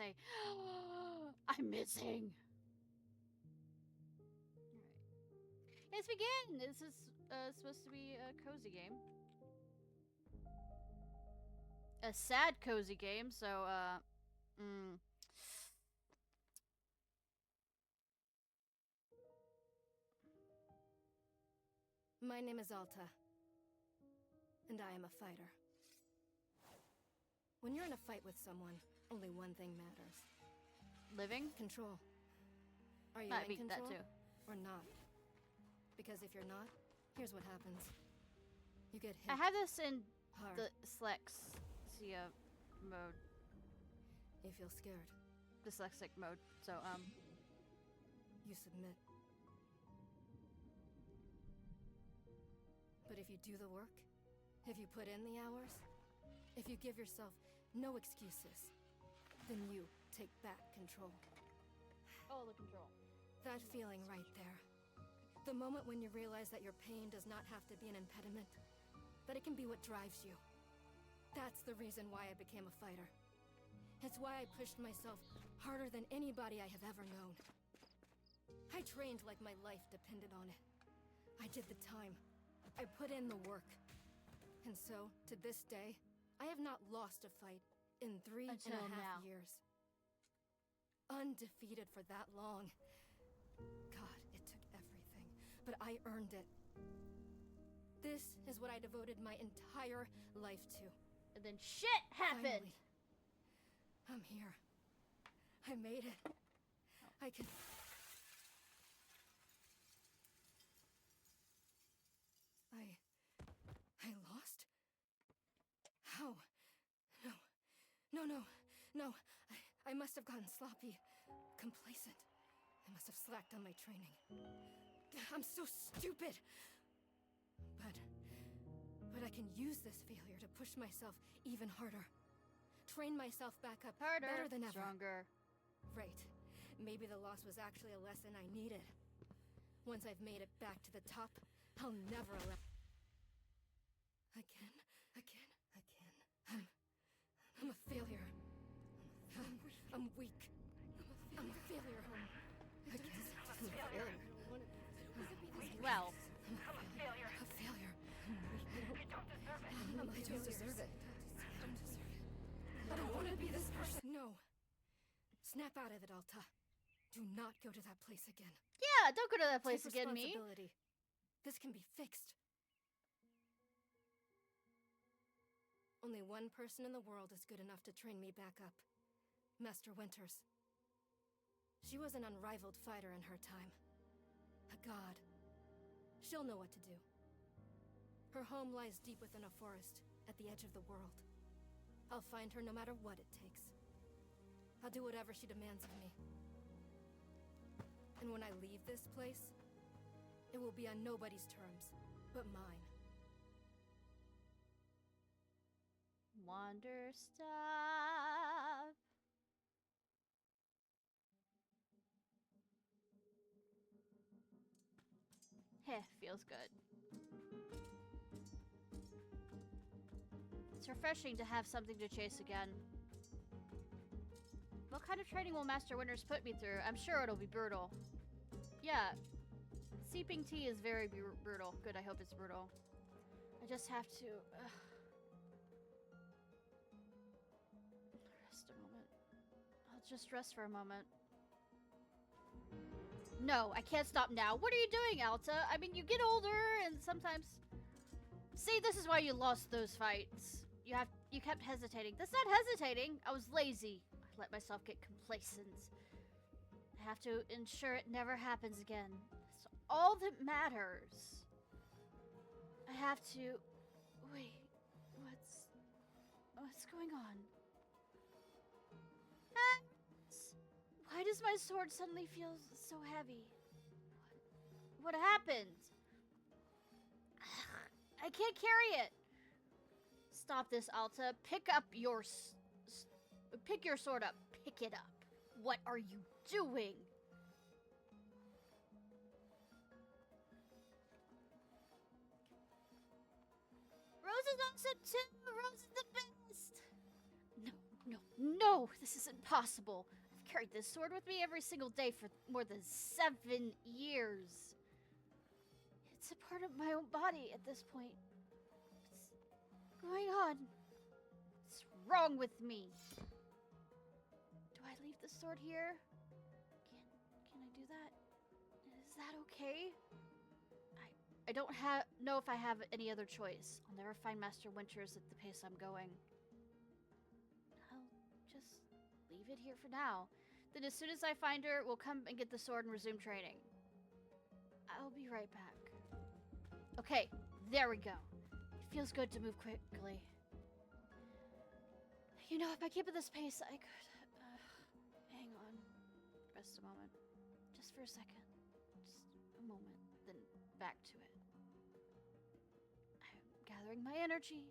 say, I'm missing. Alright. Let's begin! This is supposed to be a cozy game. A sad cozy game, so, My name is Alta. And I am a fighter. When you're in a fight with someone, only one thing matters. Living? Control. Are you Might in beat that control too. or not? Because if you're not, here's what happens. You get hit I have this in hard. the dyslexia mode. You feel scared. Dyslexic mode. So, You submit. But if you do the work, if you put in the hours, if you give yourself no excuses, then you take back control. oh, the control. That feeling right there. The moment when you realize that your pain does not have to be an impediment, that it can be what drives you. That's the reason why I became a fighter. It's why I pushed myself harder than anybody I have ever known. I trained like my life depended on it. I did the time. I put in the work. And so, to this day, I have not lost a fight in 3.5 years. Undefeated for that long. God, it took everything, but I earned it. This is what I devoted my entire life to. And then shit happened! Finally, I'm here. I made it. I can... I lost? How? No. I must have gotten sloppy. Complacent. I must have slacked on my training. I'm so stupid! But I can use this failure to push myself even harder. Train myself back up better than ever. Stronger. Right. Maybe the loss was actually a lesson I needed. Once I've made it back to the top, I'll never allow... Again. I'm a failure. I'm weak. I'm a failure. Again. I'm a failure. Well. I'm a failure. A failure. I don't deserve it. I don't deserve it. I don't want to be this person. No. Snap out of it, Alta. Do not go to that place again. Yeah, don't go to that place Take again, me. responsibility. This can be fixed. Only one person in the world is good enough to train me back up. Master Winters. She was an unrivaled fighter in her time. A god. She'll know what to do. Her home lies deep within a forest, at the edge of the world. I'll find her no matter what it takes. I'll do whatever she demands of me. And when I leave this place, it will be on nobody's terms, but mine. Wanderstop. Heh, feels good. It's refreshing to have something to chase again. What kind of training will Master Winters put me through? I'm sure it'll be brutal. Yeah. Seeping tea is very brutal. Good, I hope it's brutal. I just have to... Rest a moment. I'll just rest for a moment. No, I can't stop now. What are you doing, Alta? I mean, you get older and sometimes... See, this is why you lost those fights. You kept hesitating. That's not hesitating. I was lazy. I let myself get complacent. I have to ensure it never happens again. That's all that matters. I have to... Wait. What's going on? Why does my sword suddenly feel so heavy? What happened? I can't carry it. Stop this, Alta. Pick your sword up. Pick it up. What are you doing? Rose is awesome too. Rose is the best. No, No, no, this is impossible. I've carried this sword with me every single day for more than 7 years. It's a part of my own body at this point. What's going on? What's wrong with me? Do I leave the sword here? Can I do that? Is that okay? I don't know if I have any other choice. I'll never find Master Winters at the pace I'm going. I'll just leave it here for now. Then as soon as I find her, we'll come and get the sword and resume training. I'll be right back. Okay, there we go. It feels good to move quickly. You know, if I keep at this pace, I could... hang on. Rest a moment. Just for a second. Just a moment. Then back to it. I'm gathering my energy.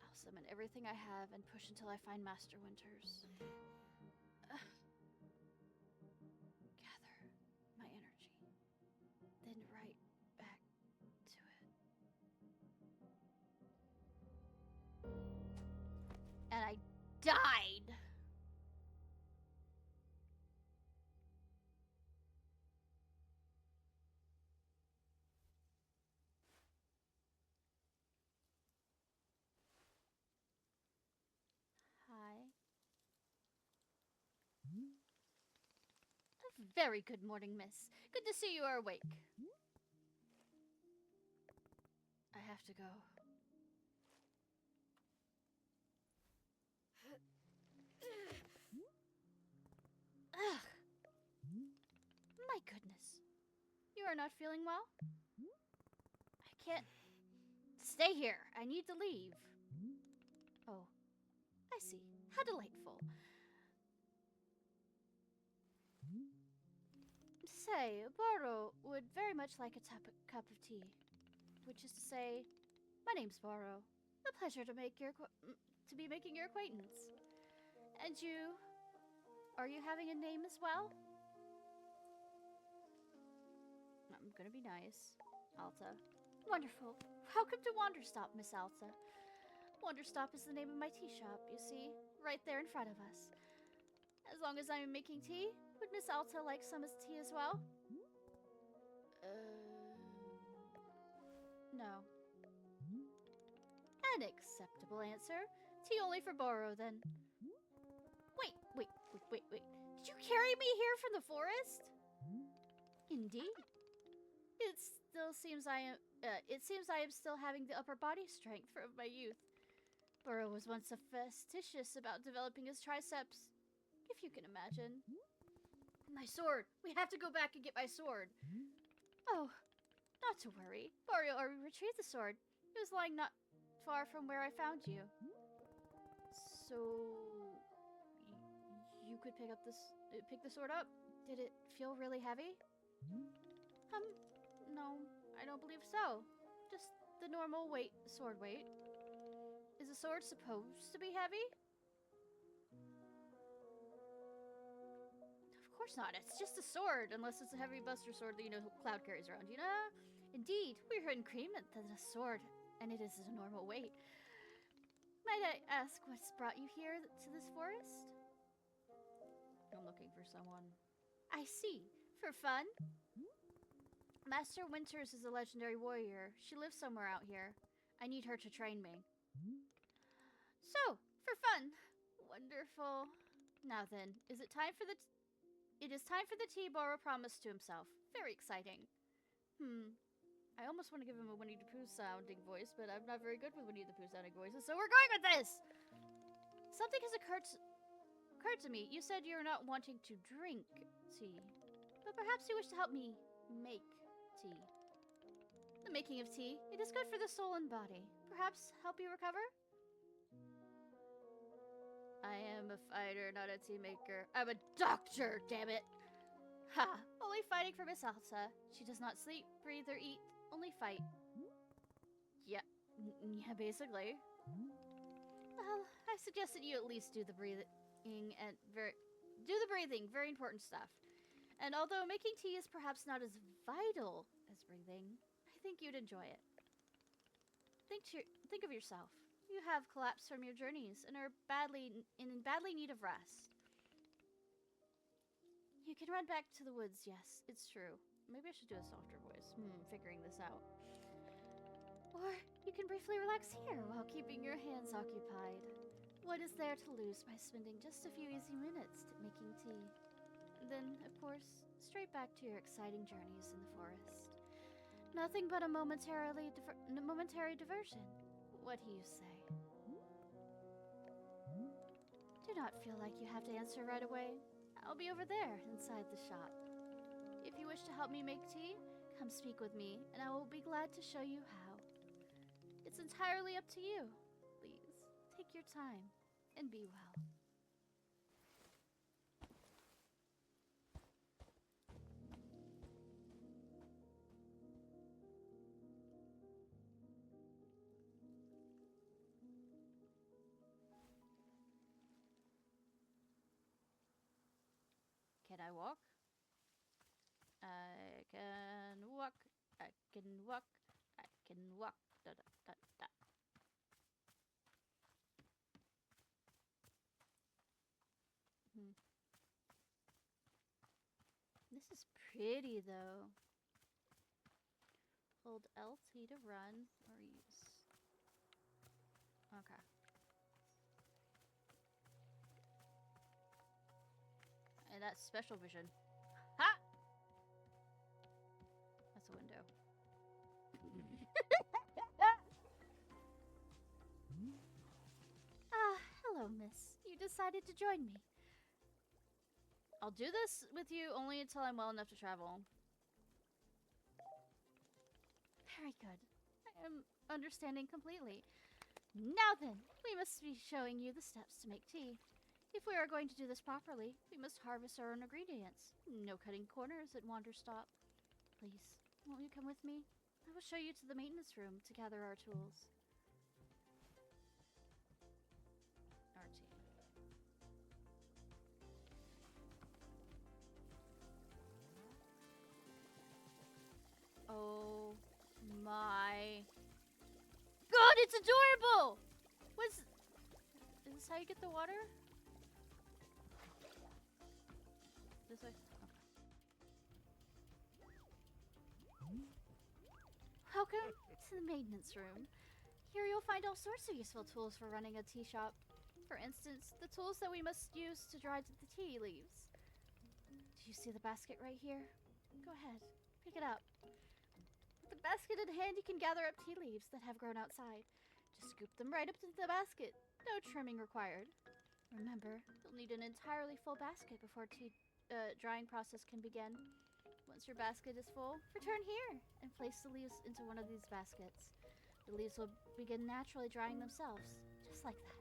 I'll summon everything I have and push until I find Master Winters. Gather my energy. Then right back to it. And I died! Hi. A very good morning, miss. Good to see you are awake. I have to go. Ugh. My goodness. You are not feeling well? I can't stay here. I need to leave. Oh, I see. How delightful. Say, Baro would very much like a cup of tea. Which is to say, my name's Baro. A pleasure to be making your acquaintance. And you, are you having a name as well? I'm gonna be nice. Alta. Wonderful. Welcome to Wanderstop, Miss Alta. Wanderstop is the name of my tea shop, you see, right there in front of us. As long as I'm making tea, would Miss Alta like some tea as well? No. An acceptable answer. Tea only for Boro, then. Wait. Did you carry me here from the forest? Indeed. It seems I am still having the upper body strength from my youth. Boro was once fastidious about developing his triceps, if you can imagine. My sword! We have to go back and get my sword! Oh, not to worry. Boro already retrieved the sword. It was lying not far from where I found you. So... you could pick the sword up? Did it feel really heavy? No, I don't believe so. Just the normal sword weight. Is a sword supposed to be heavy? Of course not. It's just a sword, unless it's a heavy buster sword that, Cloud carries around, Indeed, we're in agreement that a sword, and it is a normal weight. Might I ask what's brought you here to this forest? I'm looking for someone. I see. For fun? Master Winters is a legendary warrior. She lives somewhere out here. I need her to train me. So, for fun. Wonderful. Now then, it is time for the tea Boro promised to himself. Very exciting. I almost want to give him a Winnie the Pooh sounding voice, but I'm not very good with Winnie the Pooh sounding voices, so we're going with this! Something has occurred to me. You said you're not wanting to drink tea, but perhaps you wish to help me make tea. The making of tea, it is good for the soul and body. Perhaps help you recover? I am a fighter, not a tea maker. I'm a doctor, damn it! Ha! Only fighting for Miss Alta. She does not sleep, breathe, or eat. Only fight. Yeah, basically. Well, I suggest that you at least do the breathing and very important stuff. And although making tea is perhaps not as vital as breathing, I think you'd enjoy it. Think of yourself. You have collapsed from your journeys and are in badly need of rest. You can run back to the woods, yes, it's true. Maybe I should do a softer voice. Figuring this out. Or you can briefly relax here while keeping your hands occupied. What is there to lose by spending just a few easy minutes making tea? Then, of course, straight back to your exciting journeys in the forest. Nothing but a momentary diversion. What do you say? Do not feel like you have to answer right away. I'll be over there, inside the shop. If you wish to help me make tea, come speak with me, and I will be glad to show you how. It's entirely up to you. Please, take your time, and be well. Can I walk? I can walk. I can walk. I can walk. Da, da, da, da. This is pretty though. Hold LT to run or use. Okay. And that's special vision. Ha! That's a window. Hello, miss. You decided to join me. I'll do this with you only until I'm well enough to travel. Very good. I am understanding completely. Now then, we must be showing you the steps to make tea. If we are going to do this properly, we must harvest our own ingredients. No cutting corners at Wanderstop. Please, won't you come with me? I will show you to the maintenance room to gather our tools. RT. Oh my God, it's adorable! Is this how you get the water? This way? Okay. Welcome to the maintenance room. Here you'll find all sorts of useful tools for running a tea shop. For instance, the tools that we must use to dry the tea leaves. Do you see the basket right here? Go ahead, pick it up. With the basket in hand, you can gather up tea leaves that have grown outside. Just scoop them right up into the basket. No trimming required. Remember, you'll need an entirely full basket before tea drying process can begin. Once your basket is full, return here and place the leaves into one of these baskets. The leaves will begin naturally drying themselves, just like that.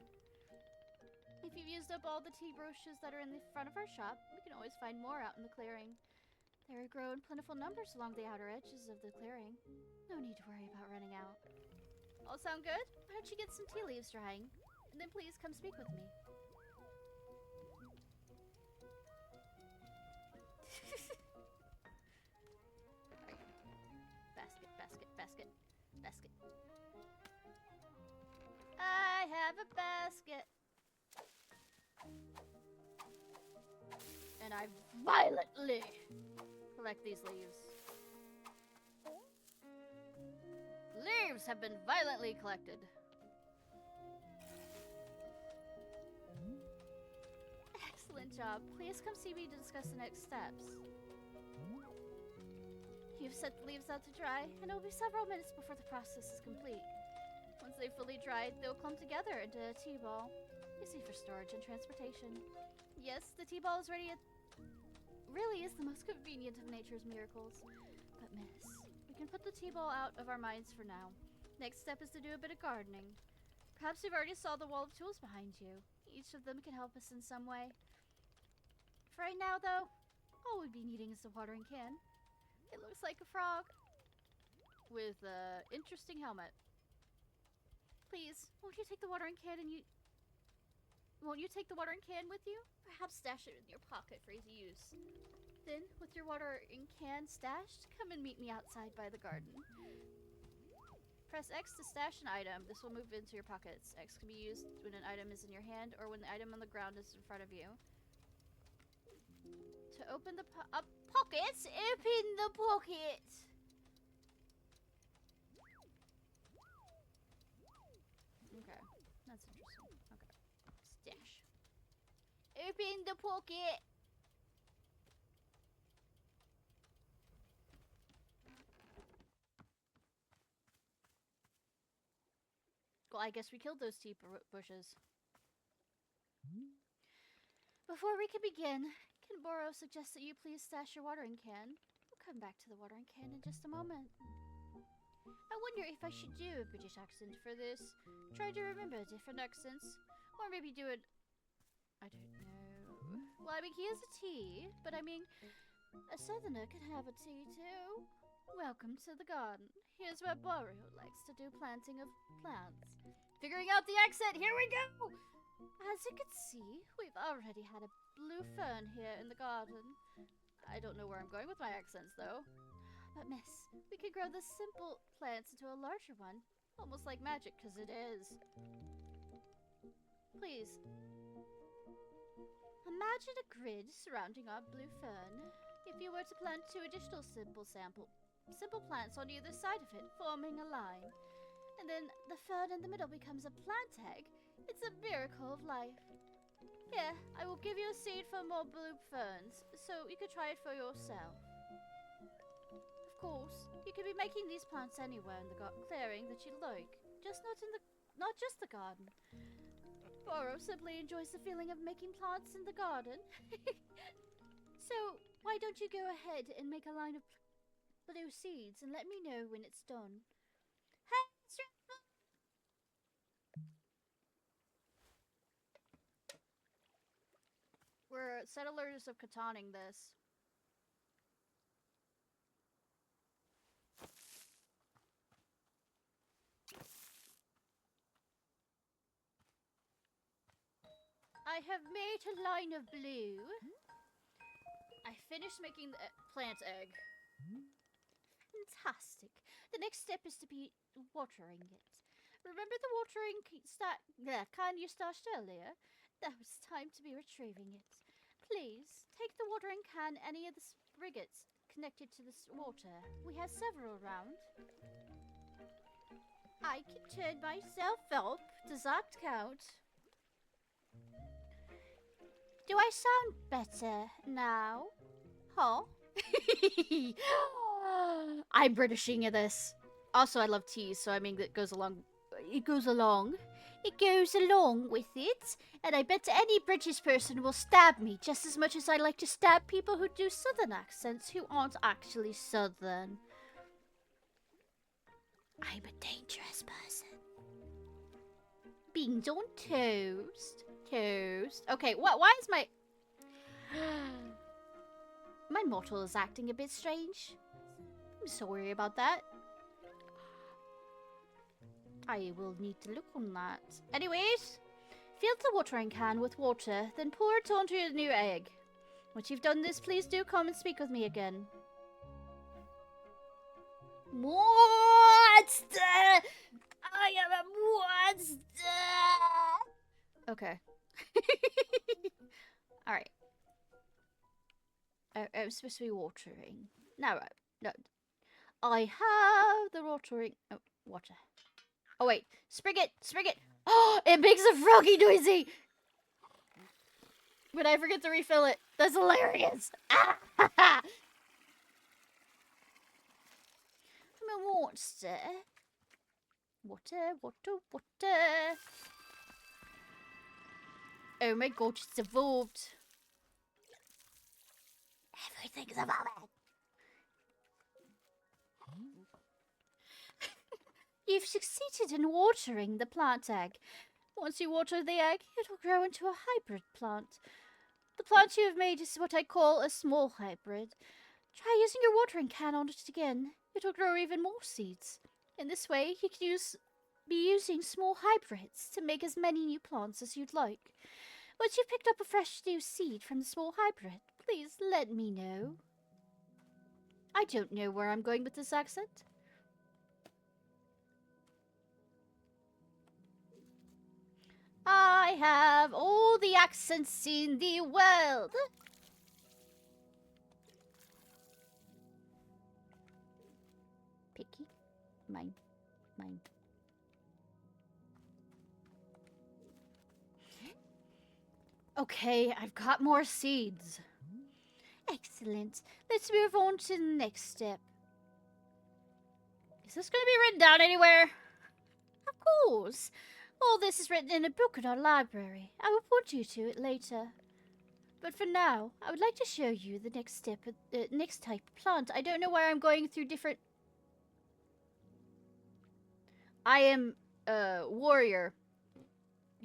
If you've used up all the tea brooches that are in the front of our shop, we can always find more out in the clearing. There grow in plentiful numbers along the outer edges of the clearing. No need to worry about running out. All sound good? Why don't you get some tea leaves drying? And then please come speak with me. Basket, basket, basket, basket. I have a basket. And I violently collect these leaves. Leaves have been violently collected. Excellent job. Please come see me to discuss the next steps. You've set the leaves out to dry, and it will be several minutes before the process is complete. Once they've fully dried, they'll clump together into a tea ball, easy for storage and transportation. Yes, the tea ball is ready. It really is the most convenient of nature's miracles. But miss, we can put the tea ball out of our minds for now. Next step is to do a bit of gardening. Perhaps you've already saw the wall of tools behind you. Each of them can help us in some way. For right now, though, all we'd be needing is the watering can. It looks like a frog with an interesting helmet. Please, won't you take the watering can with you? Perhaps stash it in your pocket for easy use. Then, with your watering can stashed, come and meet me outside by the garden. Press X to stash an item. This will move into your pockets. X can be used when an item is in your hand or when the item on the ground is in front of you. To open the pockets, open the pocket. Okay, that's interesting. Okay, stash. Open the pocket. Well, I guess we killed those tea bushes. Before we can begin, Kinboro suggests that you please stash your watering can. We'll come back to the watering can in just a moment. I wonder if I should do a British accent for this. Try to remember different accents. Or maybe do it... I don't know. Well, I mean, he has a tea, but I mean, a southerner can have a tea too. Welcome to the garden. Here's where Boro likes to do planting of plants. Figuring out the accent, here we go! As you can see, we've already had a blue fern here in the garden. I don't know where I'm going with my accents, though. But miss, we could grow this simple plants into a larger one. Almost like magic, 'cause it is. Please. Imagine a grid surrounding our blue fern. If you were to plant 2 additional simple plants on either side of it, forming a line. And then the fern in the middle becomes a plant egg. It's a miracle of life. Here, I will give you a seed for more blue ferns, so you could try it for yourself. Of course, you could be making these plants anywhere in the clearing that you like, not just the garden. Boro simply enjoys the feeling of making plants in the garden. So, why don't you go ahead and make a line of blue seeds and let me know when it's done? Hey, we're settlers of Cataning this. I have made a line of blue. I finished making the plant egg. Fantastic. The next step is to be watering it. Remember the watering can you stashed earlier? Now it's time to be retrieving it. Please, take the watering can any of the spigots connected to this water. We have several around. I can turn myself up. Does that count? Do I sound better now? Huh? I'm Britishing at this. Also, I love tea, so I mean, it goes along. It goes along with it. And I bet any British person will stab me just as much as I like to stab people who do southern accents who aren't actually southern. I'm a dangerous person. Beans on toast. Toast. Okay, why is my... My mortal is acting a bit strange. I'm sorry about that. I will need to look on that. Anyways, fill the watering can with water, then pour it onto your new egg. Once you've done this, please do come and speak with me again. Monster! I am a monster! Okay. Alright. I'm supposed to be watering. No. I have the watering... Oh, water. Oh, wait. Sprig it! Oh, it makes a froggy noisy! But I forget to refill it. That's hilarious! I'm a monster. Water. Oh my god, it's evolved. Everything's evolving. You've succeeded in watering the plant egg. Once you water the egg, it will grow into a hybrid plant. The plant you have made is what I call a small hybrid. Try using your watering can on it again. It will grow even more seeds. In this way, you can be using small hybrids to make as many new plants as you'd like. Once you've picked up a fresh new seed from the small hybrid, please let me know. I don't know where I'm going with this accent. I have all the accents in the world. Picky. Mine. Mine. Okay, I've got more seeds. Excellent. Let's move on to the next step. Is this going to be written down anywhere? Of course. All this is written in a book in our library. I will point you to it later. But for now, I would like to show you the next step, next type of plant. I don't know why I'm going through different... I am a warrior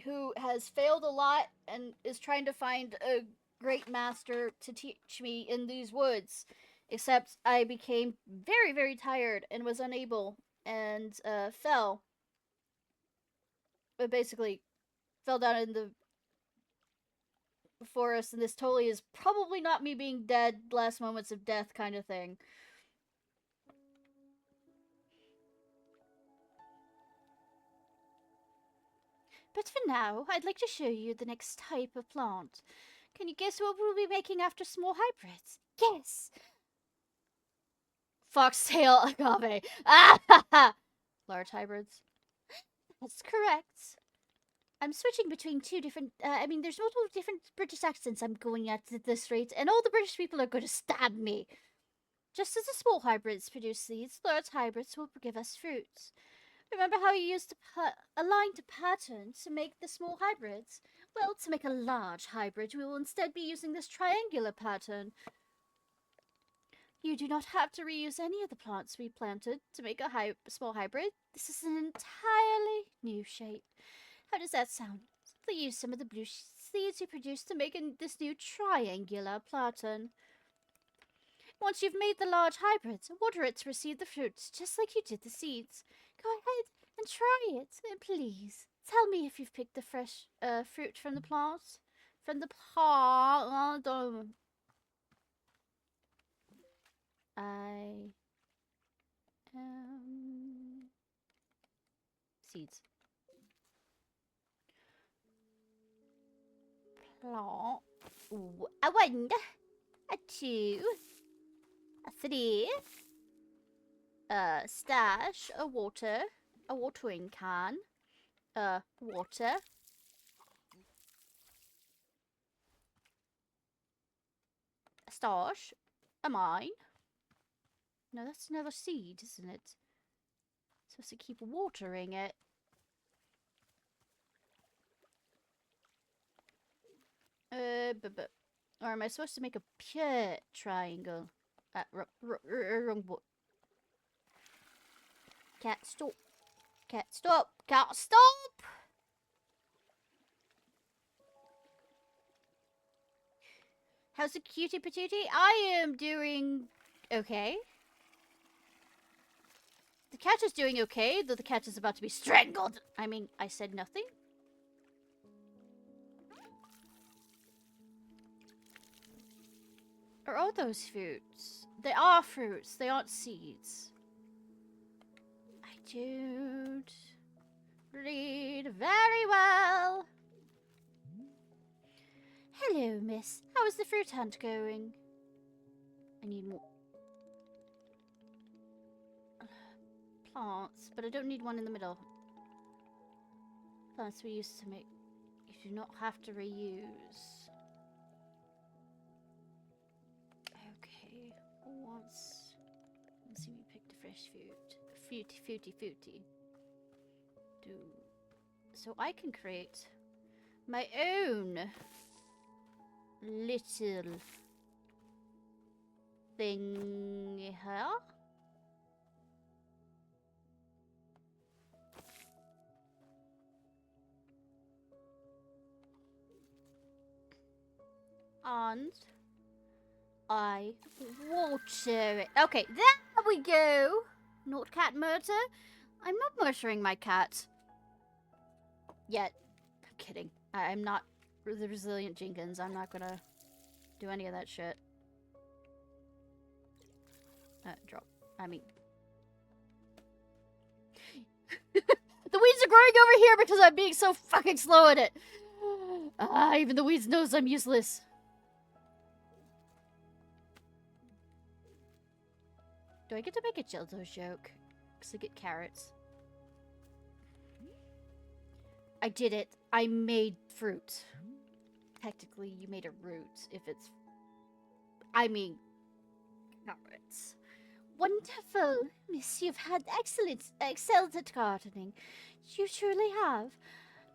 who has failed a lot and is trying to find a great master to teach me in these woods. Except I became very, very tired and was unable and fell. But basically, fell down in the forest, and this totally is probably not me being dead, last moments of death kind of thing. But for now, I'd like to show you the next type of plant. Can you guess what we'll be making after small hybrids? Guess! Foxtail agave. Ah! Large hybrids. That's correct. I'm switching between two different, there's multiple different British accents I'm going at this rate, and all the British people are going to stab me. Just as the small hybrids produce seeds, large hybrids will give us fruits. Remember how you used a aligned pattern to make the small hybrids? Well, to make a large hybrid, we will instead be using this triangular pattern. You do not have to reuse any of the plants we planted to make a small hybrid. This is an entirely new shape. How does that sound? Simply use some of the blue seeds you produced to make this new triangular pattern. Once you've made the large hybrids, water it to receive the fruits, just like you did the seeds. Go ahead and try it, and please tell me if you've picked the fresh fruit from the plant. From the plant. I am seeds. Plant. A 1, a 2, a 3. Stash, a watering can, water. A stash, a mine. No, that's another seed, isn't it? Supposed to keep watering it. Or am I supposed to make a pure triangle? Wrong book. Cat, stop. Cat, stop. Cat, stop! How's the cutie patootie? I am doing okay. The cat is doing okay, though the cat is about to be strangled. I mean, I said nothing. Are all those fruits? They are fruits. They aren't seeds. I don't read very well. Hello, miss. How is the fruit hunt going? I need more plants, but I don't need one in the middle. Plants we used to make. You do not have to reuse. Okay, once. Let's see me pick the fresh fruit. Fruity. So I can create my own little thing here. And I water it. Okay, there we go. Not cat murder. I'm not murdering my cat. Yet. I'm kidding. I'm not the resilient Jenkins. I'm not gonna do any of that shit. Drop. I mean. The weeds are growing over here because I'm being so fucking slow at it. Even the weeds knows I'm useless. Do I get to make a Jeldo joke? Because I get carrots. I did it. I made fruit. Technically, you made a root if it's... I mean, carrots. Wonderful, Miss. You've had excelled at gardening. You truly have.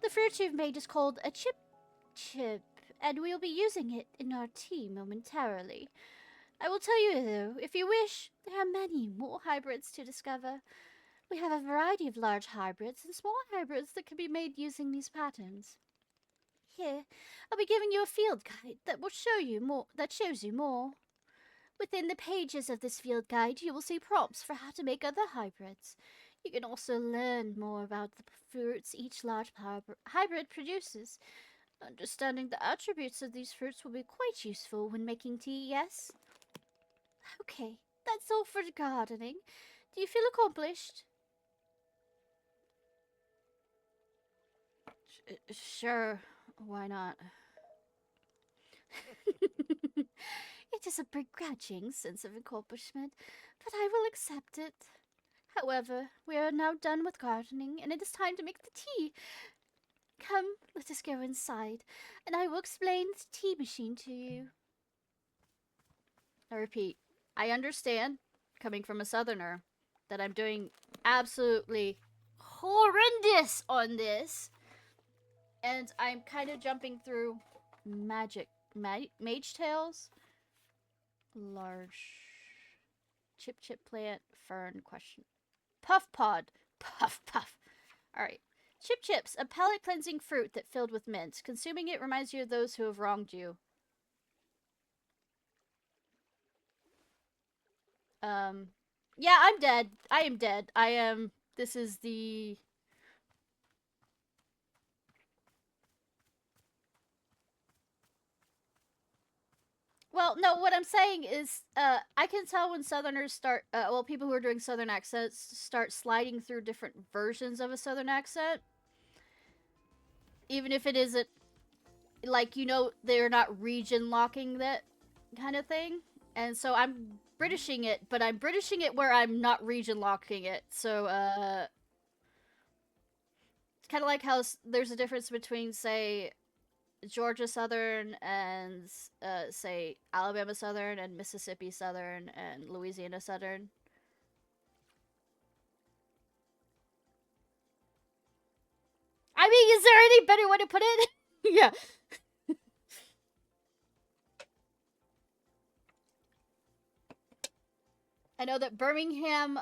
The fruit you've made is called a chip, and we'll be using it in our tea momentarily. I will tell you, though, if you wish, there are many more hybrids to discover. We have a variety of large hybrids and small hybrids that can be made using these patterns. Here, I'll be giving you a field guide that will show you more. That shows you more. Within the pages of this field guide, you will see prompts for how to make other hybrids. You can also learn more about the fruits each large hybrid produces. Understanding the attributes of these fruits will be quite useful when making tea, yes? Okay, that's all for gardening. Do you feel accomplished? Sure, why not? It is a begrudging sense of accomplishment, but I will accept it. However, we are now done with gardening, and it is time to make the tea. Come, let us go inside, and I will explain the tea machine to you. I repeat, I understand, coming from a southerner, that I'm doing absolutely horrendous on this. And I'm kind of jumping through mage tales. Large chip plant fern question. Puff pod. Puff. Alright. Chips, a palate cleansing fruit that filled with mint. Consuming it reminds you of those who have wronged you. Yeah, I'm dead. I am dead. This is the... Well, no, what I'm saying is, I can tell when Southerners start, people who are doing Southern accents start sliding through different versions of a Southern accent. Even if it isn't, like, they're not region locking that kind of thing. And so I'm Britishing it, but I'm Britishing it where I'm not region locking it. So, it's kind of like how there's a difference between, say, Georgia Southern and, say, Alabama Southern and Mississippi Southern and Louisiana Southern. I mean, is there any better way to put it? Yeah. I know that Birmingham,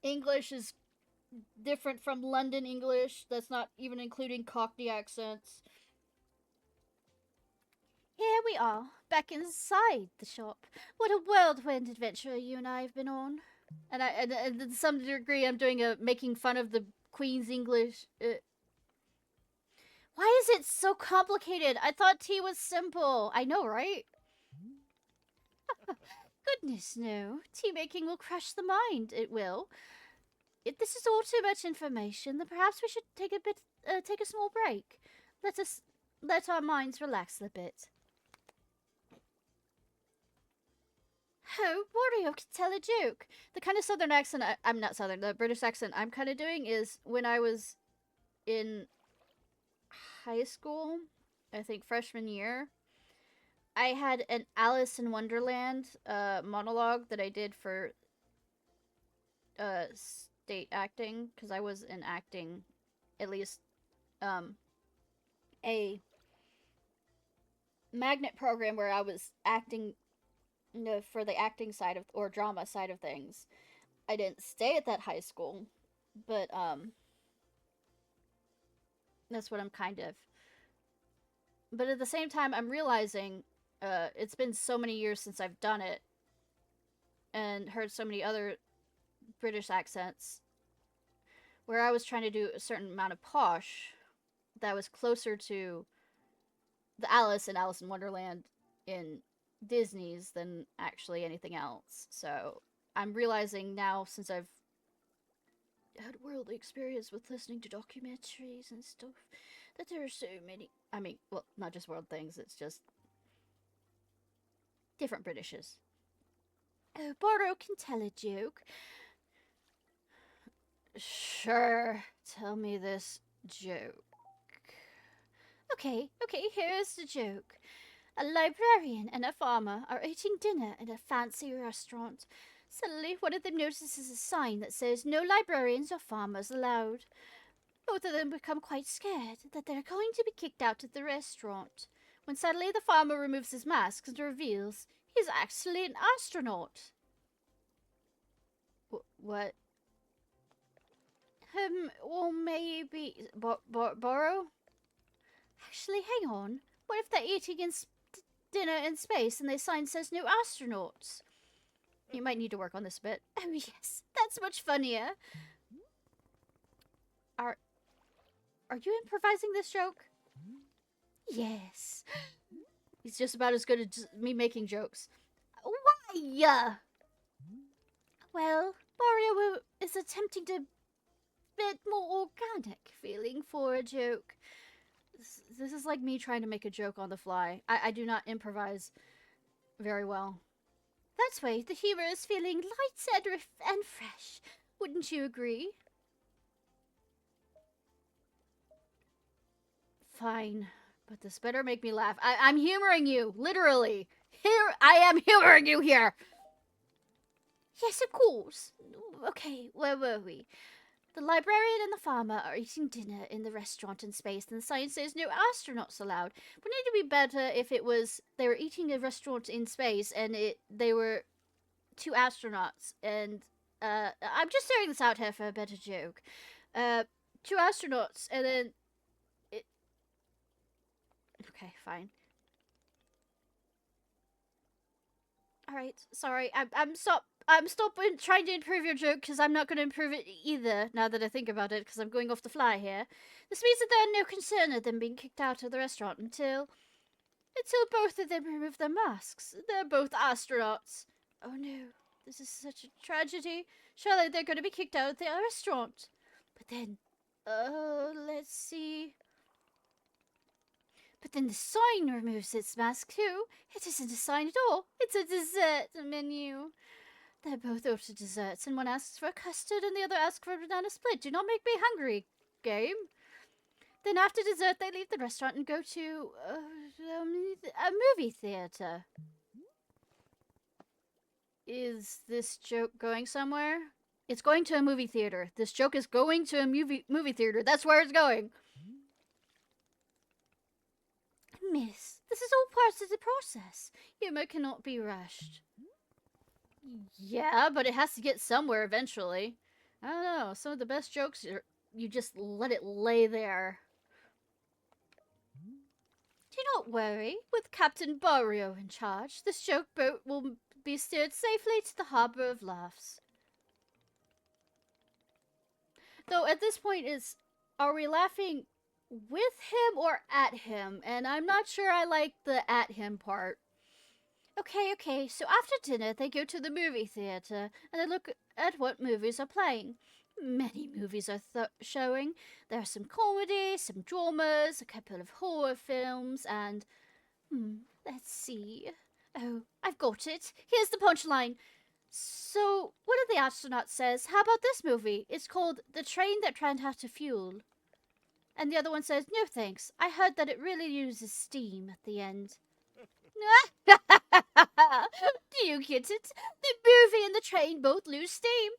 English is different from London English. That's not even including Cockney accents. Here we are, back inside the shop. What a whirlwind adventure you and I have been on. And to some degree, I'm doing making fun of the Queen's English. Why is it so complicated? I thought tea was simple. I know, right? Goodness, no. Tea making will crush the mind. It will. If this is all too much information, then perhaps we should take a small break. Let our minds relax a bit. Oh, Wario can tell a joke. The kind of southern accent I'm not southern, the British accent I'm kind of doing is when I was in high school, I think freshman year, I had an Alice in Wonderland monologue that I did for state acting, because I was in acting, at least a magnet program where I was acting for the acting side of, or drama side of things. I didn't stay at that high school, but that's what I'm kind of. But at the same time, I'm realizing it's been so many years since I've done it and heard so many other British accents where I was trying to do a certain amount of posh that was closer to the Alice in Wonderland in Disney's than actually anything else. So I'm realizing now, since I've had worldly experience with listening to documentaries and stuff. That there are so many. I mean, well, not just world things. It's just different Britishes. Oh, Borrow can tell a joke. Sure, tell me this joke. Okay, here's the joke. A librarian and a farmer are eating dinner in a fancy restaurant. Suddenly, one of them notices a sign that says no librarians or farmers allowed. Both of them become quite scared that they're going to be kicked out of the restaurant. When suddenly the farmer removes his mask and reveals he's actually an astronaut. What? Well, maybe... Borrow? Actually, hang on. What if they're eating dinner in space and their sign says no astronauts? You might need to work on this a bit. Oh, yes. That's much funnier. Are you improvising this joke? Yes. He's just about as good as me making jokes. Why? Well, Mario is attempting to bit more organic feeling for a joke. This is like me trying to make a joke on the fly. I do not improvise very well. That way, the humor is feeling light and fresh. Wouldn't you agree? Fine, but this better make me laugh. I'm humoring you, literally. Here, I am humoring you here. Yes, of course. Okay, where were we? The librarian and the farmer are eating dinner in the restaurant in space, and the sign says no astronauts allowed. Wouldn't it be better if it was they were eating a restaurant in space and they were two astronauts? And I'm just throwing this out here for a better joke. Two astronauts, and then it. Okay, fine. All right, sorry. I'm stopping trying to improve your joke because I'm not going to improve it either now that I think about it because I'm going off the fly here. This means that there are no concern of them being kicked out of the restaurant until both of them remove their masks. They're both astronauts. Oh no, this is such a tragedy. Surely they're going to be kicked out of the restaurant. But then, let's see. But then the sign removes its mask too. It isn't a sign at all. It's a dessert menu. They're both ordered desserts, and one asks for a custard and the other asks for a banana split. Do not make me hungry, game. Then after dessert, they leave the restaurant and go to a movie theater. Is this joke going somewhere? It's going to a movie theater. This joke is going to a movie theater. That's where it's going. Miss, this is all part of the process. Humor cannot be rushed. Yeah, but it has to get somewhere eventually. I don't know. Some of the best jokes are you just let it lay there. Do not worry. With Captain Barrio in charge, this joke boat will be steered safely to the harbor of laughs. Though at this point are we laughing with him or at him? And I'm not sure I like the at him part. Okay, so after dinner they go to the movie theater and they look at what movies are playing. Many movies are showing. There are some comedy, some dramas, a couple of horror films, and... let's see. Oh, I've got it. Here's the punchline. So, one of the astronauts says, how about this movie? It's called The Train That Ran Out of Fuel. And the other one says, no thanks. I heard that it really uses steam at the end. Do you get it? The movie and the train both lose steam.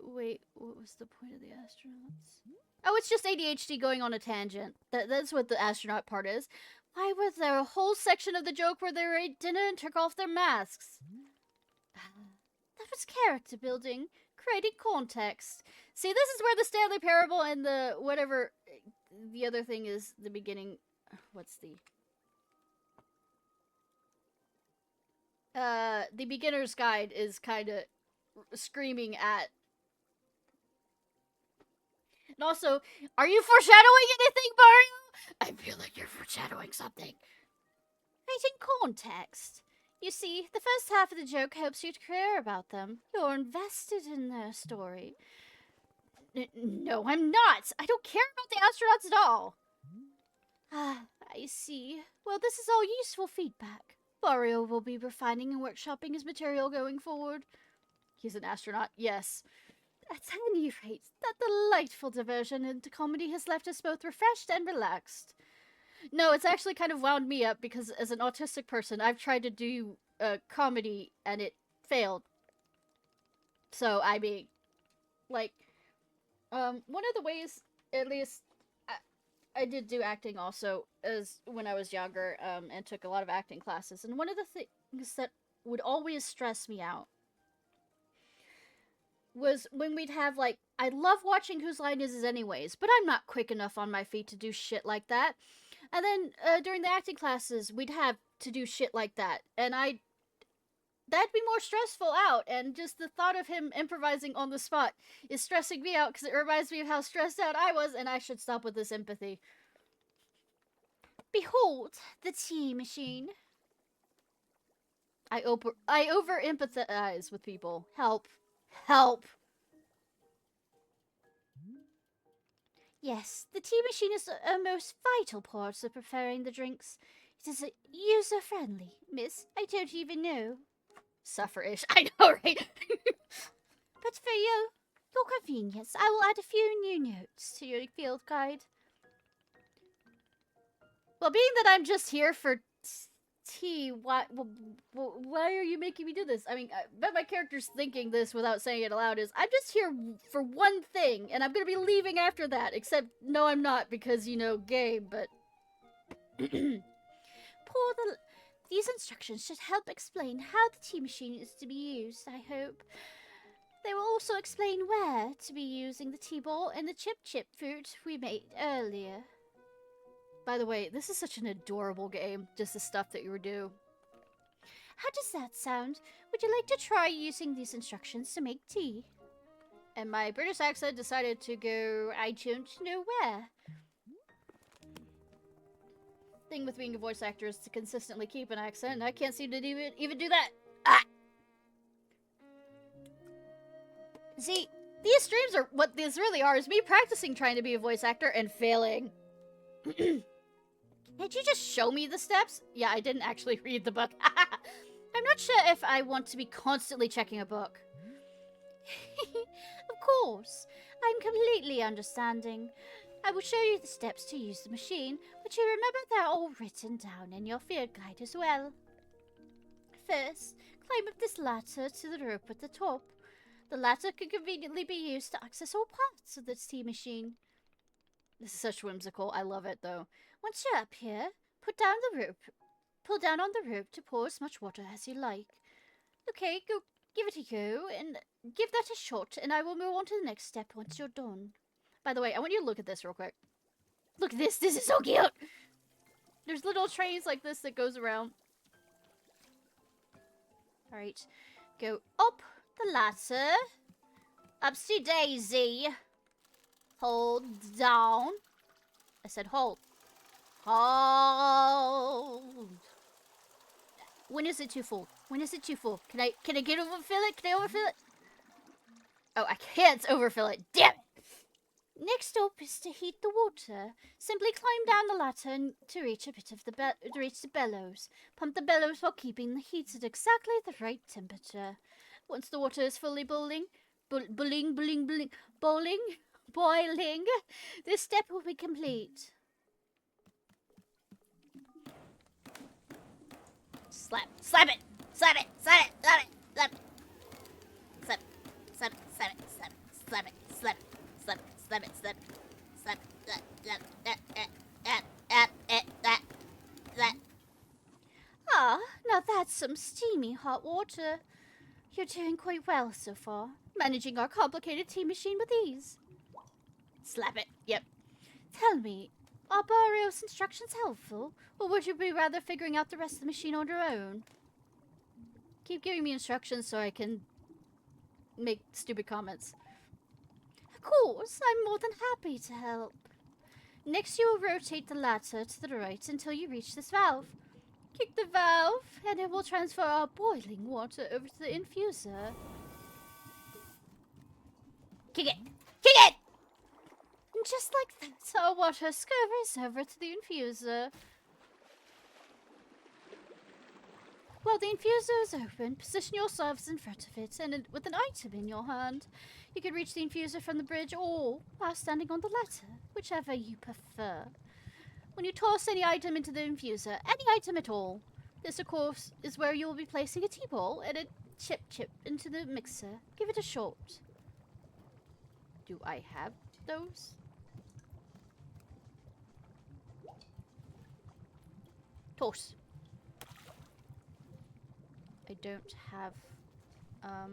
Wait, what was the point of the astronauts? Oh, it's just ADHD going on a tangent. That's what the astronaut part is. Why was there a whole section of the joke where they were at dinner and took off their masks? That was character building, creating context. See, this is where the Stanley Parable and the whatever the other thing is, the beginning. What's the beginner's guide is kind of screaming at. And also, are you foreshadowing anything, Mario? I feel like you're foreshadowing something. Creating context. You see, the first half of the joke helps you to care about them. You're invested in their story. No, I'm not. I don't care about the astronauts at all. Ah, I see. Well, this is all useful feedback. Mario will be refining and workshopping his material going forward. He's an astronaut, yes. At any rate, that delightful diversion into comedy has left us both refreshed and relaxed. No, it's actually kind of wound me up because as an autistic person, I've tried to do comedy and it failed. So, I mean, like, one of the ways, at least, I did do acting also as when I was younger, and took a lot of acting classes. And one of the things that would always stress me out was when we'd have, like, I love watching Whose Line Is It Anyways, but I'm not quick enough on my feet to do shit like that. And then, during the acting classes, we'd have to do shit like that. And that'd be more stressful out, and just the thought of him improvising on the spot is stressing me out, because it reminds me of how stressed out I was, and I should stop with this empathy. Behold, the tea machine. I over-empathize with people. Help. Help. Yes, the tea machine is a most vital part of preparing the drinks. It is user-friendly, miss. I don't even know. Suffer-ish. I know, right? But for your convenience, I will add a few new notes to your field guide. Well, being that I'm just here for tea, why are you making me do this? I mean, I bet my character's thinking this without saying it aloud is, I'm just here for one thing, and I'm gonna be leaving after that, except, no, I'm not, because, you know, game, but... These instructions should help explain how the tea machine is to be used, I hope. They will also explain where to be using the tea ball and the chip fruit we made earlier. By the way, this is such an adorable game, just the stuff that you do. How does that sound? Would you like to try using these instructions to make tea? And my British accent decided to go, I don't know where. Thing with being a voice actor is to consistently keep an accent, and I can't seem to even do that. Ah! See, these streams are what these really are, is me practicing trying to be a voice actor and failing. Did you just show me the steps? Yeah, I didn't actually read the book. I'm not sure if I want to be constantly checking a book. Of course, I'm completely understanding. I will show you the steps to use the machine, but you remember they're all written down in your field guide as well. First, climb up this ladder to the rope at the top. The ladder can conveniently be used to access all parts of the tea machine. This is such whimsical. I love it, though. Once you're up here, pull down on the rope to pour as much water as you like. Okay, go give it a go, and give that a shot, and I will move on to the next step once you're done. By the way, I want you to look at this real quick. Look at this. This is so cute. There's little trains like this that goes around. Alright. Go up the ladder. Upsy daisy. Hold down. I said hold. Hold. When is it too full? When is it too full? Can I get overfill it? Can I overfill it? Oh, I can't overfill it. Damn it. Next up is to heat the water. Simply climb down the ladder to reach a bit of the bellows. Pump the bellows while keeping the heat at exactly the right temperature. Once the water is fully boiling, this step will be complete. Slap it, slap it, slap it, slap it, slap it, slap it, slap it, slap it, slap it, slap it, slap it, slap it. Slap it, slap it, slap it, Ah, now that's some steamy hot water. You're doing quite well so far, managing our complicated tea machine with ease. Slap it, yep. Tell me, are Barrio's instructions helpful, or would you be rather figuring out the rest of the machine on your own? Keep giving me instructions so I can make stupid comments. Of course, I'm more than happy to help. Next, you will rotate the ladder to the right until you reach this valve. Kick the valve, and it will transfer our boiling water over to the infuser. Kick it! Kick it! And just like that, our water scurries over to the infuser. While the infuser is open, position yourselves in front of it, and with an item in your hand, you can reach the infuser from the bridge or while standing on the ladder, whichever you prefer. When you toss any item into the infuser, any item at all, this of course is where you will be placing a tea ball and a chip into the mixer. Give it a shot. Do I have those? Toss. I don't have, I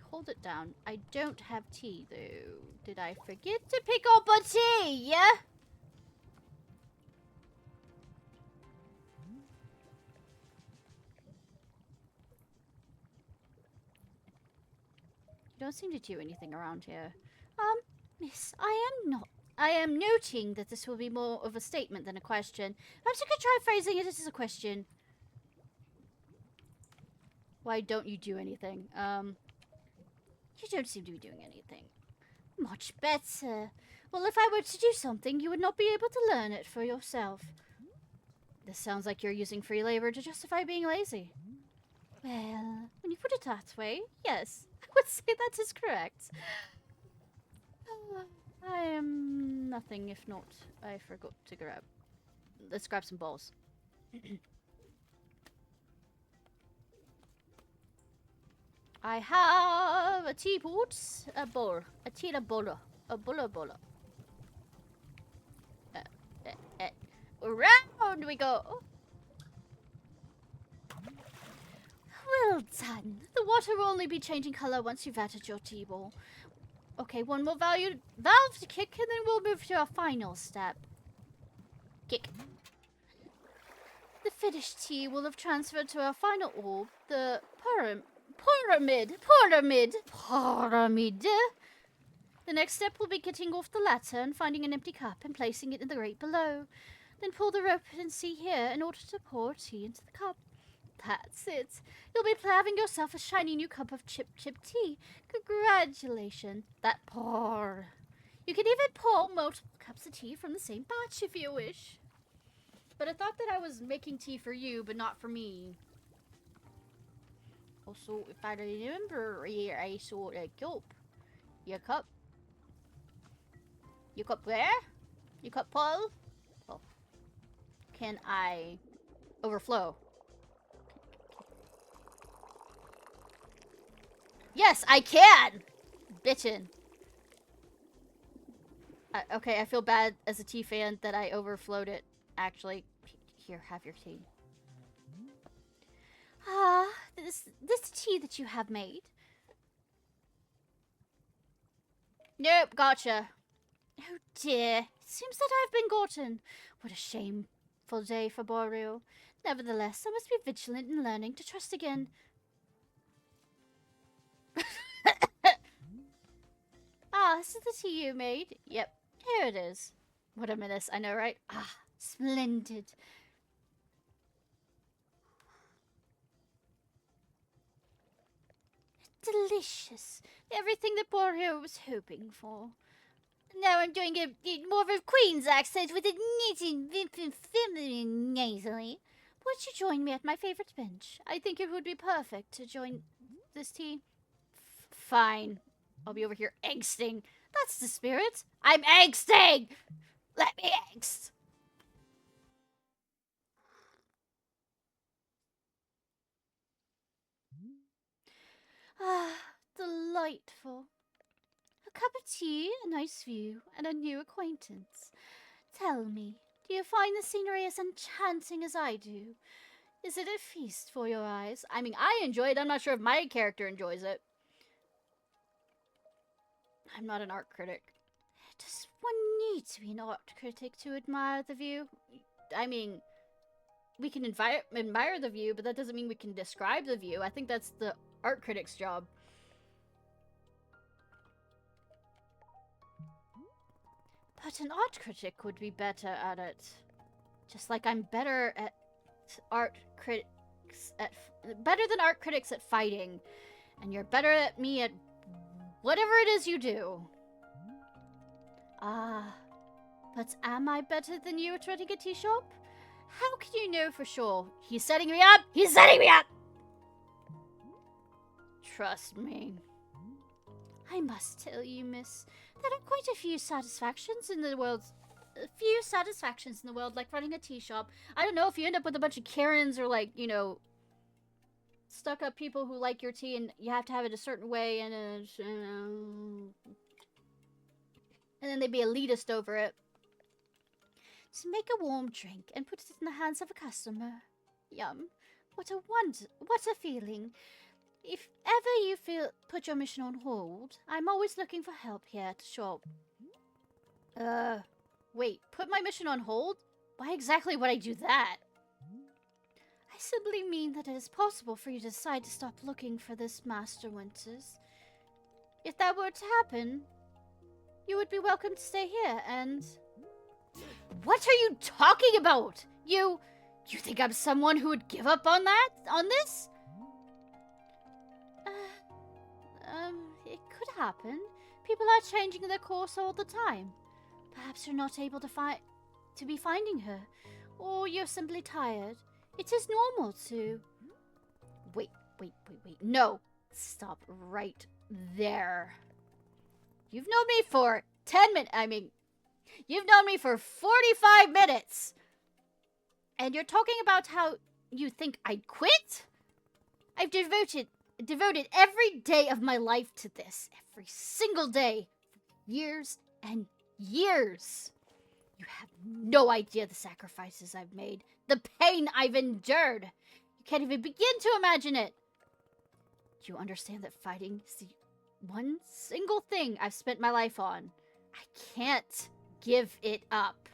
hold it down. I don't have tea, though. Did I forget to pick up a tea? Yeah? You don't seem to do anything around here. Miss, I am noting that this will be more of a statement than a question. Perhaps you could try phrasing it as a question. Why don't you do anything? You don't seem to be doing anything. Much better. Well, if I were to do something, you would not be able to learn it for yourself. This sounds like you're using free labor to justify being lazy. Well, when you put it that way, yes, I would say that is correct. I am nothing if not I forgot to grab. Let's grab some balls. I have a teapot, a bowl, a tea, a bolo, a bolo. Around we go. Well done. The water will only be changing color once you've added your tea ball. Okay, one more valve to kick, and then we'll move to our final step. Kick. The finished tea will have transferred to our final orb, the pyramid. The next step will be getting off the ladder and finding an empty cup and placing it in the grate below. Then pull the rope and see here in order to pour tea into the cup. That's it. You'll be having yourself a shiny new cup of chip tea. Congratulations. That pour. You can even pour multiple cups of tea from the same batch if you wish. But I thought that I was making tea for you, but not for me. Also, if I remember here, I saw a cup. Your cup. Your cup where? Your cup full? Oh. Can I overflow? Yes, I can! Bitchin'. Okay, I feel bad as a tea fan that I overflowed it. Actually, here, have your tea. This tea that you have made. Nope, gotcha. Oh dear, it seems that I've been gotten. What a shameful day for Boreal. Nevertheless, I must be vigilant in learning to trust again. This is the tea you made? Yep, here it is. What a menace, I know, right? Splendid. Delicious. Everything that Boreal was hoping for. Now I'm doing more of a Queen's accent with a knitting, feminine nasally. Would you join me at my favorite bench? I think it would be perfect to join this tea. Fine. I'll be over here angsting. That's the spirit. I'm angsting! Let me angst. Delightful. A cup of tea, a nice view, and a new acquaintance. Tell me, do you find the scenery as enchanting as I do? Is it a feast for your eyes? I mean, I enjoy it. I'm not sure if my character enjoys it. I'm not an art critic. Does one need to be an art critic to admire the view? I mean, we can admire the view, but that doesn't mean we can describe the view. I think that's the art critic's job. But an art critic would be better at it. Just like I'm better at art critics at better than art critics at fighting, and you're better at me at whatever it is you do. But am I better than you at running a tea shop? How can you know for sure? He's setting me up! He's setting me up! Trust me. I must tell you, miss, there are quite a few satisfactions in the world. Like running a tea shop. I don't know if you end up with a bunch of Karens or, like, you know, stuck up people who like your tea and you have to have it a certain way and then they'd be elitist over it. To make a warm drink and put it in the hands of a customer. Yum. What a feeling. If ever you put your mission on hold, I'm always looking for help here at the shop. Wait, put my mission on hold? Why exactly would I do that? I simply mean that it is possible for you to decide to stop looking for this Master Winters. If that were to happen, you would be welcome to stay here and... What are you talking about? You think I'm someone who would give up on this? It could happen. People are changing their course all the time. Perhaps you're not able to be finding her, or you're simply tired. It is normal to... Wait. No. Stop right there. You've known me for 10 minutes. You've known me for 45 minutes. And you're talking about how you think I'd quit? I've devoted every day of my life to this. Every single day. Years and years. You have no idea the sacrifices I've made. The pain I've endured. You can't even begin to imagine it. Do you understand that fighting is the one single thing I've spent my life on? I can't give it up.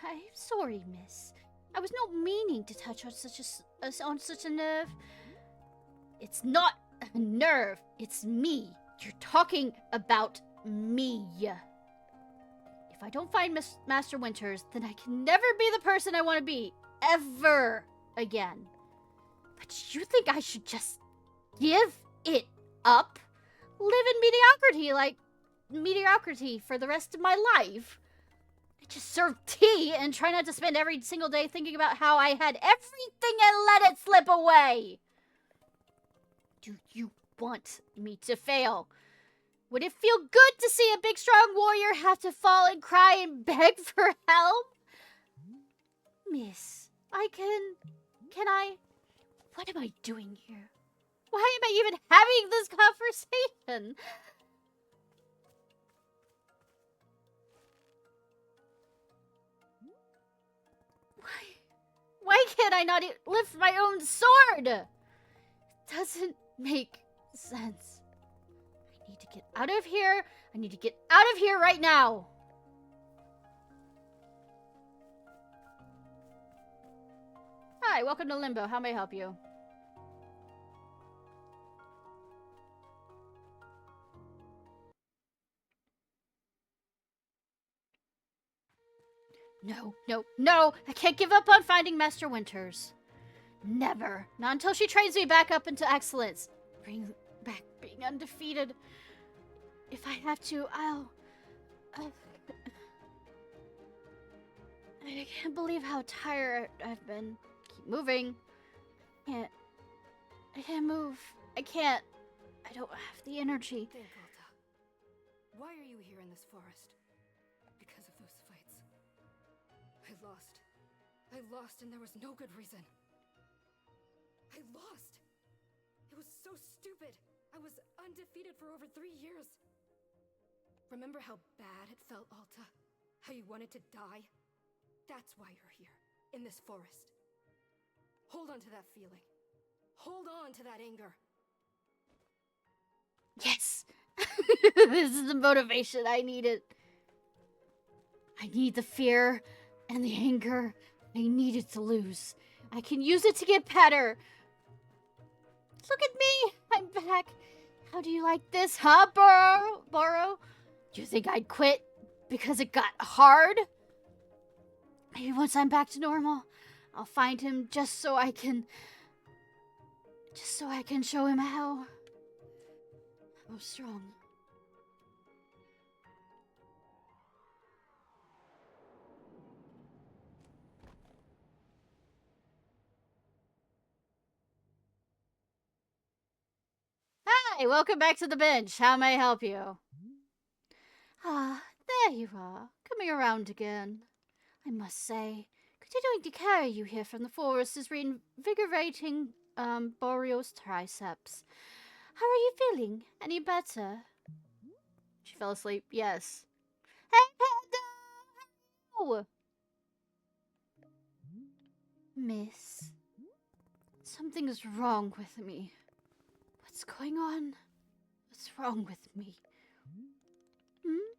I'm sorry, miss. I was not meaning to touch on such a nerve. It's not a nerve. It's me. You're talking about me. If I don't find Master Winters, then I can never be the person I want to be. Ever again. But you think I should just give it up? Live in mediocrity for the rest of my life? I just serve tea and try not to spend every single day thinking about how I had everything and let it slip away. Do you want me to fail? Would it feel good to see a big strong warrior have to fall and cry and beg for help? Miss, can I? What am I doing here? Why am I even having this conversation? Why can't I not lift my own sword? It doesn't make sense. I need to get out of here. I need to get out of here right now. Hi, welcome to Limbo. How may I help you? No! I can't give up on finding Master Winters. Never. Not until she trains me back up into excellence. Bring back being undefeated. If I have to, I'll... I can't believe how tired I've been. Keep moving. I can't move. I don't have the energy. Think, Alta. Why are you here in this forest? Because of those fights. I lost and there was no good reason. I lost! It was so stupid! I was undefeated for over 3 years. Remember how bad it felt, Alta? How you wanted to die? That's why you're here, in this forest. Hold on to that feeling. Hold on to that anger. Yes! This is the motivation I needed. I need the fear and the anger I needed to lose. I can use it to get better. Look at me! I'm back. How do you like this, huh, Burrow? Do you think I'd quit because it got hard? Maybe once I'm back to normal, I'll find him just so I can show him how strong. Hi, welcome back to the bench. How may I help you? Ah, there you are, coming around again. I must say, continuing to carry you here from the forest is reinvigorating, Boreal's triceps. How are you feeling? Any better? She fell asleep. Yes. Hey, Panda! Miss, something's wrong with me. What's going on? What's wrong with me?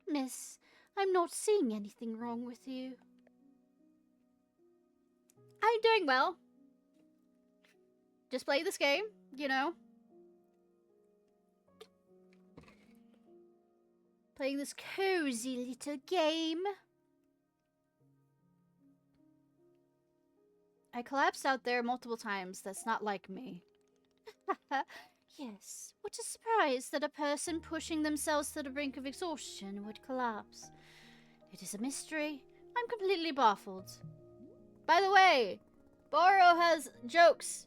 Miss, I'm not seeing anything wrong with you. I'm doing well. Just play this game, you know. Playing this cozy little game. I collapsed out there multiple times. That's not like me. Yes, what a surprise that a person pushing themselves to the brink of exhaustion would collapse. It is a mystery. I'm completely baffled. By the way, Boro has jokes.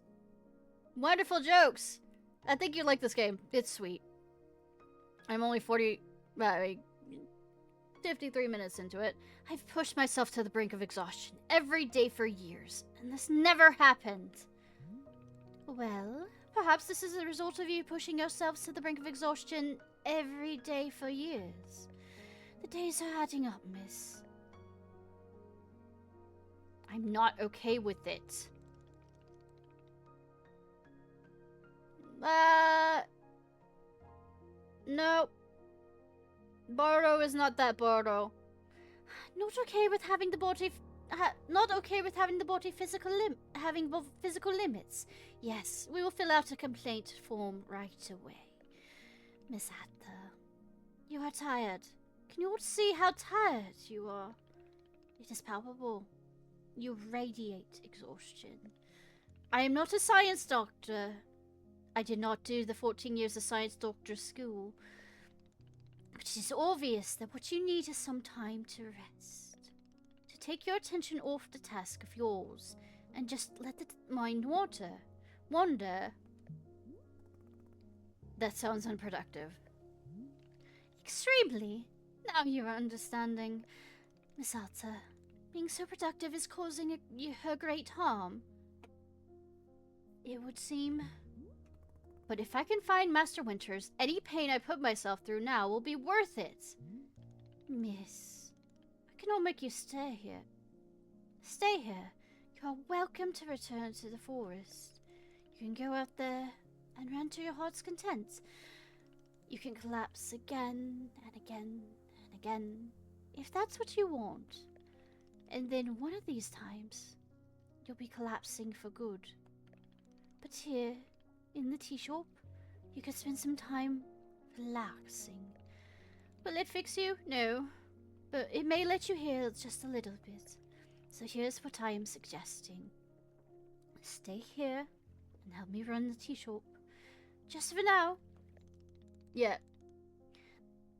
Wonderful jokes. I think you like this game. It's sweet. I'm only 53 minutes into it. I've pushed myself to the brink of exhaustion every day for years, and this never happened. Well, perhaps this is a result of you pushing yourselves to the brink of exhaustion every day for years. The days are adding up, miss. I'm not okay with it. No. Boro is not that Boro. Not okay with having the body... not okay with having the body having physical limits. Yes, we will fill out a complaint form right away. Miss Hatter, you are tired. Can you all see how tired you are? It is palpable. You radiate exhaustion. I am not a science doctor. I did not do the 14 years of science doctor school. But it is obvious that what you need is some time to rest. To take your attention off the task of yours and just let the mind wander. That sounds unproductive. Extremely. Now you are understanding. Miss Alta, being so productive is causing her great harm. It would seem. But if I can find Master Winters, any pain I put myself through now will be worth it. Miss, I cannot make you stay here. Stay here. You are welcome to return to the forest. You can go out there and run to your heart's content. You can collapse again and again and again, if that's what you want. And then one of these times, you'll be collapsing for good. But here, in the tea shop, you could spend some time relaxing. Will it fix you? No. But it may let you heal just a little bit. So here's what I am suggesting. Stay here and help me run the tea shop. Just for now. Yeah.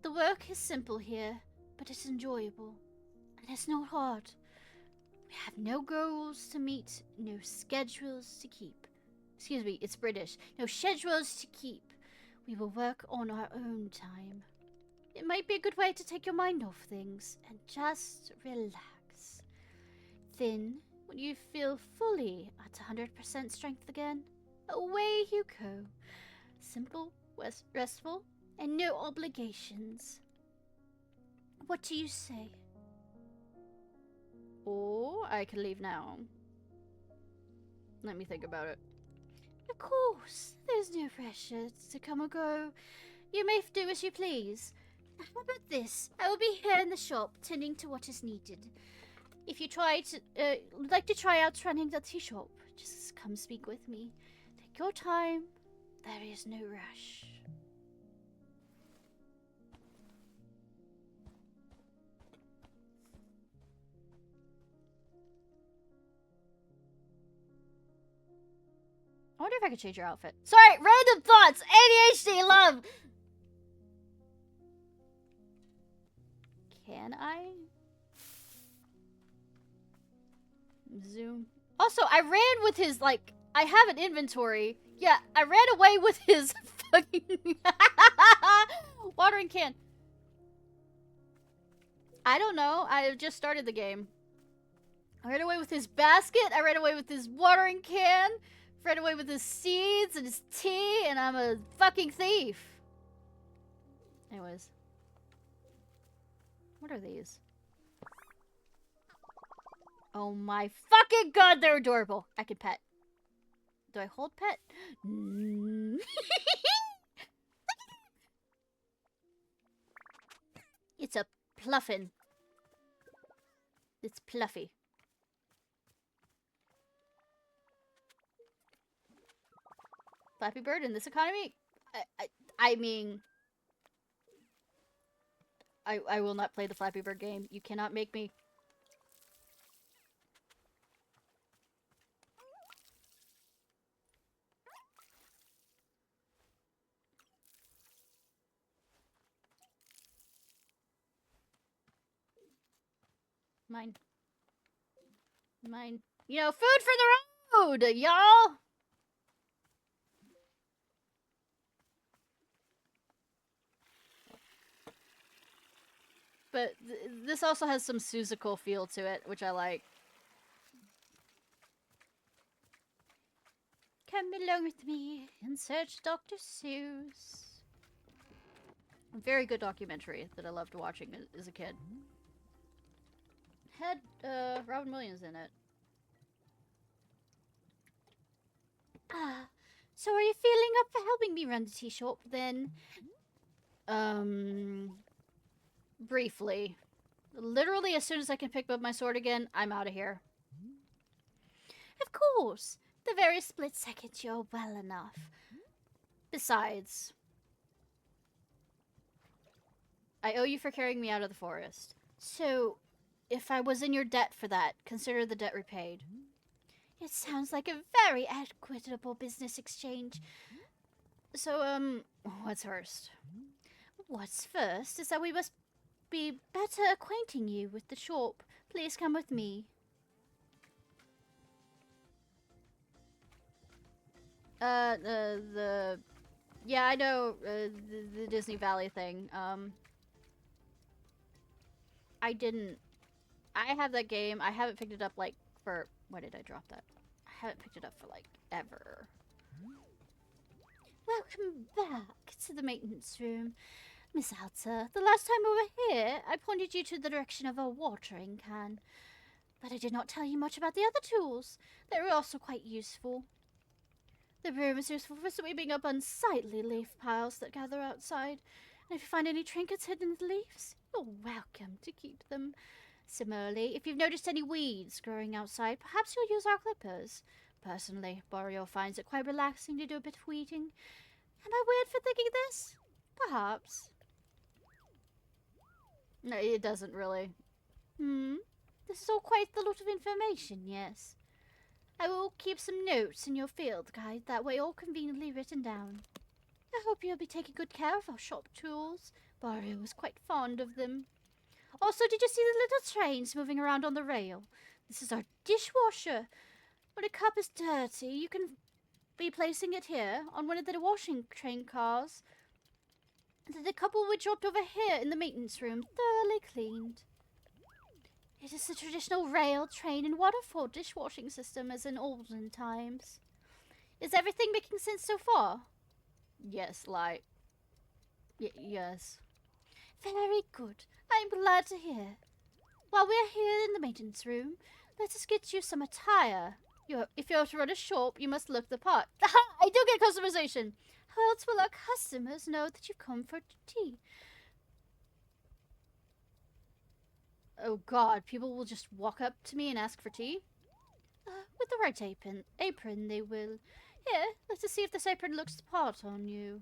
The work is simple here, but it's enjoyable. And it's not hard. We have no goals to meet, no schedules to keep. Excuse me, it's British. No schedules to keep. We will work on our own time. It might be a good way to take your mind off things and just relax. Then, when you feel fully at 100% strength again, away you go. Simple, restful, and no obligations. What do you say? Or I can leave now. Let me think about it. Of course, there's no pressure to come or go. You may do as you please. How about this? I will be here in the shop, tending to what is needed. If you like to try out running the tea shop, just come speak with me. Take your time. There is no rush. I wonder if I could change your outfit. Sorry, random thoughts! ADHD love! Can I? Zoom. Also, I ran with his, like, I have an inventory. Yeah, I ran away with his fucking watering can. I don't know. I just started the game. I ran away with his basket. I ran away with his watering can. Ran away with his seeds and his tea, and I'm a fucking thief. Anyways. What are these? Oh my fucking god, they're adorable. I can pet. Do I hold pet? It's a pluffin. It's pluffy. Flappy Bird in this economy? I mean... I will not play the Flappy Bird game. You cannot make me... Mine. Mine. You know, food for the road, y'all! But this also has some Seussical feel to it, which I like. Come along with me and search Dr. Seuss. A very good documentary that I loved watching as a kid. Had Robin Williams in it. Ah, so are you feeling up for helping me run the tea shop then? Briefly. Literally, as soon as I can pick up my sword again, I'm out of here. Of course. The very split second you're well enough. Besides, I owe you for carrying me out of the forest. So, if I was in your debt for that, consider the debt repaid. It sounds like a very equitable business exchange. So, what's first? What's first is that we must be better acquainting you with the shop. Please come with me. Yeah, I know, the Disney Valley thing. I have that game. I haven't picked it up, like, for, why did I drop that? I haven't picked it up for, like, ever. Welcome back to the maintenance room. Miss Alta, the last time we were here, I pointed you to the direction of a watering can. But I did not tell you much about the other tools. They were also quite useful. The broom is useful for sweeping up unsightly leaf piles that gather outside. And if you find any trinkets hidden in the leaves, you're welcome to keep them. Similarly, if you've noticed any weeds growing outside, perhaps you'll use our clippers. Personally, Boreal finds it quite relaxing to do a bit of weeding. Am I weird for thinking this? Perhaps. No, it doesn't really. This is all quite a lot of information, yes. I will keep some notes in your field guide, that way all conveniently written down. I hope you'll be taking good care of our shop tools. Barrio was quite fond of them. Also, did you see the little trains moving around on the rail? This is our dishwasher. When a cup is dirty, you can be placing it here on one of the washing train cars. The cup will be dropped over here in the maintenance room, thoroughly cleaned. It is the traditional rail, train, and waterfall dishwashing system as in olden times. Is everything making sense so far? Yes, like... yes. Very good. I'm glad to hear. While we're here in the maintenance room, let us get you some attire. If you're to run a shop, you must look the part. I do get customization! How else will our customers know that you've come for tea? Oh god, people will just walk up to me and ask for tea? With the right apron, they will. Here, let us see if this apron looks the part on you.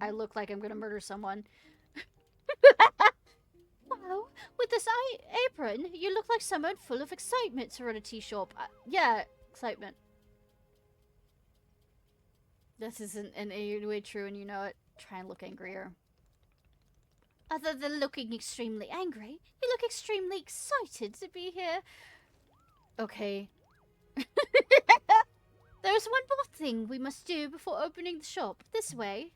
I look like I'm gonna murder someone. Wow, with this apron, you look like someone full of excitement to run a tea shop. Yeah, excitement. This isn't in any way true and you know it. Try and look angrier. Other than looking extremely angry, you look extremely excited to be here. Okay. There's one more thing we must do before opening the shop. This way.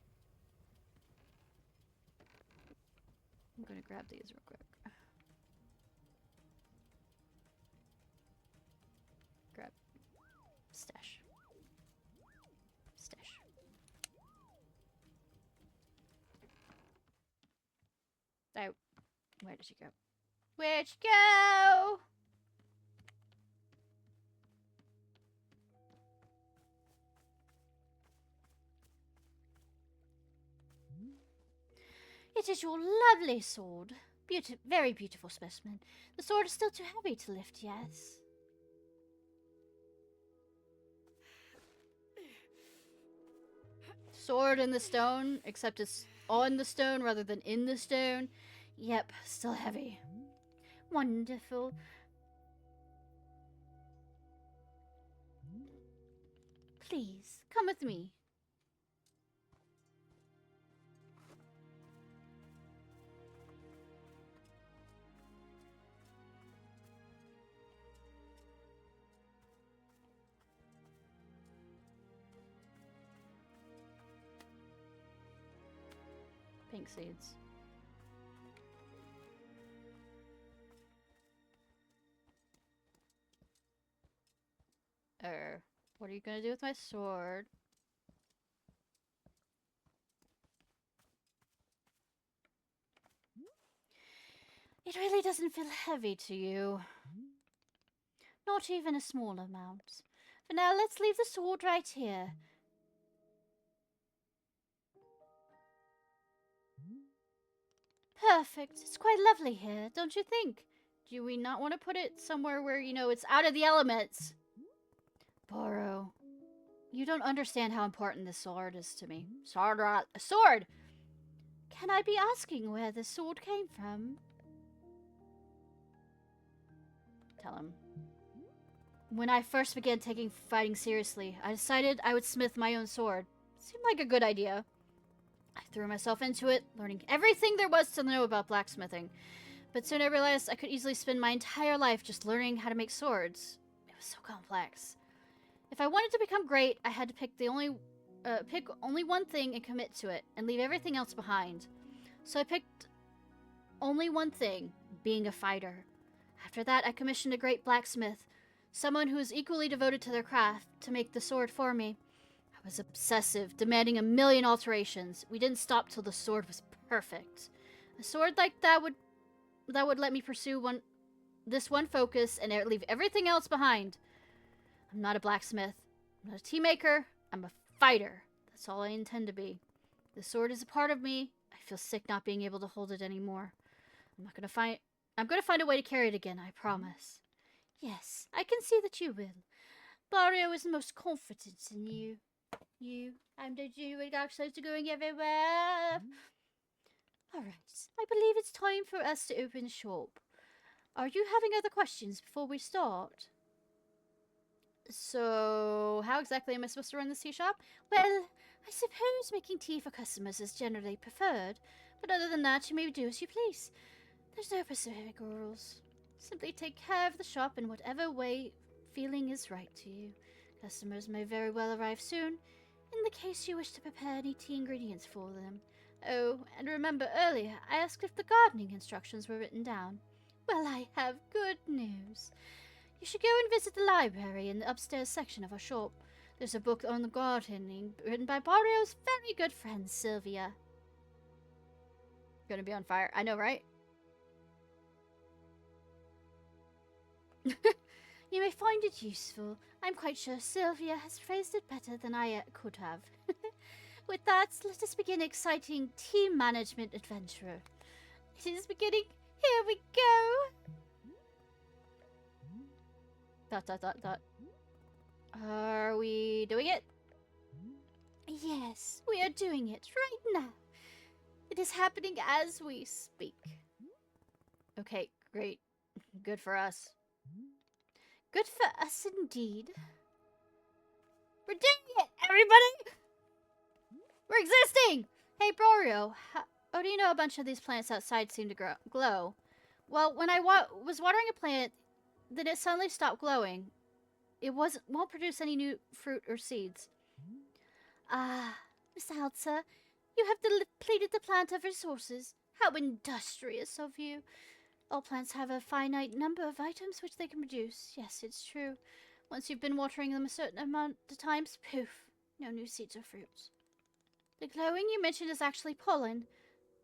I'm gonna grab these real quick. Grab. Stash. Stash. Oh. Where did she go? Where'd she go? It is your lovely sword. Very beautiful specimen. The sword is still too heavy to lift, yes. Sword in the stone, except it's on the stone rather than in the stone. Yep, still heavy. Wonderful. Please, come with me. Pink seeds. What are you gonna do with my sword? It really doesn't feel heavy to you. Not even a small amount. For now, let's leave the sword right here. Perfect. It's quite lovely here, don't you think? Do we not want to put it somewhere where, you know, it's out of the elements? Borrow. You don't understand how important this sword is to me. Sword! Can I be asking where this sword came from? Tell him. When I first began taking fighting seriously, I decided I would smith my own sword. Seemed like a good idea. I threw myself into it, learning everything there was to know about blacksmithing. But soon I realized I could easily spend my entire life just learning how to make swords. It was so complex. If I wanted to become great, I had to pick only one thing and commit to it, and leave everything else behind. So I picked only one thing, being a fighter. After that, I commissioned a great blacksmith, someone who was equally devoted to their craft, to make the sword for me. I was obsessive, demanding 1,000,000 alterations. We didn't stop till the sword was perfect. A sword like that would let me pursue this one focus and leave everything else behind. I'm not a blacksmith. I'm not a tea maker. I'm a fighter. That's all I intend to be. The sword is a part of me. I feel sick not being able to hold it anymore. I'm gonna find a way to carry it again, I promise. Yes, I can see that you will. Barrio is most confident in you. And you and Darkseid's are going everywhere. Alright, I believe it's time for us to open shop. Are you having other questions before we start? So, how exactly am I supposed to run this tea shop? Well, I suppose making tea for customers is generally preferred, but other than that, you may do as you please. There's no specific rules. Simply take care of the shop in whatever way feeling is right to you. Customers may very well arrive soon, in the case you wish to prepare any tea ingredients for them. Oh, and remember earlier, I asked if the gardening instructions were written down. Well, I have good news. You should go and visit the library in the upstairs section of our shop. There's a book on the gardening written by Barrio's very good friend, Sylvia. Gonna be on fire. I know, right? You may find it useful. I'm quite sure Sylvia has phrased it better than I could have. With that, let us begin exciting team management adventure. It is beginning. Here we go. Dot. Are we doing it? Yes, we are doing it right now. It is happening as we speak. Okay, great. Good for us. Good for us indeed. We're doing it, everybody! We're existing! Hey, Brorio, how do you know a bunch of these plants outside seem to glow? Well, when I was watering a plant, then it suddenly stopped glowing. It won't produce any new fruit or seeds. Ah, Miss Alza, you have depleted the plant of resources. How industrious of you. All plants have a finite number of items which they can produce. Yes, it's true. Once you've been watering them a certain amount of times, poof, no new seeds or fruits. The glowing you mentioned is actually pollen.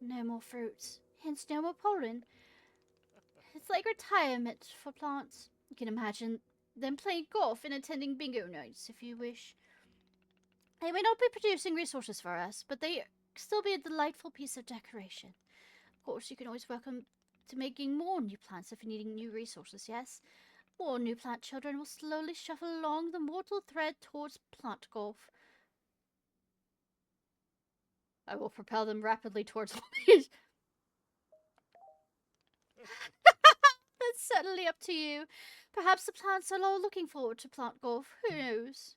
No more fruits, hence no more pollen. It's like retirement for plants. You can imagine them playing golf and attending bingo nights if you wish. They may not be producing resources for us, but they still be a delightful piece of decoration. Of course, you can always welcome to making more new plants if you're needing new resources, yes? More new plant children will slowly shuffle along the mortal thread towards plant golf. I will propel them rapidly towards That's certainly up to you. Perhaps the plants are all looking forward to plant golf. Who knows?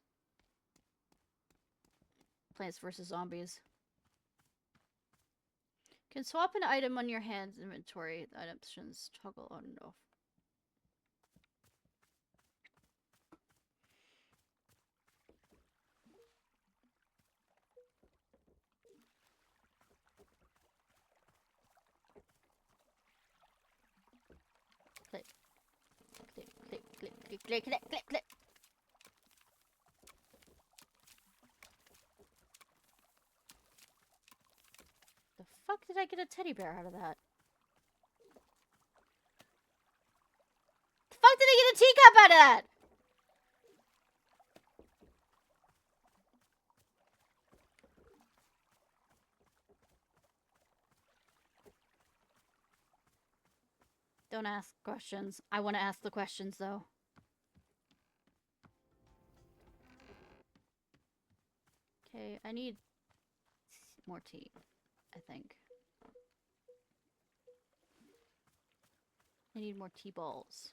Plants versus Zombies. Can swap an item on your hand's inventory. The item options toggle on and off. Click. Click, click, click, click, click, click, click, click. The fuck did I get a teddy bear out of that? The fuck did I get a teacup out of that? Don't ask questions. I want to ask the questions, though. Okay, I need more tea, I think. I need more tea balls.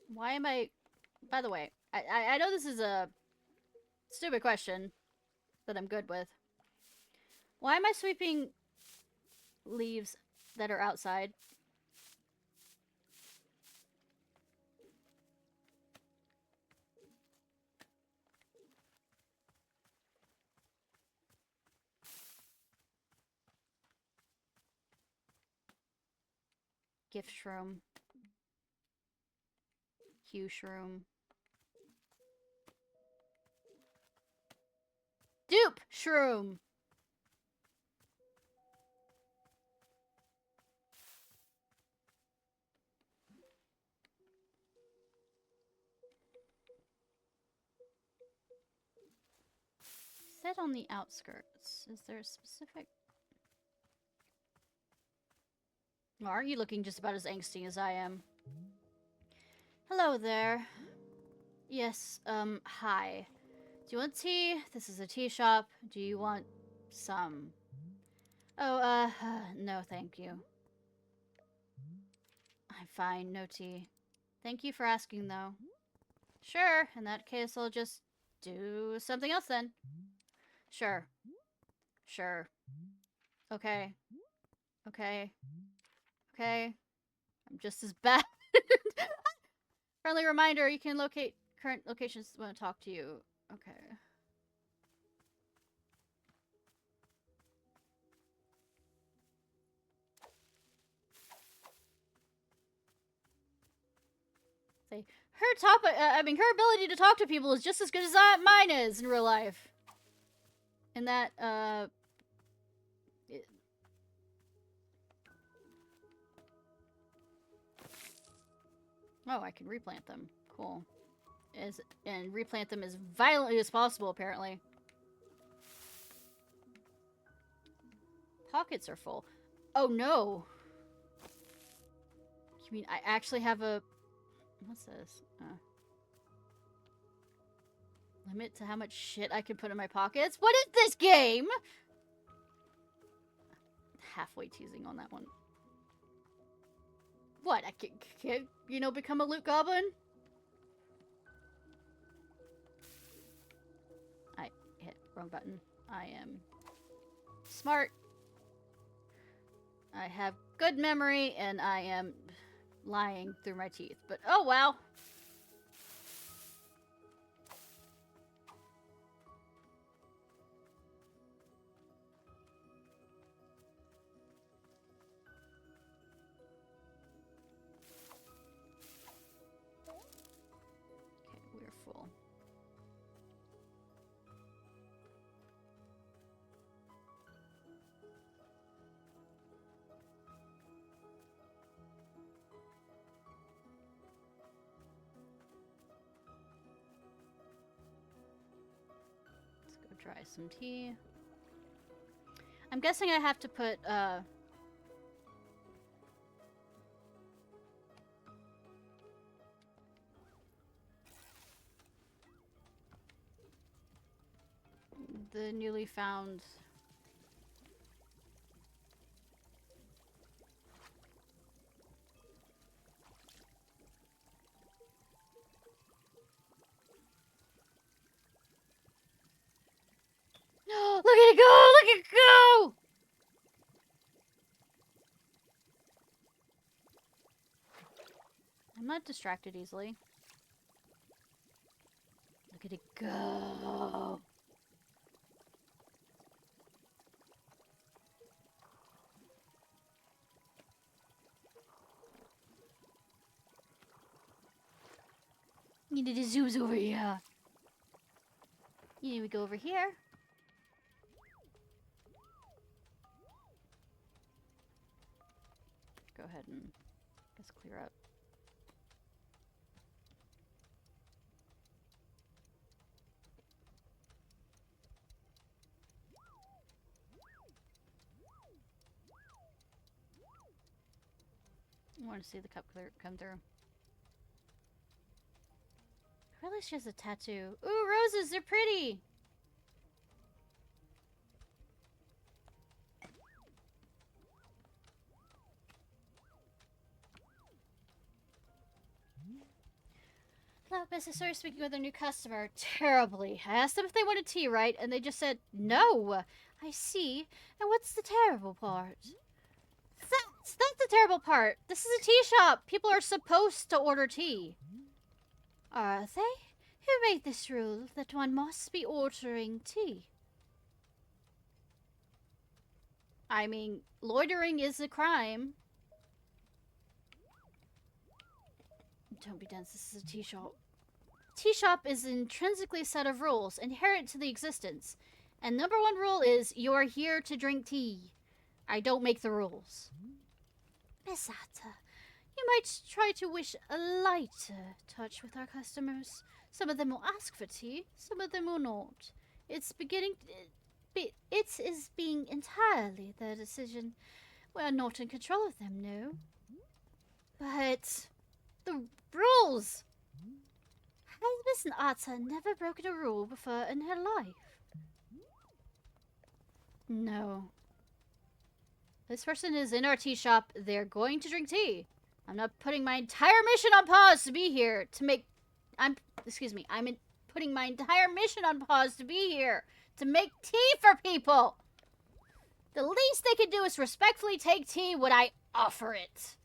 Why am I... By the way, I know this is a stupid question that I'm good with. Why am I sweeping leaves that are outside? Gift shroom. Hue shroom. Dupe shroom! Set on the outskirts. Is there a specific... Well, are you looking just about as angsty as I am? Hello there. Yes, hi. Do you want tea? This is a tea shop. Do you want some? Oh, no thank you. I'm fine, no tea. Thank you for asking, though. Sure, in that case I'll just do something else then. Sure. Sure. Okay. Okay. Okay. I'm just as bad. Friendly reminder, you can locate current locations when I talk to you. Okay. Say, her ability to talk to people is just as good as mine is in real life. And that, Oh, I can replant them. Cool. And replant them as violently as possible, apparently. Pockets are full. Oh, no. You mean I actually have a... What's this? Limit to how much shit I can put in my pockets? What is this game? halfway teasing on that one. What? I can't, you know, become a loot goblin? I hit wrong button. I am smart. I have good memory, and I am lying through my teeth. But oh wow. Okay, we're full. Try some tea. I'm guessing I have to put, the newly found... Look at it go! Look at it go! I'm not distracted easily. Look at it go! You need to zoom over here. You need to go over here. Go ahead and just clear up. I want to see the cup come through. I realize she has a tattoo. Ooh, roses, they're pretty! Hello, Mrs. Sawyer speaking with a new customer. Terribly. I asked them if they wanted tea, right? And they just said, no. I see. And what's the terrible part? That's not the terrible part. This is a tea shop. People are supposed to order tea. Are they? Who made this rule that one must be ordering tea? I mean, loitering is a crime. Don't be dense, this is a tea shop. Tea shop is intrinsically a set of rules, inherent to the existence. And number one rule is, you are here to drink tea. I don't make the rules. Miss Atta, you might try to wish a lighter touch with our customers. Some of them will ask for tea, some of them will not. It is being entirely their decision. We are not in control of them, no. But... the rules! Has Miss Atta never broken a rule before in her life? No. This person is in our tea shop. They're going to drink tea. I'm not putting my entire mission on pause to be here to make... putting my entire mission on pause to be here to make tea for people. The least they can do is respectfully take tea when I offer it.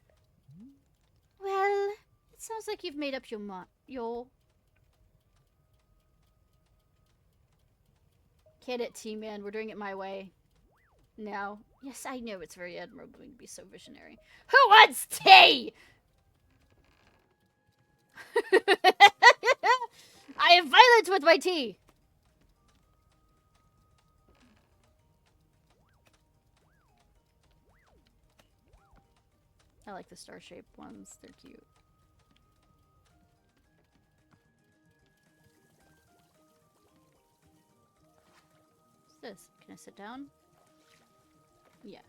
Well... it sounds like you've made up your mind. Get it, T-Man. We're doing it my way. Now. Yes, I know it's very admirable to be so visionary. Who wants tea? I am violent with my tea. I like the star-shaped ones. They're cute. What's this? Can I sit down? Yeah.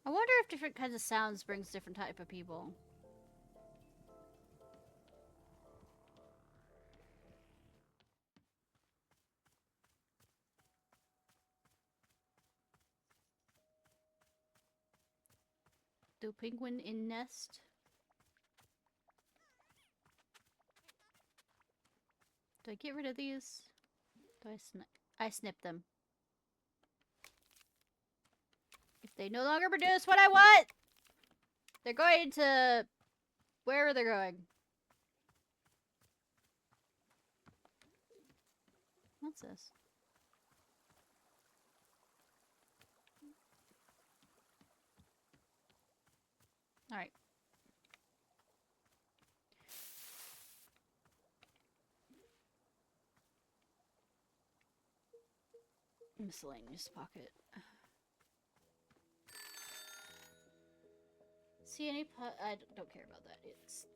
I wonder if different kinds of sounds brings different type of people. Do penguin in nest? Do I get rid of these? Do I snip them? If they no longer produce what I want, they're going to wherever they're going. What's this? Alright. Miscellaneous pocket. See any I don't care about that. It's...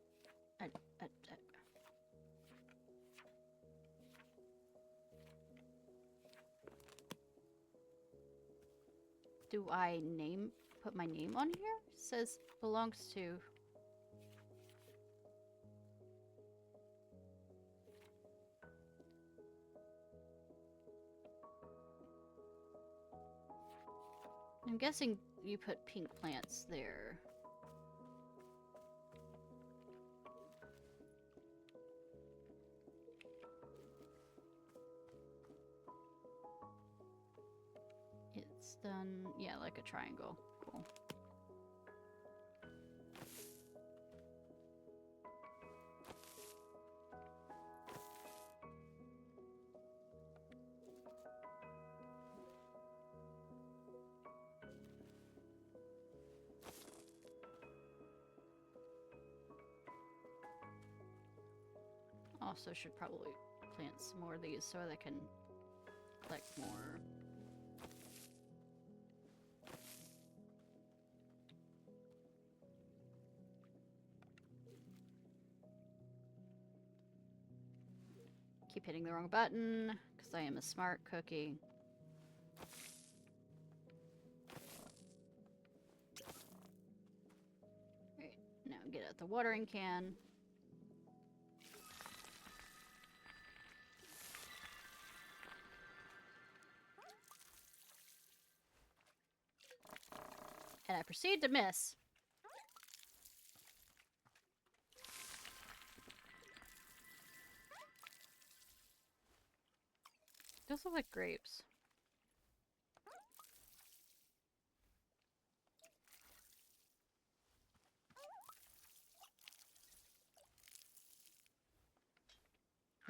Do I put my name on here? It says belongs to... I'm guessing you put pink plants there. It's done, yeah, like a triangle. Cool. Also should probably plant some more of these so that I can collect more. Keep hitting the wrong button because I am a smart cookie. Right, now get out the watering can. And I proceed to miss. Those look like grapes.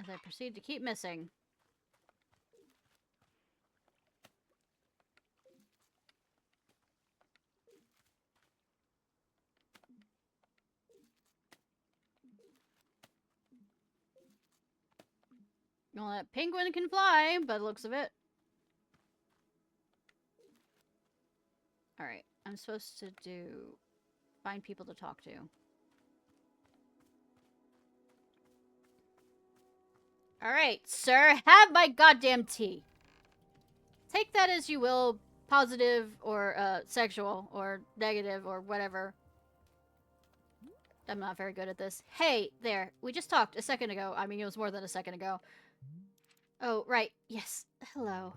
As I proceed to keep missing. Well, that penguin can fly, by the looks of it. Alright, I'm supposed to find people to talk to. Alright, sir, have my goddamn tea. Take that as you will, positive or sexual or negative or whatever. I'm not very good at this. Hey, there, we just talked a second ago. I mean, it was more than a second ago. Oh, right, yes, hello.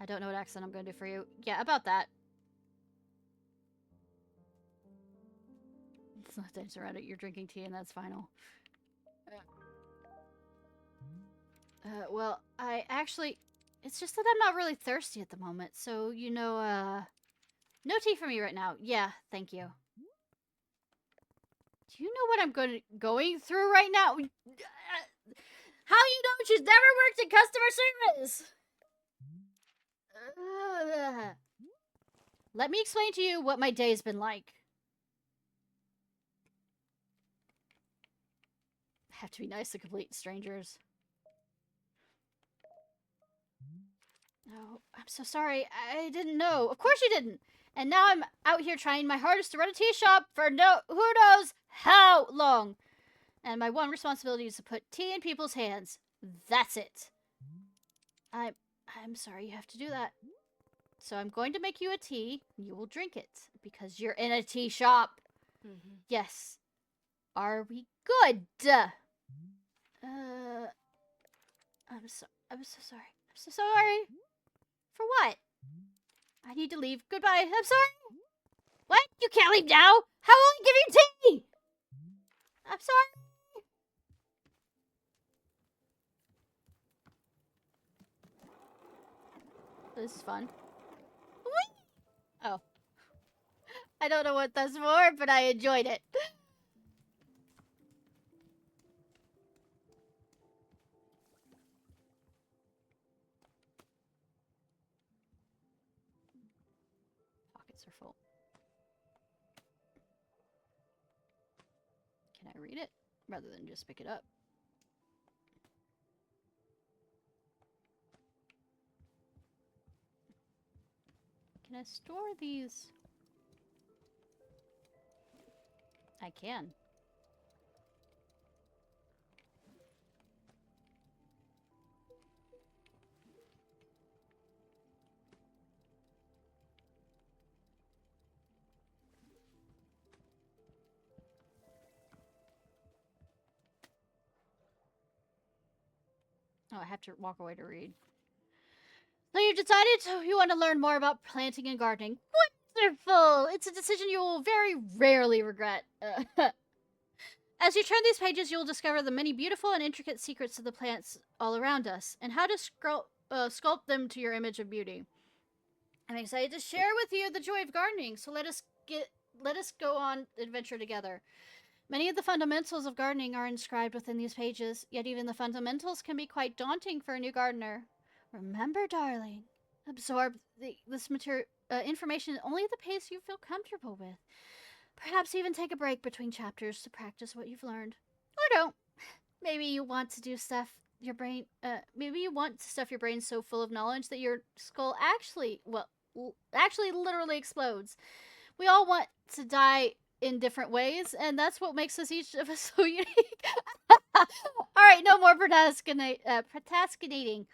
I don't know what accent I'm going to do for you. Yeah, about that. It's not dance around it. You're drinking tea and that's final. Well, I actually... It's just that I'm not really thirsty at the moment, so, you know, no tea for me right now. Yeah, thank you. Do you know what I'm going through right now? How you know she's never worked in customer service? Let me explain to you what my day's been like. I have to be nice to complete strangers. Oh, I'm so sorry. I didn't know. Of course you didn't. And now I'm out here trying my hardest to run a tea shop for who knows how long. And my one responsibility is to put tea in people's hands. That's it. I'm sorry you have to do that. So I'm going to make you a tea. You will drink it because you're in a tea shop. Mm-hmm. Yes. Are we good? I'm so sorry. I'm so sorry. For what? I need to leave. Goodbye. I'm sorry. What? You can't leave now. How will I give you tea? I'm sorry. This is fun. Whee! Oh. I don't know what that's for, but I enjoyed it. Pockets are full. Can I read it rather than just pick it up? Can I store these? I can. Oh, I have to walk away to read. So you decided you want to learn more about planting and gardening. Wonderful! It's a decision you will very rarely regret. As you turn these pages, you will discover the many beautiful and intricate secrets of the plants all around us, and how to sculpt them to your image of beauty. I'm excited to share with you the joy of gardening, so let us go on adventure together. Many of the fundamentals of gardening are inscribed within these pages, yet even the fundamentals can be quite daunting for a new gardener. Remember, darling, absorb this information at only at the pace you feel comfortable with. Perhaps even take a break between chapters to practice what you've learned. Or don't. Maybe you want to stuff your brain so full of knowledge that your skull actually literally explodes. We all want to die in different ways, and that's what makes us each of us so unique. Alright, no more procrastinating.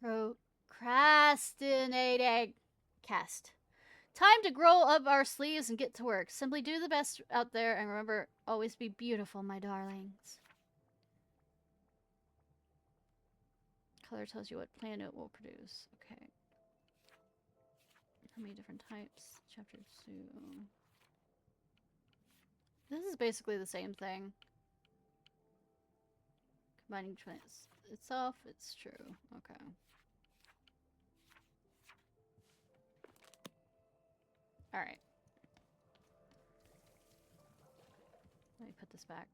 Procrastinating. Cast. Time to roll up our sleeves and get to work. Simply do the best out there, and remember, always be beautiful, my darlings. Color tells you what plant it will produce. Okay. How many different types? Chapter 2. This is basically the same thing. Combining plants itself, it's true. Okay. Alright. Let me put this back.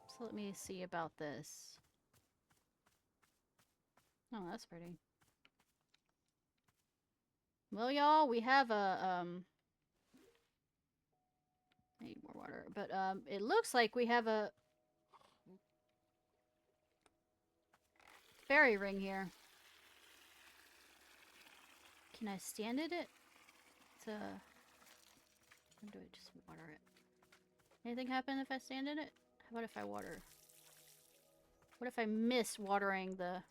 So let me see about this. Oh, that's pretty. Well, y'all, we have a, I need more water, but, it looks like we have a fairy ring here. Can I stand in it? Or do I just water it? Anything happen if I stand in it? How about if I water? What if I miss watering the...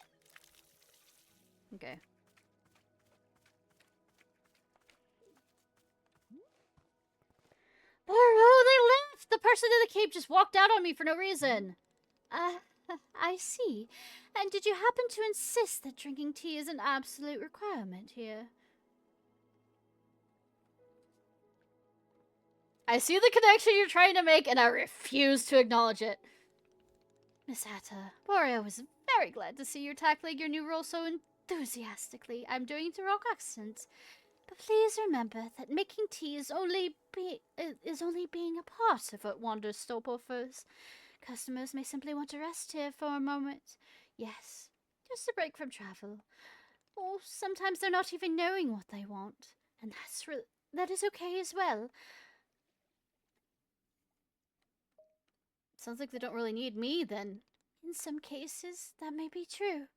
Okay. Oh, they left! The person in the cave just walked out on me for no reason. I see. And did you happen to insist that drinking tea is an absolute requirement here? I see the connection you're trying to make, and I refuse to acknowledge it. Miss Atta, Borea was very glad to see you tackling your new role so enthusiastically. I'm doing the rock accent. But please remember that making tea is only being a part of what Wanderstop offers. Customers may simply want to rest here for a moment. Yes, just a break from travel. Or sometimes they're not even knowing what they want. And that is okay as well. Sounds like they don't really need me, then. In some cases, that may be true.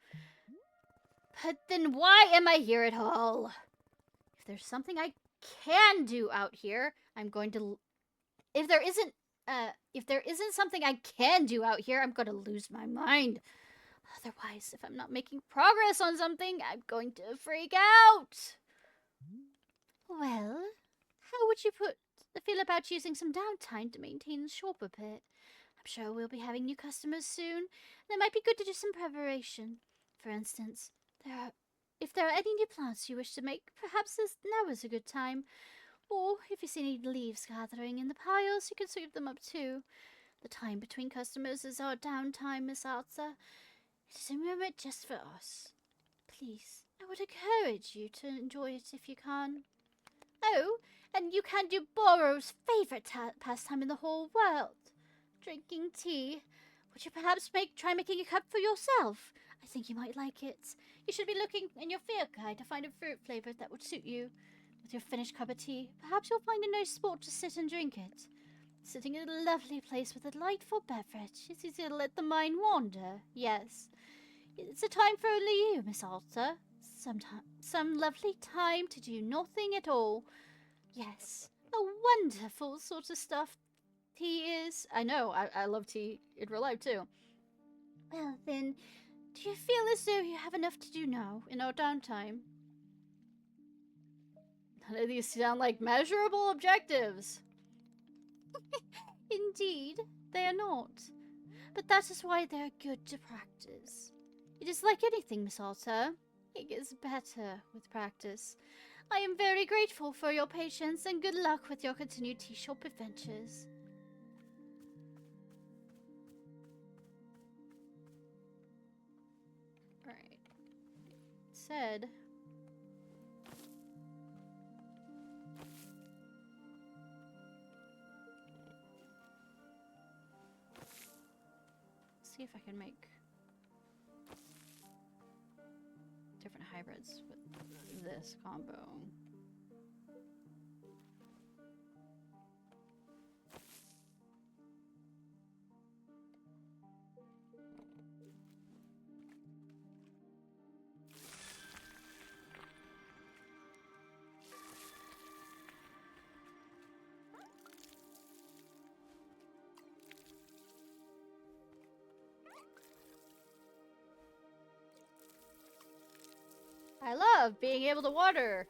But then why am I here at all? If there's something I can do out here, I'm going to if there isn't something I can do out here, I'm gonna lose my mind. Otherwise, if I'm not making progress on something, I'm going to freak out. Well, how would you feel about using some downtime to maintain the shop a bit? I'm sure we'll be having new customers soon, and it might be good to do some preparation. For instance, if there are any new plants you wish to make, perhaps now is a good time. Or if you see any leaves gathering in the piles, you can sweep them up too. The time between customers is our downtime, Miss Arthur. It is a moment just for us. Please, I would encourage you to enjoy it if you can. Oh, and you can do Borrow's favourite pastime in the whole world. Drinking tea. Would you perhaps try making a cup for yourself? I think you might like it. You should be looking in your field guide to find a fruit flavour that would suit you. With your finished cup of tea, perhaps you'll find a nice spot to sit and drink it. Sitting in a lovely place with a delightful beverage, it's easy to let the mind wander. Yes, it's a time for only you, Miss Alta. Some lovely time to do nothing at all. Yes, a wonderful sort of stuff tea is. I know, I love tea in real life too. Well then, do you feel as though you have enough to do now in our downtime? None of these sound like measurable objectives. Indeed, they are not. But that is why they are good to practice. It is like anything, Miss Alta. It gets better with practice. I am very grateful for your patience and good luck with your continued tea shop adventures. Alright. Said... see if I can make different hybrids with this combo. I love being able to water,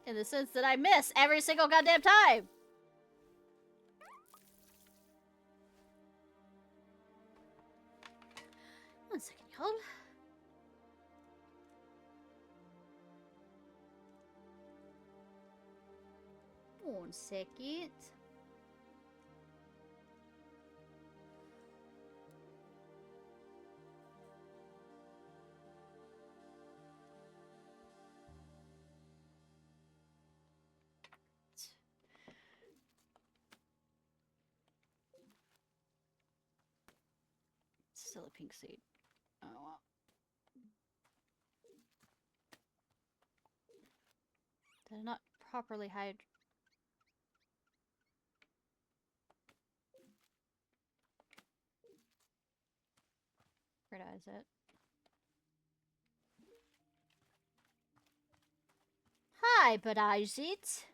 in the sense that I miss every single goddamn time. One second, y'all. One second. Still a pink seed. Oh well. Did I not properly hide? Where is it? Hi, but is it?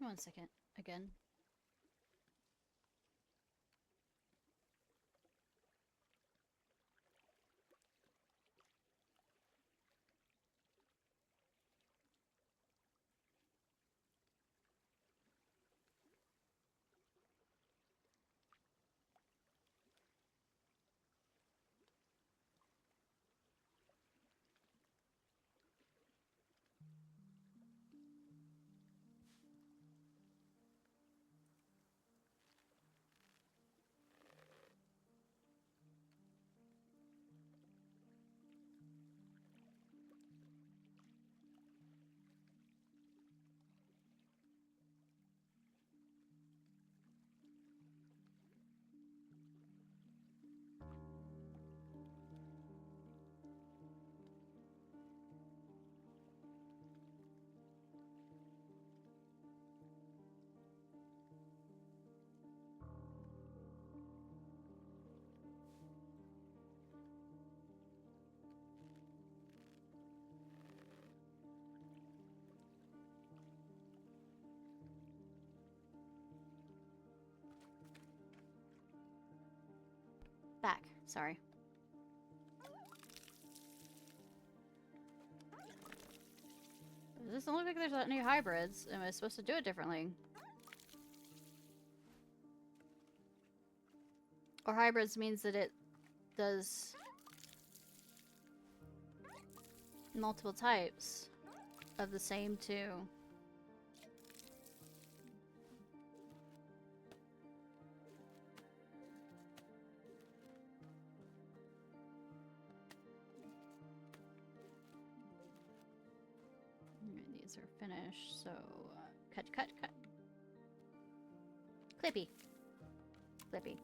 One second, again. Back. Sorry. Does this look like there's any hybrids? Am I supposed to do it differently? Or hybrids means that it does multiple types of the same two. Alright, these are finished, so cut. Clippy. Clippy.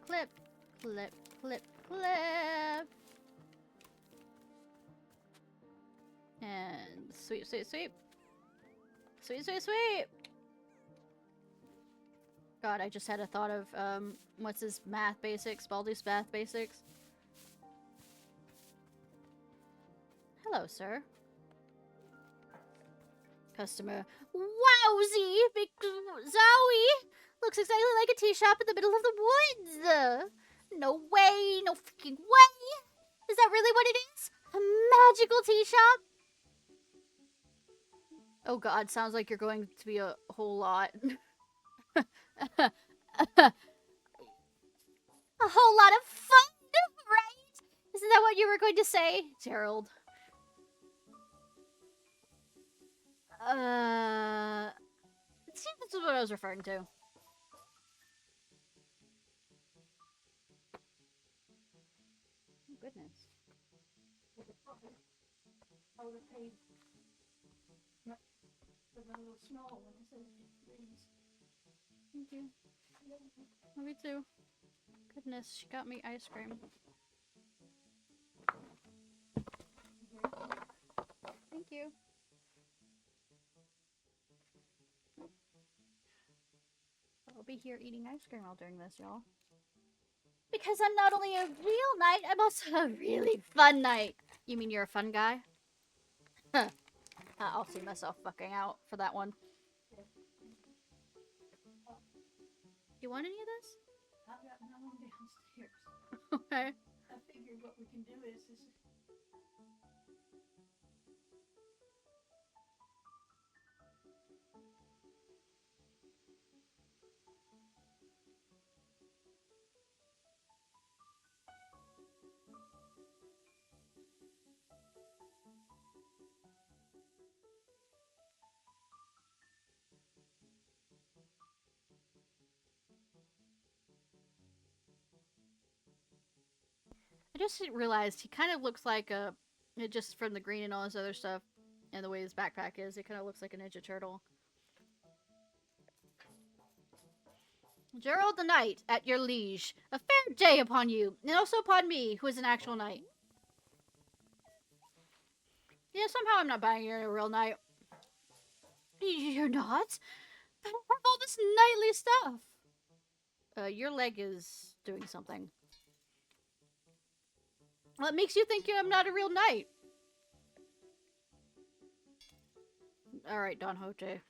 Clip, clip, clip, clip. And sweep. Sweep. God, I just had a thought of, what's his math basics? Baldi's math basics. Hello, sir. Customer. Wowzy! Big Zowie! Looks exactly like a tea shop in the middle of the woods! No way! No freaking way! Is that really what it is? A magical tea shop? Oh god, sounds like you're going to be a whole lot. A whole lot of fun, right? Isn't that what you were going to say, Gerald? See, this is what I was referring to. Oh, goodness. I would have paid for the little small one instead of these. Thank you. Me too. Goodness, she got me ice cream. Thank you. I'll be here eating ice cream all during this, y'all. Because I'm not only a real knight, I'm also a really fun knight. You mean you're a fun guy? Huh. I'll see myself fucking out for that one. You want any of this? I've got no one downstairs. Okay. I figured what we can do is I just realized he kind of looks like a... just from the green and all this other stuff, and the way his backpack is, it kind of looks like a Ninja Turtle. Gerald the Knight, at your liege. A fair day upon you, and also upon me, who is an actual knight. Yeah, somehow I'm not buying you're a real knight. You're not? But I have all this knightly stuff. Your leg is doing something. What makes you think I'm not a real knight? Alright, Don Hote.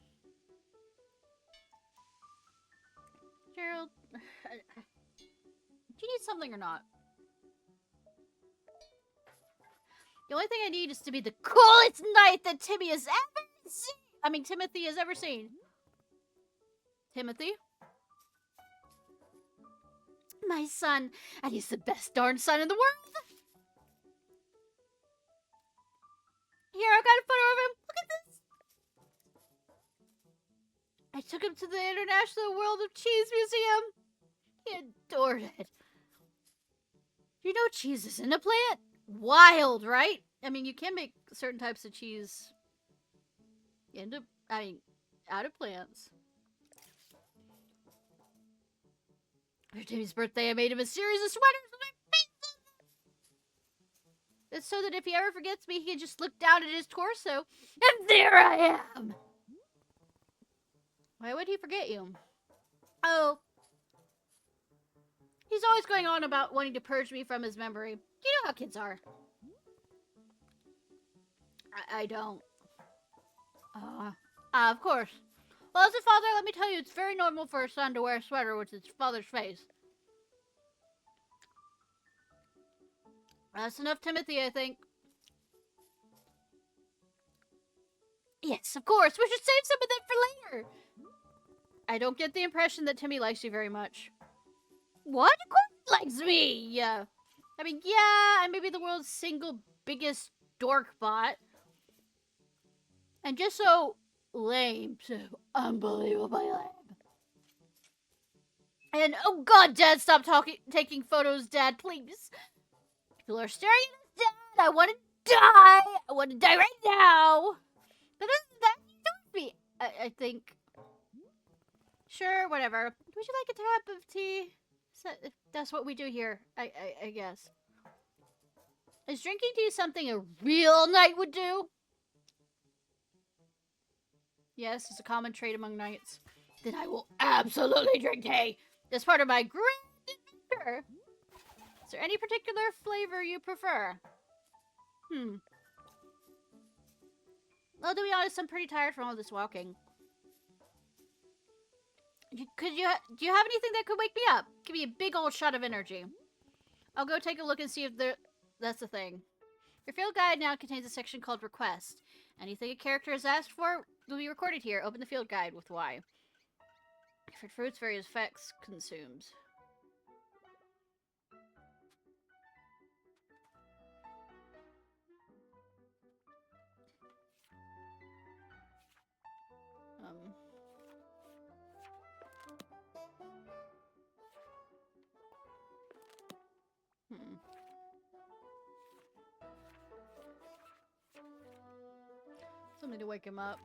Gerald, do you need something or not? The only thing I need is to be the coolest knight that Timmy has ever seen. I mean, Timothy has ever seen. Timothy? My son, and he's the best darn son in the world. Here, I got a photo of him. Look at this. I took him to the International World of Cheese Museum. He adored it. You know cheese isn't a plant? Wild, right? I mean, you can make certain types of cheese out of plants. For Timmy's birthday, I made him a series of sweaters with my face on them. It's so that if he ever forgets me, he can just look down at his torso, and there I am! Why would he forget you? Oh. He's always going on about wanting to purge me from his memory. You know how kids are. I don't. Of course. Well, as a father, let me tell you, it's very normal for a son to wear a sweater with his father's face. That's enough Timothy, I think. Yes, of course. We should save some of that for later. I don't get the impression that Timmy likes you very much. What? Of course he likes me! Yeah. I mean, yeah, I may be the world's single biggest dork bot. And just so lame, so unbelievably lame. And, oh god, Dad, stop taking photos, Dad, please. People are staring at us, Dad. I want to die. I want to die right now. But that don't me. I think. Sure, whatever. Would you like a tap of tea? That's what we do here, I guess. Is drinking tea something a real knight would do? Yes, it's a common trait among knights. Then I will absolutely drink tea. That's part of my grand adventure. Is there any particular flavor you prefer? Well, to be honest, I'm pretty tired from all this walking. Do you have anything that could wake me up? Give me a big old shot of energy. I'll go take a look and see if that's the thing. Your field guide now contains a section called Request. Anything a character has asked for will be recorded here. Open the field guide with Y. Different fruits, various effects, consumes. Something to wake him up.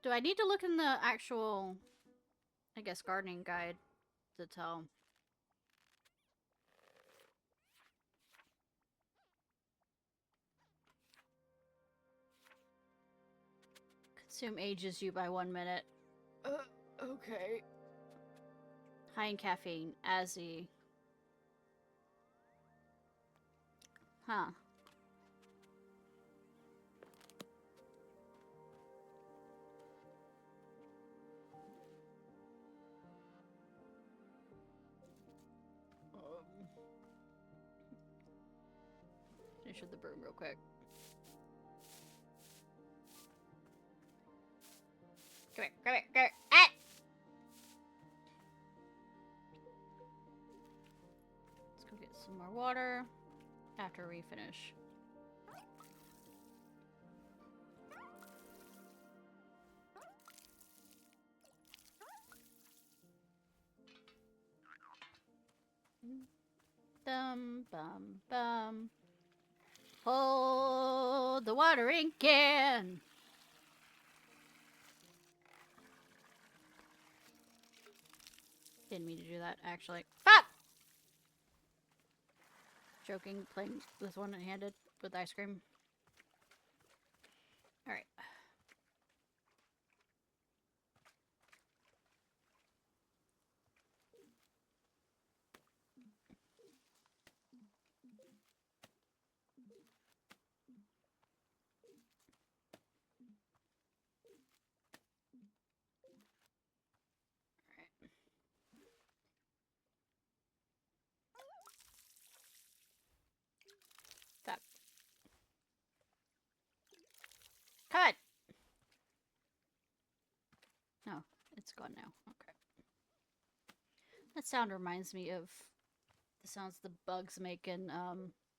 Do I need to look in the actual, I guess, gardening guide to tell? Consume ages you by 1 minute. Okay. High in caffeine. Azzy. Huh. Finish with the broom real quick. Come here, come here, come here. Ah! Let's go get some more water after we finish. Bum, bum, bum. Hold the watering can. Didn't mean to do that, actually. Fuck! Joking, playing with one-handed with ice cream. Alright. Fuck. Cut! No, it's gone now. Okay. That sound reminds me of the sounds the bugs make in,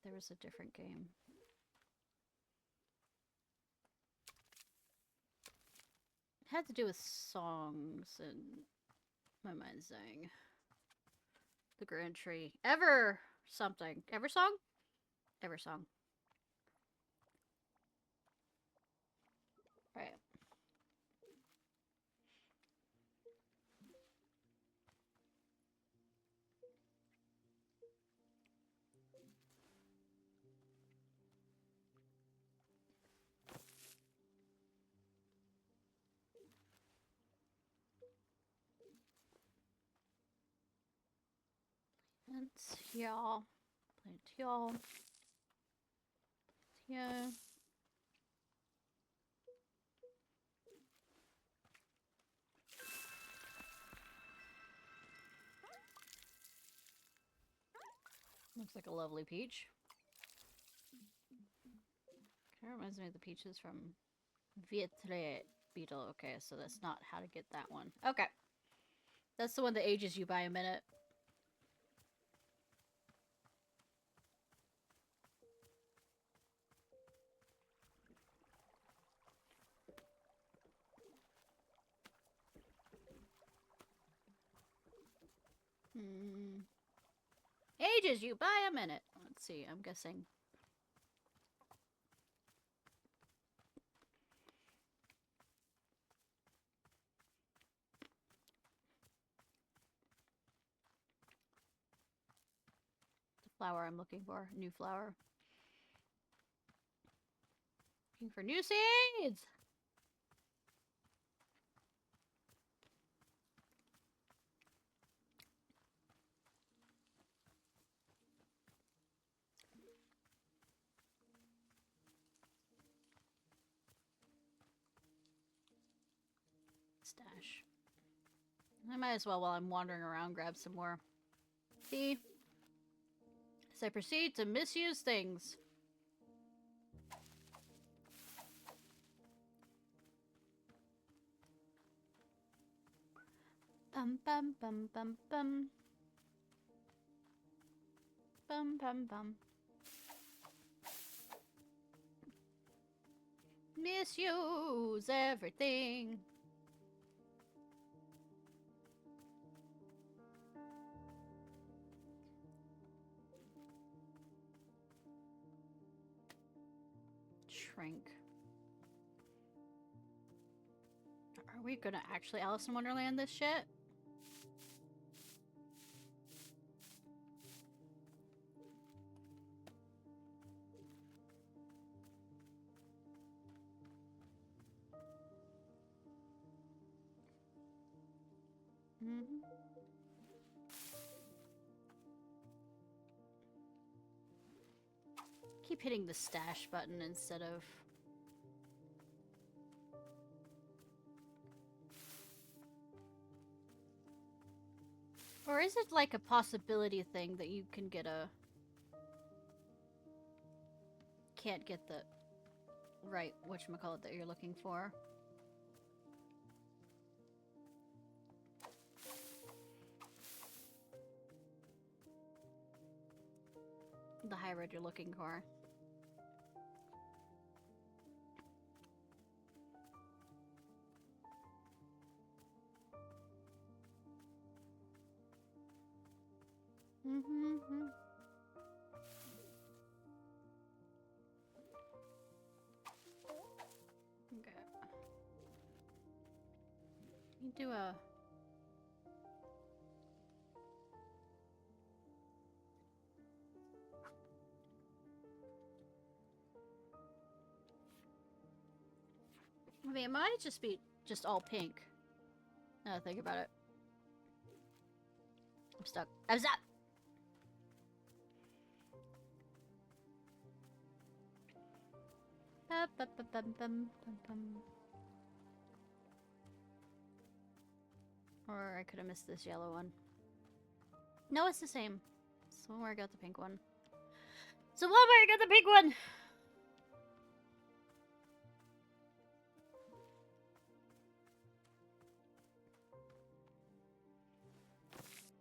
there was a different game. It had to do with songs and my mind's saying. The Grand Tree. Ever something. Ever song? Ever song. Right. Plants, y'all. Plant, y'all. Yeah. Looks like a lovely peach. Kind of reminds me of the peaches from Vietre Beetle. Okay, so that's not how to get that one. Okay. That's the one that ages you by a minute. Ages you by a minute. Let's see, I'm guessing. The flower I'm looking for. New flower. Looking for new seeds! Stash. I might as well, while I'm wandering around, grab some more tea. As I proceed to misuse things. Bum bum bum bum bum. Bum bum bum. Misuse everything. Shrink. Are we gonna actually Alice in Wonderland this shit? Keep hitting the stash button instead of... Or is it like a possibility thing that you can get a... Can't get the right whatchamacallit that you're looking for? The high road you're looking for. Okay. You do a... I mean, it might just be just all pink. Now that I think about it. I'm stuck. I'm stuck! Or I could have missed this yellow one. No, it's the same. It's the one where I got the pink one. It's the one where I got the pink one!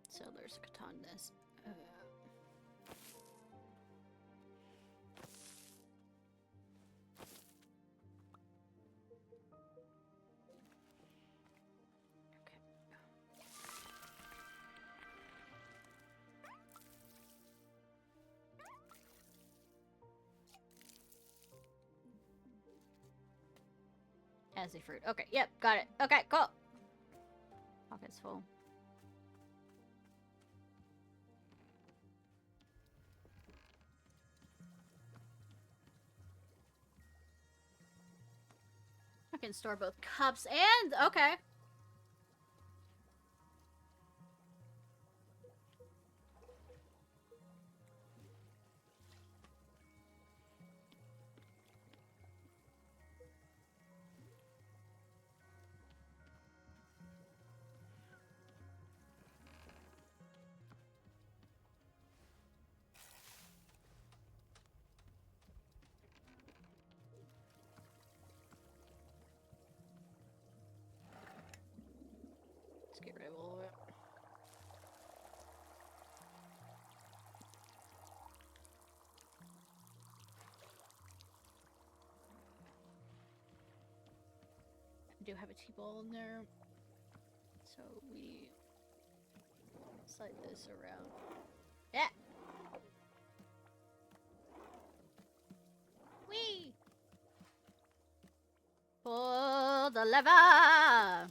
So there's Katandas. As a fruit. Okay, yep, got it. Okay, cool. Pocket's full. I can store both cups and... Okay. do have a T-ball in there. So we slide this around. Yeah! Whee! Pull the lever!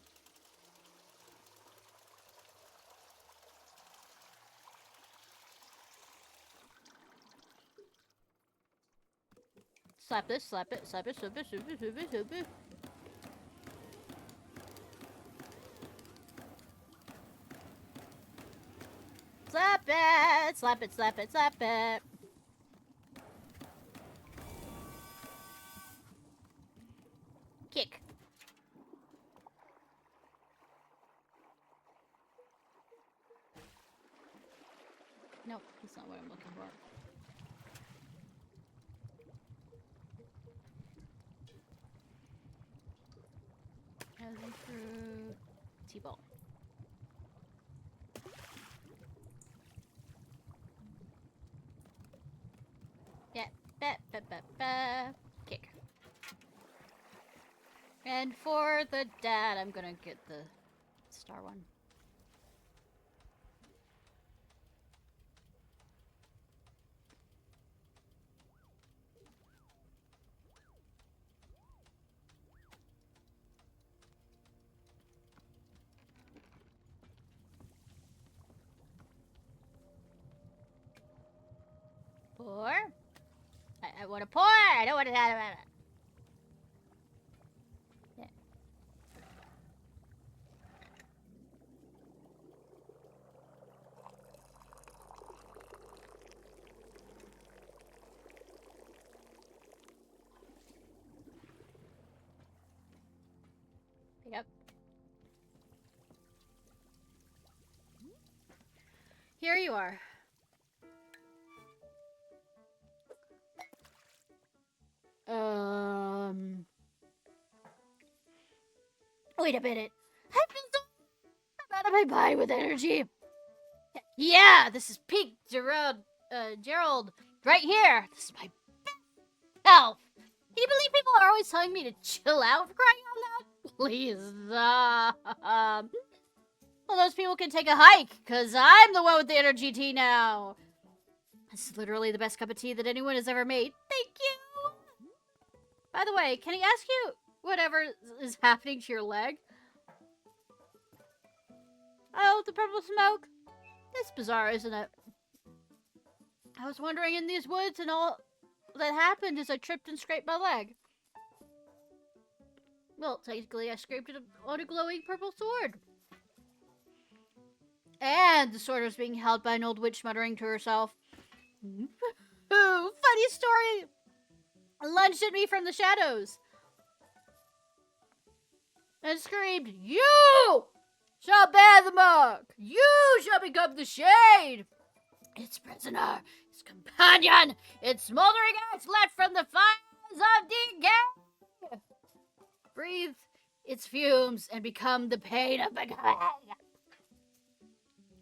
Slap this, slap it, slap it, slap it, slap it, slap it, slap it. Slap it, slap it, slap it, slap it. Kick. Nope, that's not what I'm looking for. Heavy fruit. T-ball. Yeah, kick. And for the dad, I'm gonna get the star one. Pour. I want to pour. I don't want to add it. Yeah. Pick up. Here you are. Wait a minute. I've been so out of my body with energy. Yeah, this is peak Gerald, right here. This is my best health. Can you believe people are always telling me to chill out for crying out loud? Please, well, those people can take a hike, because I'm the one with the energy tea now. This is literally the best cup of tea that anyone has ever made. Thank you. By the way, can I ask you whatever is happening to your leg? Oh, the purple smoke? It's bizarre, isn't it? I was wandering in these woods and all that happened is I tripped and scraped my leg. Well, technically I scraped it on a glowing purple sword. And the sword was being held by an old witch muttering to herself. Ooh, funny story! Lunged at me from the shadows. And screamed, "You shall bear the mark! You shall become the shade! Its prisoner, its companion, its smoldering axe left from the fires of decay! Breathe its fumes and become the pain of becoming."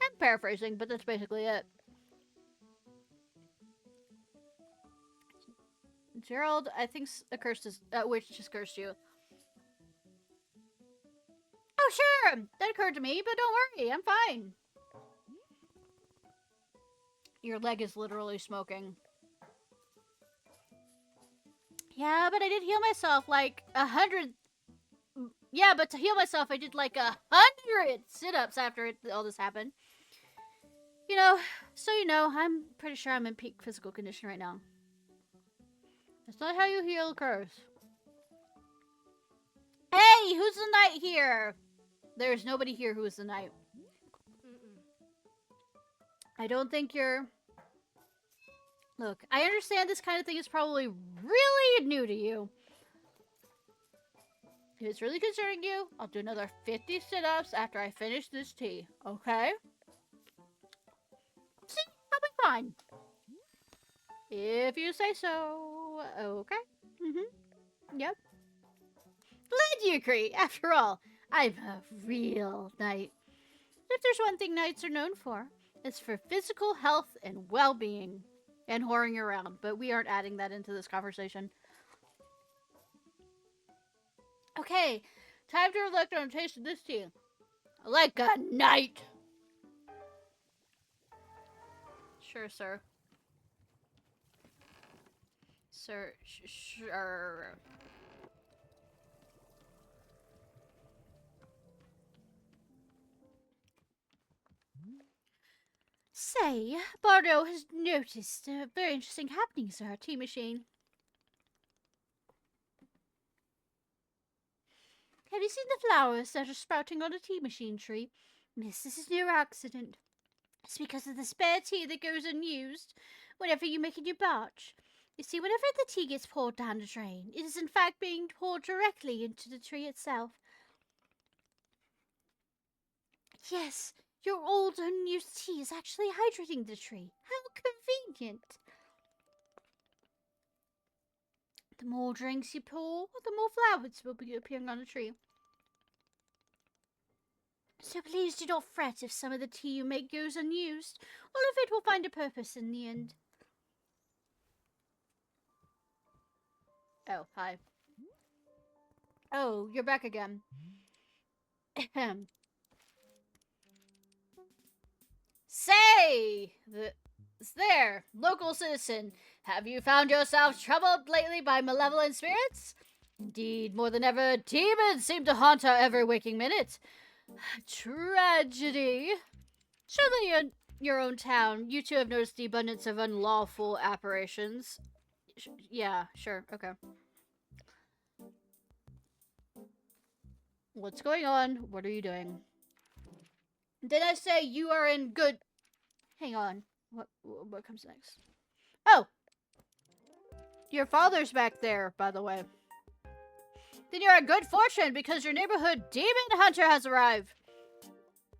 I'm paraphrasing, but that's basically it. Gerald, I think a witch just cursed you. Oh, sure! That occurred to me, but don't worry, I'm fine. Your leg is literally smoking. Yeah, but I did heal myself like 100... Yeah, but to heal myself, I did like 100 sit-ups after all this happened. You know, so you know, I'm pretty sure I'm in peak physical condition right now. That's not how you heal a curse. Hey, who's the knight here? There's nobody here who is the knight. I don't think you're... Look, I understand this kind of thing is probably really new to you. If it's really concerning you, I'll do another 50 sit-ups after I finish this tea, okay? See, I'll be fine. If you say so, okay. Yep. Glad you agree. After all, I'm a real knight. If there's one thing knights are known for, it's for physical health and well-being. And whoring around, but we aren't adding that into this conversation. Okay, Time to reflect on the taste of this tea. Like a knight. Sure, sir. Sir, sure. Say, Bardo has noticed very interesting happenings in our tea machine. Have you seen the flowers that are sprouting on the tea machine tree? Miss, this is no accident. It's because of the spare tea that goes unused whenever you make a new batch. You see, whenever the tea gets poured down the drain, it is in fact being poured directly into the tree itself. Yes, your old unused tea is actually hydrating the tree. How convenient. The more drinks you pour, the more flowers will be appearing on the tree. So please do not fret if some of the tea you make goes unused. All of it will find a purpose in the end. Oh, hi. Oh, you're back again. Ahem. Say! There, local citizen. Have you found yourself troubled lately by malevolent spirits? Indeed, more than ever, demons seem to haunt our every waking minute. Tragedy. Surely in your own town, you two have noticed the abundance of unlawful apparitions. Yeah, sure, okay. What's going on? What are you doing? Did I say you are in good... Hang on. What comes next? Oh! Your father's back there, by the way. Then you're in good fortune because your neighborhood demon hunter has arrived.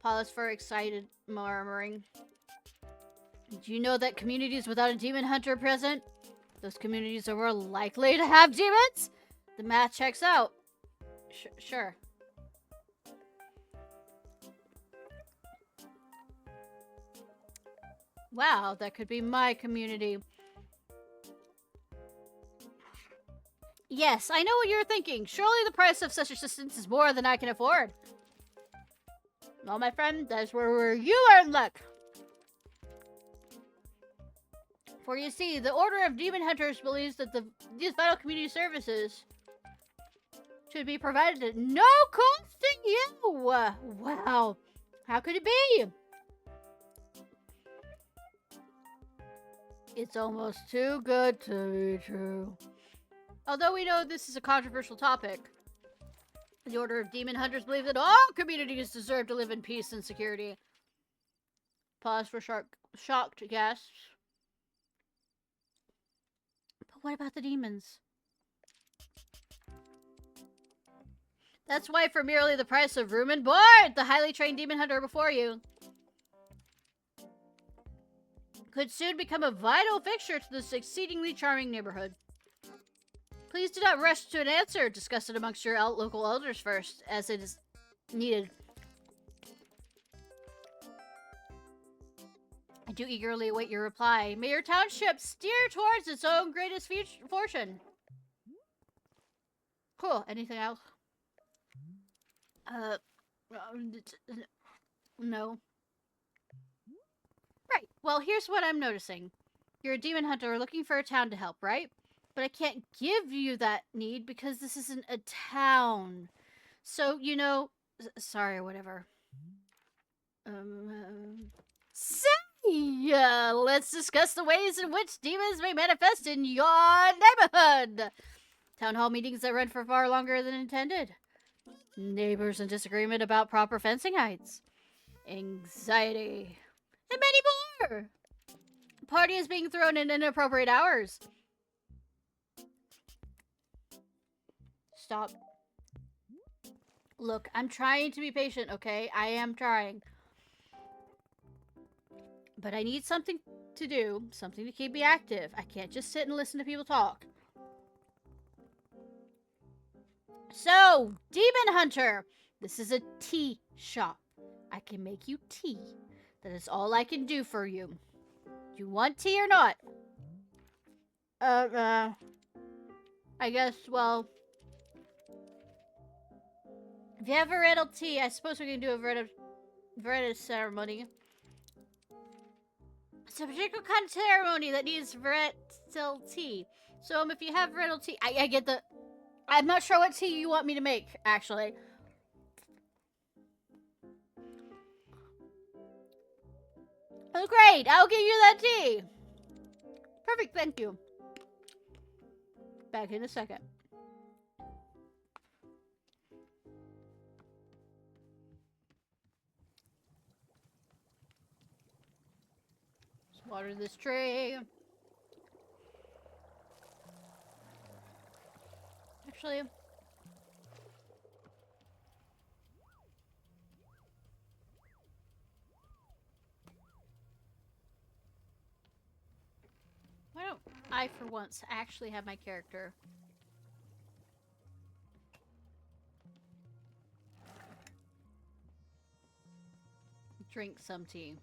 Pause for excited murmuring. Did you know that communities without a demon hunter present, those communities are more likely to have demons? The math checks out. Sure. Wow, that could be my community. Yes, I know what you're thinking. Surely the price of such assistance is more than I can afford. Well, my friend, that's where you are in luck. For you see, the Order of Demon Hunters believes that these vital community services should be provided at no cost to you. Wow, how could it be? It's almost too good to be true. Although we know this is a controversial topic, the Order of Demon Hunters believe that all communities deserve to live in peace and security. Pause for shocked gasps. But what about the demons? That's why for merely the price of room and board, the highly trained demon hunter before you could soon become a vital fixture to this exceedingly charming neighborhood. Please do not rush to an answer. Discuss it amongst your local elders first, as it is needed. I do eagerly await your reply. May your township steer towards its own greatest fortune. Cool. Anything else? No. Right. Well, here's what I'm noticing. You're a demon hunter looking for a town to help, right? But I can't give you that need because this isn't a town. So, you know... Sorry, whatever. Let's discuss the ways in which demons may manifest in your neighborhood. Town hall meetings that run for far longer than intended. Neighbors in disagreement about proper fencing heights. Anxiety. And many more. Party is being thrown in inappropriate hours. Stop. Look, I'm trying to be patient, okay? I am trying. But I need something to do, something to keep me active. I can't just sit and listen to people talk. So, Demon Hunter, this is a tea shop. I can make you tea. That is all I can do for you. Do you want tea or not? I guess, well... If you have a Riddle tea, I suppose we can do a Verita ceremony. It's a particular kind of ceremony that needs Verita tea. So if you have Riddle tea, I get the... I'm not sure what tea you want me to make, actually. Oh, great! I'll give you that tea! Perfect, thank you. Back in a second. Let's water this tree. Actually... why don't I, for once, actually have my character drink some tea?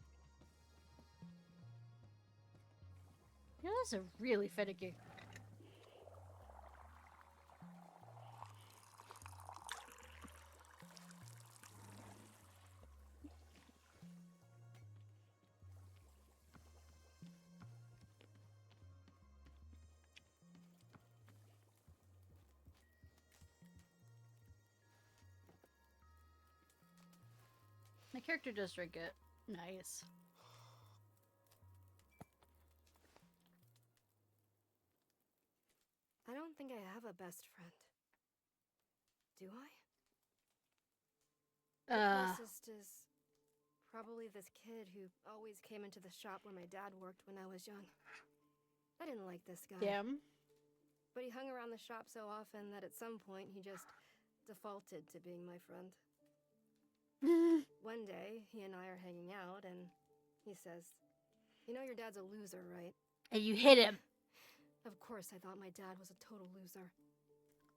You know, that's a really finicky. My character does drink it. Nice. I don't think I have a best friend. Do I? The closest is probably this kid who always came into the shop where my dad worked when I was young. I didn't like this guy. Damn. But he hung around the shop so often that at some point he just defaulted to being my friend. One day, he and I are hanging out, and he says, "You know your dad's a loser, right?" And you hit him. Of course, I thought my dad was a total loser.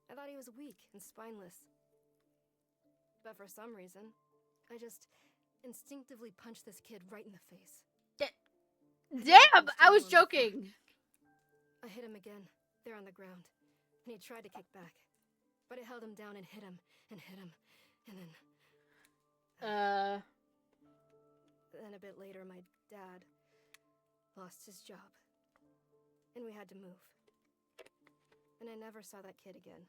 I thought he was weak and spineless. But for some reason, I just instinctively punched this kid right in the face. Damn! I was joking. I hit him again, there on the ground, and he tried to kick back. But I held him down and hit him, and hit him, and then... Then a bit later, my dad lost his job. And we had to move. And I never saw that kid again.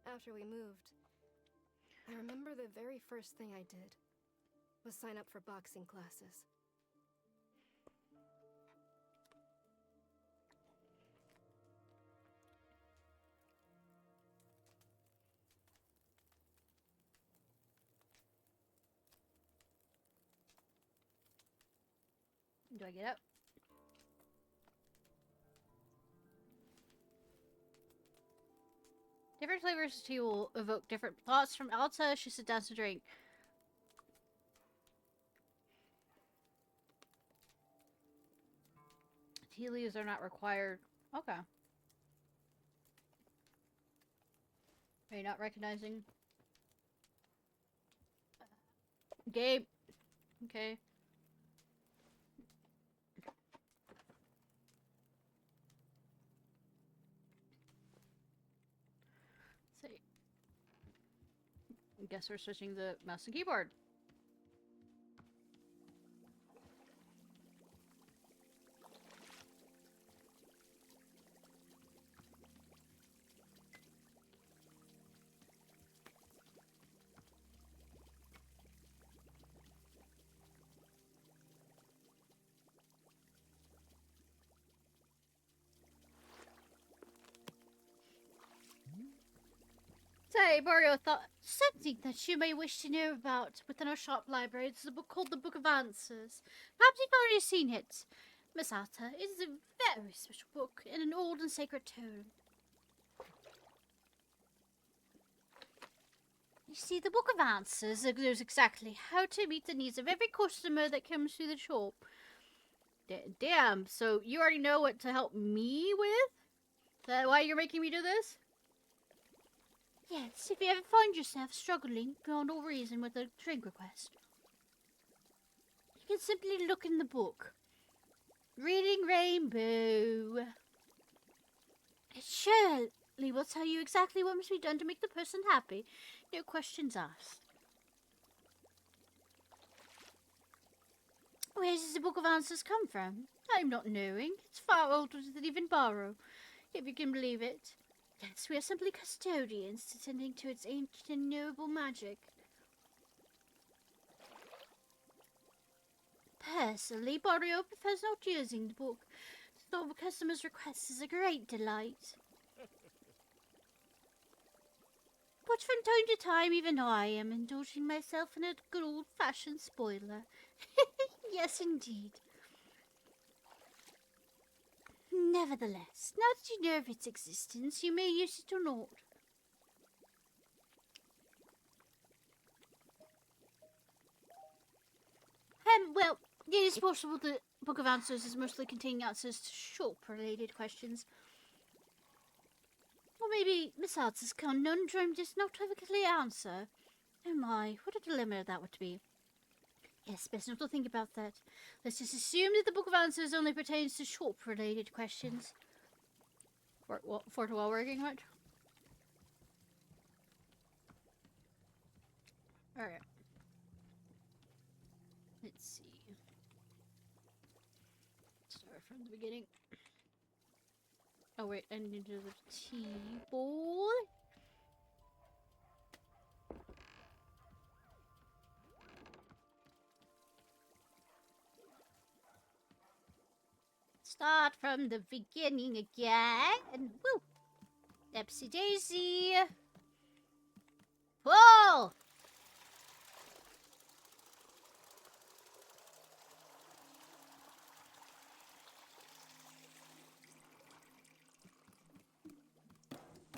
After we moved, I remember the very first thing I did was sign up for boxing classes. Do I get up? Different flavors of tea will evoke different thoughts from Alta. She sits down to drink. Tea leaves are not required. Okay. Are you not recognizing? Gabe. Okay. Let's see. I guess we're switching the mouse and keyboard. Say, Mario thought something that you may wish to know about within our shop library. It's a book called the Book of Answers. Perhaps you've already seen it. Miss Alta, it is a very special book in an old and sacred tome. You see, the Book of Answers knows exactly how to meet the needs of every customer that comes through the shop. Damn, so you already know what to help me with? Is that why you're making me do this? Yes, if you ever find yourself struggling beyond all reason with a drink request, you can simply look in the book. Reading Rainbow. It surely We will tell you exactly what must be done to make the person happy. No questions asked. Where does the Book of Answers come from? I'm not knowing. It's far older than even Borrow, if you can believe it. Yes, we are simply custodians, attending to its ancient and noble magic. Personally, Borrow prefers not using the book. To solve a customer's requests is a great delight. But from time to time, even I am indulging myself in a good old-fashioned spoiler. Yes, indeed. Nevertheless, now that you know of its existence, you may use it or not. Well, it is possible the Book of Answers is mostly containing answers to shop-related questions. Or maybe Miss Arts' conundrum does not have a clear answer. Oh my, what a dilemma that would be. Yes, best not to think about that. Let's just assume that the Book of Answers only pertains to shop-related questions. For it while working, right? Alright. Let's see. Start from the beginning. Oh wait, I need to do the tea bowl. Start from the beginning again. Woo! Epsy daisy. Whoa!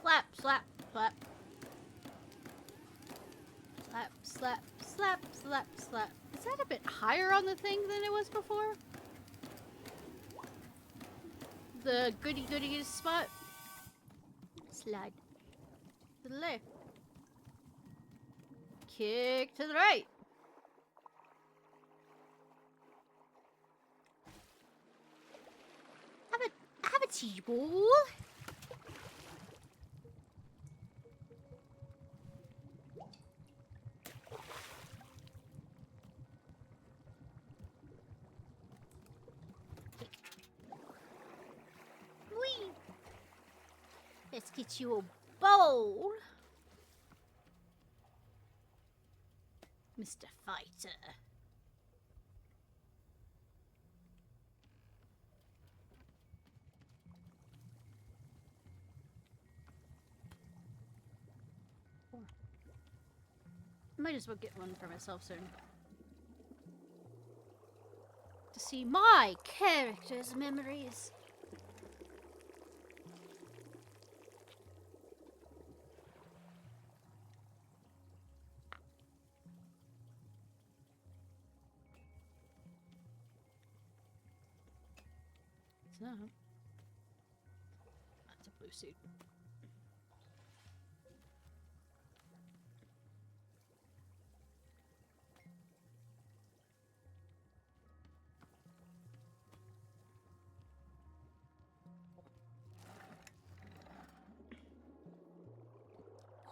Slap, slap, slap. Slap, slap, slap, slap, slap. Is that a bit higher on the thing than it was before? The goody spot. Slide. To the left. Kick to the right. Have a tea ball. Whee! Let's get you a bowl. Mr. Fighter. Might as well get one for myself soon. To see my character's memories. So, that's a blue suit.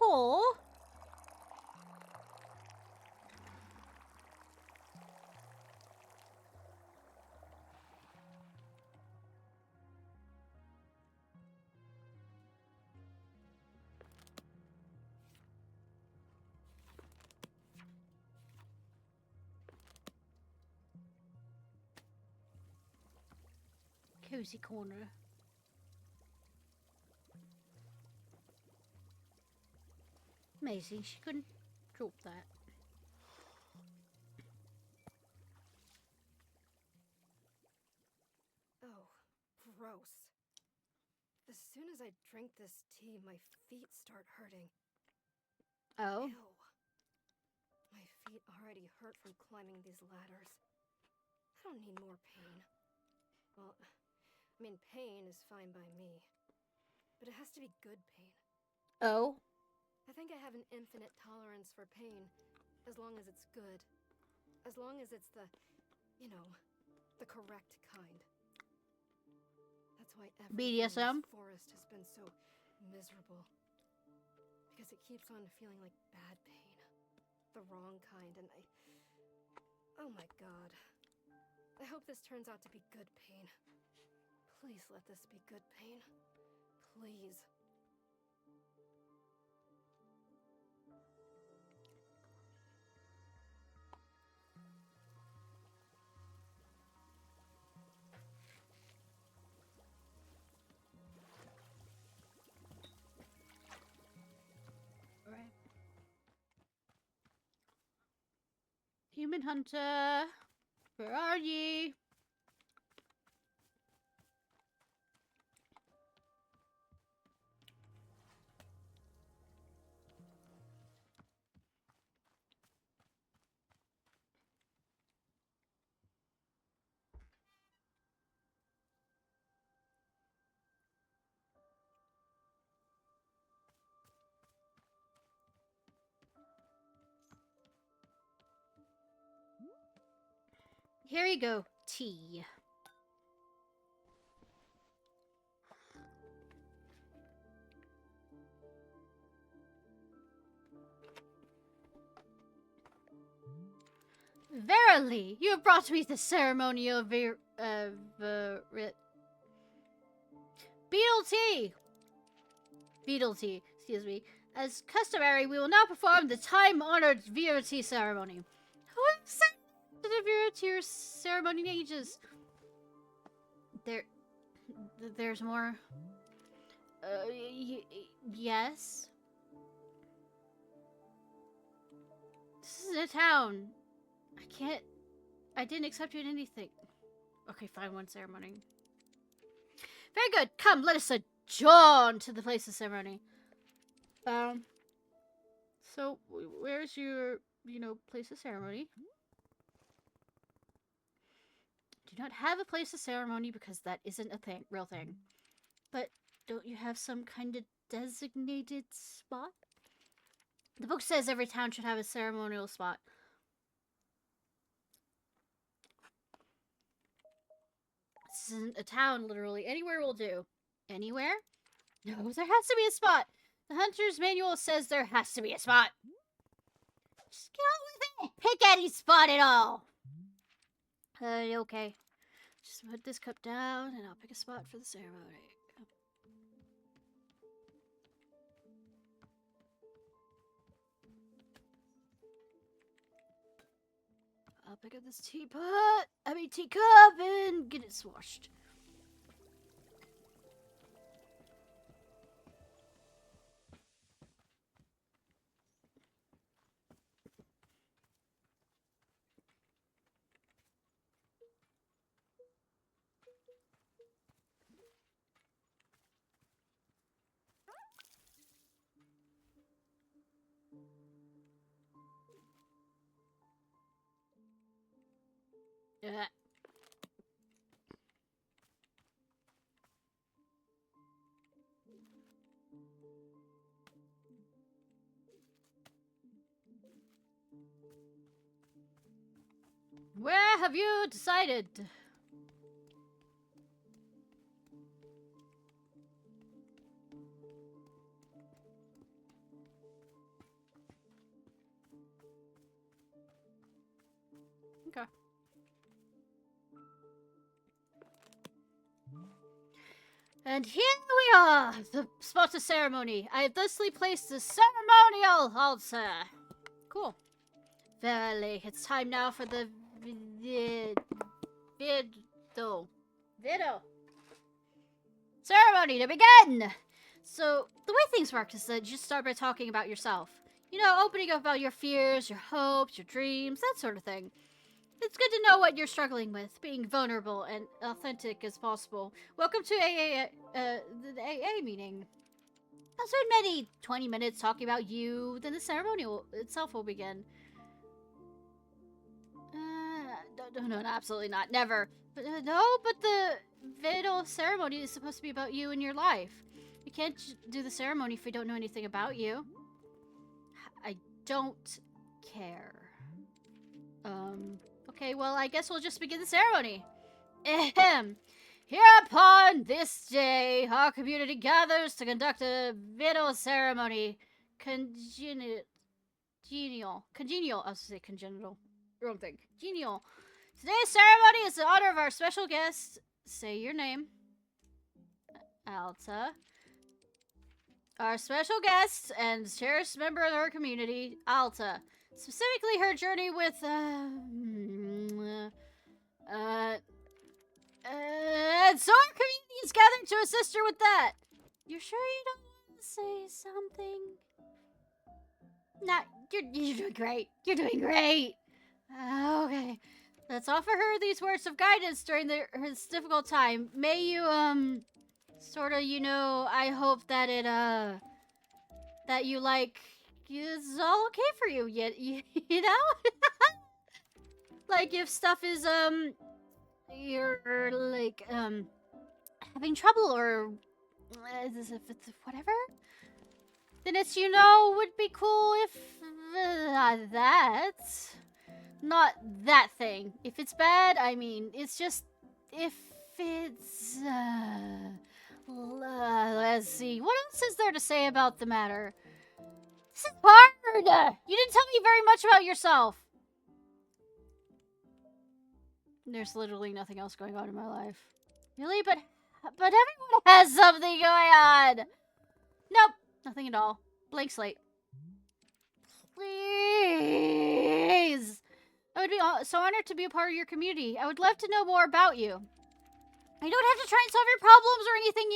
Oh! Cozy corner. Amazing, she couldn't drop that. Oh, gross. As soon as I drink this tea, my feet start hurting. Oh? Ew. My feet already hurt from climbing these ladders. I don't need more pain. Well, I mean, pain is fine by me. But it has to be good pain. Oh? I think I have an infinite tolerance for pain, as long as it's good. As long as it's the, you know, the correct kind. That's why everything in BDSM? this forest has been so miserable. Because it keeps on feeling like bad pain. The wrong kind, and oh my god. I hope this turns out to be good pain. Please let this be good pain. Please. Alright. Human Hunter, where are ye? Here you go, tea. Verily, you have brought me the ceremonial beetle tea. Beetle tea, excuse me. As customary, we will now perform the time-honored beetle tea ceremony. Who has the beetle tea ceremony in ages? There's more. Yes. This is a town. I didn't accept you in anything. Okay, fine, one ceremony. Very good. Come, let us adjourn to the place of ceremony. So, where's your, place of ceremony? Do not have a place of ceremony because that isn't a real thing. But don't you have some kind of designated spot? The book says every town should have a ceremonial spot. This isn't a town, literally. Anywhere will do. Anywhere? No, there has to be a spot. The Hunter's Manual says there has to be a spot. Just get on with it. Pick any spot at all. Okay. Just put this cup down, and I'll pick a spot for the ceremony. I'll pick up this teacup, and get it swashed. Yeah. Where have you decided? Okay. And here we are, the spot of ceremony. I have thusly placed the ceremonial altar. Cool. Verily, it's time now for the Vido ceremony to begin. So the way things work is that you just start by talking about yourself. Opening up about your fears, your hopes, your dreams, that sort of thing. It's good to know what you're struggling with, being vulnerable and authentic as possible. Welcome to the AA meeting. I'll spend maybe 20 minutes talking about you, then the ceremony itself will begin. No, absolutely not. Never. But the Vidal ceremony is supposed to be about you and your life. We can't do the ceremony if we don't know anything about you. I don't care. Okay, well, I guess we'll just begin the ceremony. Ahem. Hereupon this day, our community gathers to conduct a vital ceremony. Congenial. I was to say congenital. Wrong thing. Genial. Today's ceremony is in honor of our special guest. Say your name. Alta. Our special guest and cherished member of our community, Alta. Specifically her journey with, and so our community is gathered to assist her with that. You're sure you don't want to say something? Not, you're doing great. You're doing great. Okay. Let's offer her these words of guidance during this difficult time. May you, sort of, I hope that that you, like, it's all okay for you, you know? Like, if stuff is, you're, like, having trouble or, if it's whatever, then it's, would be cool if, not that thing. If it's bad, I mean, it's just, if it's, let's see, what else is there to say about the matter? This is hard! You didn't tell me very much about yourself! There's literally nothing else going on in my life. Really? But everyone has something going on! Nope, nothing at all. Blank slate. Please! I would be so honored to be a part of your community. I would love to know more about you. I don't have to try and solve your problems or anything,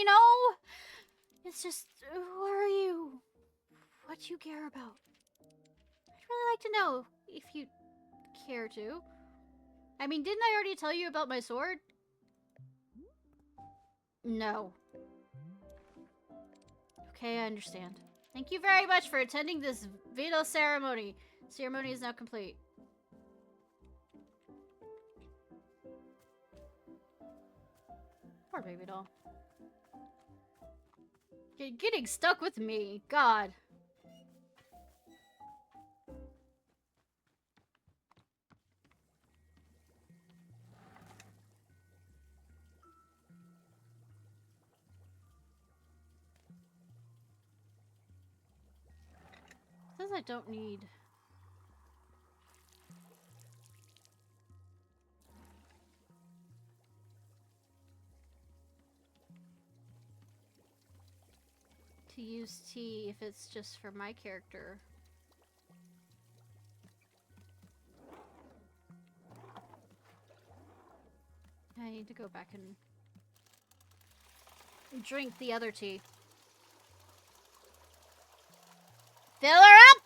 It's just, who are you? What do you care about? I'd really like to know, if you care to. I mean, didn't I already tell you about my sword? No. Okay, I understand. Thank you very much for attending this vital ceremony. Ceremony is now complete. Poor baby doll. Getting stuck with me. God. Says I don't need... to use tea if it's just for my character. I need to go back and drink the other tea. Fill her up!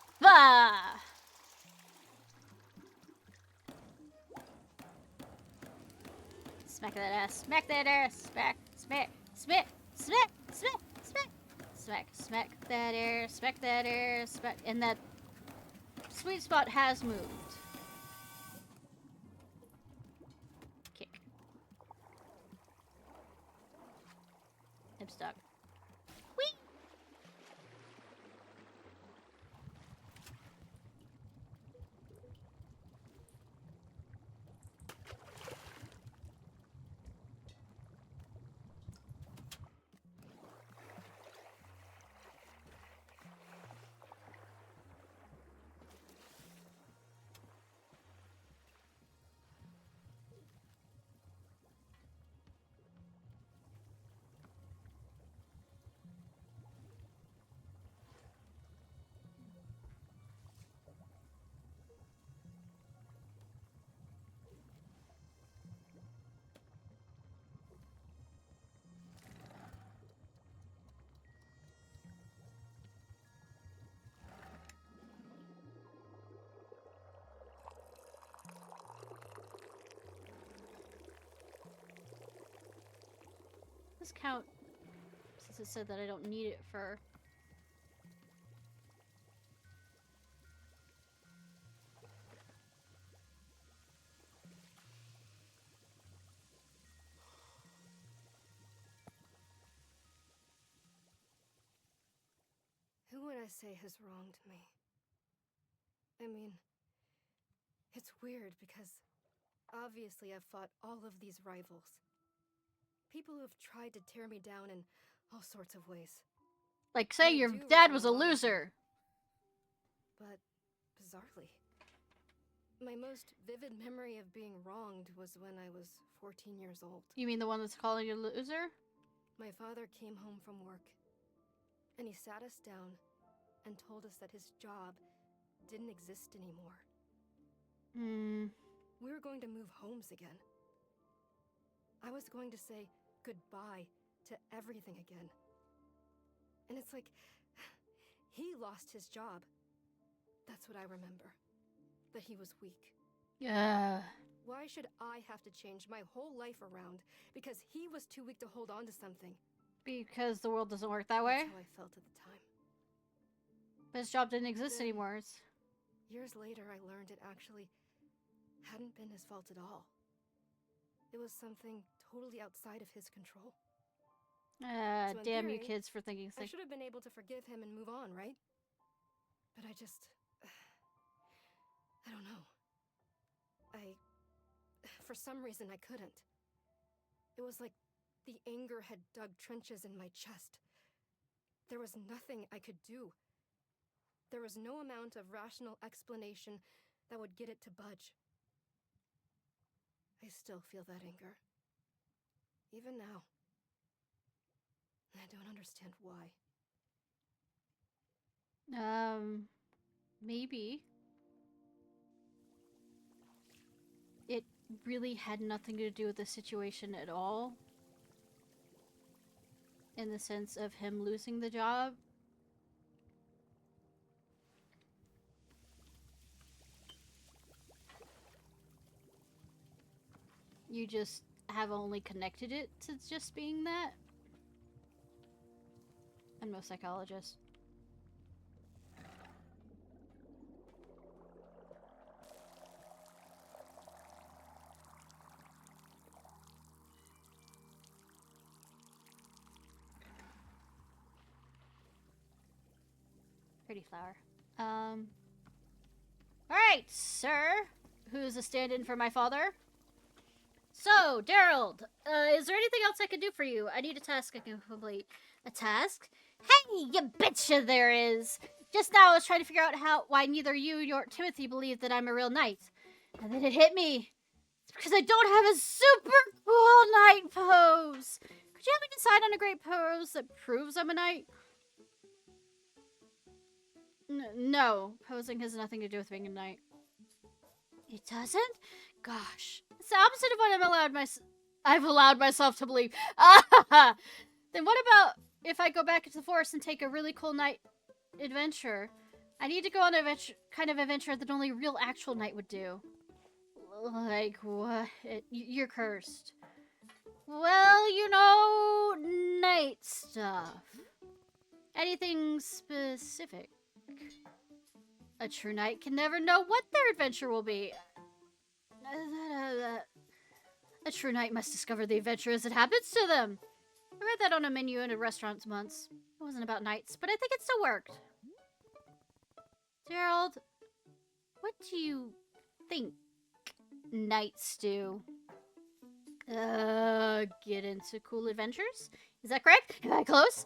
Smack that ass. Smack that ass. Smack. Smack. Smack. Smack. Smack. Smack. Smack. Smack that air. Smack that air. Smack. And that sweet spot has moved. Kick. I'm stuck. Whee! This count, since it said that I don't need it for... Who would I say has wronged me? I mean, it's weird because obviously I've fought all of these rivals. People who have tried to tear me down in all sorts of ways. Like saying I your do dad resent was a a lot of them. loser. But, bizarrely, my most vivid memory of being wronged was when I was 14 years old. You mean the one that's calling you a loser? My father came home from work, and he sat us down and told us that his job didn't exist anymore. We were going to move homes again. I was going to say goodbye to everything again. And it's like, he lost his job. That's what I remember. That he was weak. Yeah. Why should I have to change my whole life around because he was too weak to hold on to something? Because the world doesn't work that way? That's how I felt at the time. But his job didn't exist Then- anymore. Years later, I learned it actually hadn't been his fault at all. It was something totally outside of his control. So in Damn you theory, kids for thinking I sick. should have been able to forgive him and move on, right? But I just... I don't know. For some reason, I couldn't. It was like the anger had dug trenches in my chest. There was nothing I could do. There was no amount of rational explanation that would get it to budge. I still feel that anger. Even now. And I don't understand why. Maybe it really had nothing to do with the situation at all. In the sense of him losing the job. You just have only connected it to just being that. I'm no psychologist. Pretty flower. Alright, sir. Who's a stand-in for my father? So, Daryl, is there anything else I can do for you? I need a task I can complete. A task? Hey, you betcha there is! Just now I was trying to figure out why neither you nor Timothy believe that I'm a real knight. And then it hit me. It's because I don't have a super cool knight pose! Could you help me decide on a great pose that proves I'm a knight? No, posing has nothing to do with being a knight. It doesn't? Gosh. It's the opposite of what I've allowed myself to believe. Ah! Then what about if I go back into the forest and take a really cool night adventure? I need to go on a kind of adventure that only a real actual knight would do. Like what? You're cursed. Well, you know, knight stuff. Anything specific? A true knight can never know what their adventure will be. A true knight must discover the adventure as it happens to them. I read that on a menu in a restaurant once. It wasn't about knights, but I think it still worked. Gerald, what do you think knights do? Get into cool adventures? Is that correct? Am I close?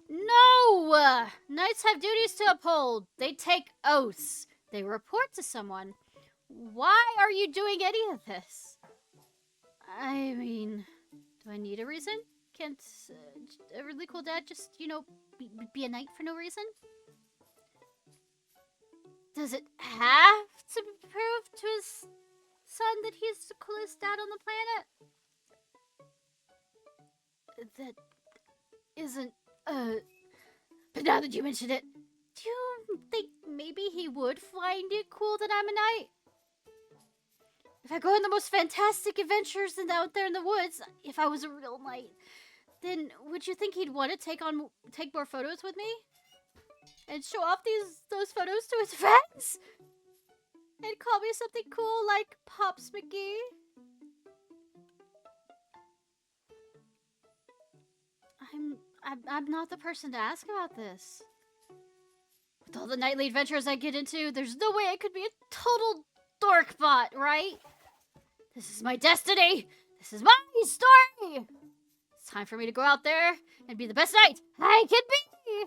No! Knights have duties to uphold. They take oaths. They report to someone. Why are you doing any of this? I mean, do I need a reason? Can't a really cool dad just, you know, be a knight for no reason? Does it have to prove to his son that he's the coolest dad on the planet? That isn't, but now that you mention it, do you think maybe he would find it cool that I'm a knight? If I go on the most fantastic adventures and out there in the woods, if I was a real knight, then would you think he'd want to take more photos with me? And show off those photos to his friends? And call me something cool like Pops McGee? I'm not the person to ask about this. With all the nightly adventures I get into, there's no way I could be a total dorkbot, right? This is my destiny! This is my story! It's time for me to go out there and be the best knight I can be!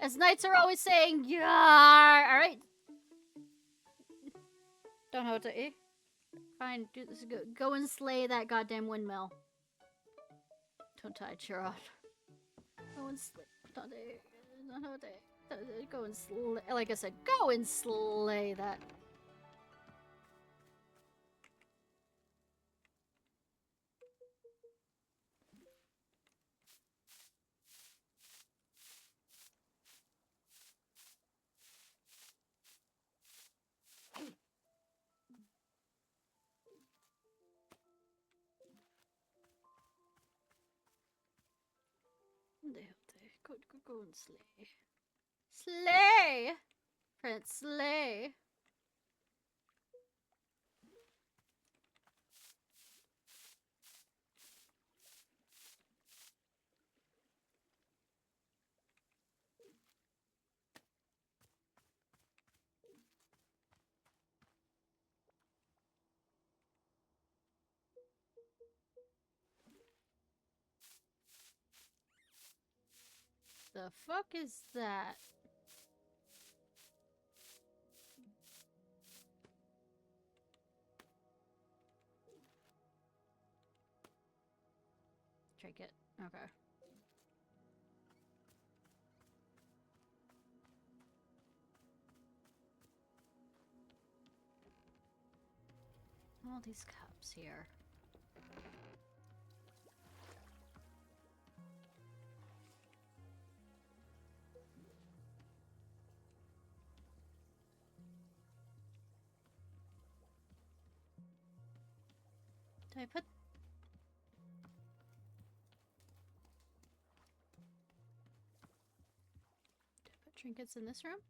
As knights are always saying, yeah. Alright. Don't know what to eh? Fine, do this. Go and slay that goddamn windmill. Don't die, Chiron. Go and slay. Don't know what to go and slay. Like I said, go and slay that. Go and slay. Slay! Prince, slay. The fuck is that? Trinket. Okay. All these cups here. Did I put trinkets in this room?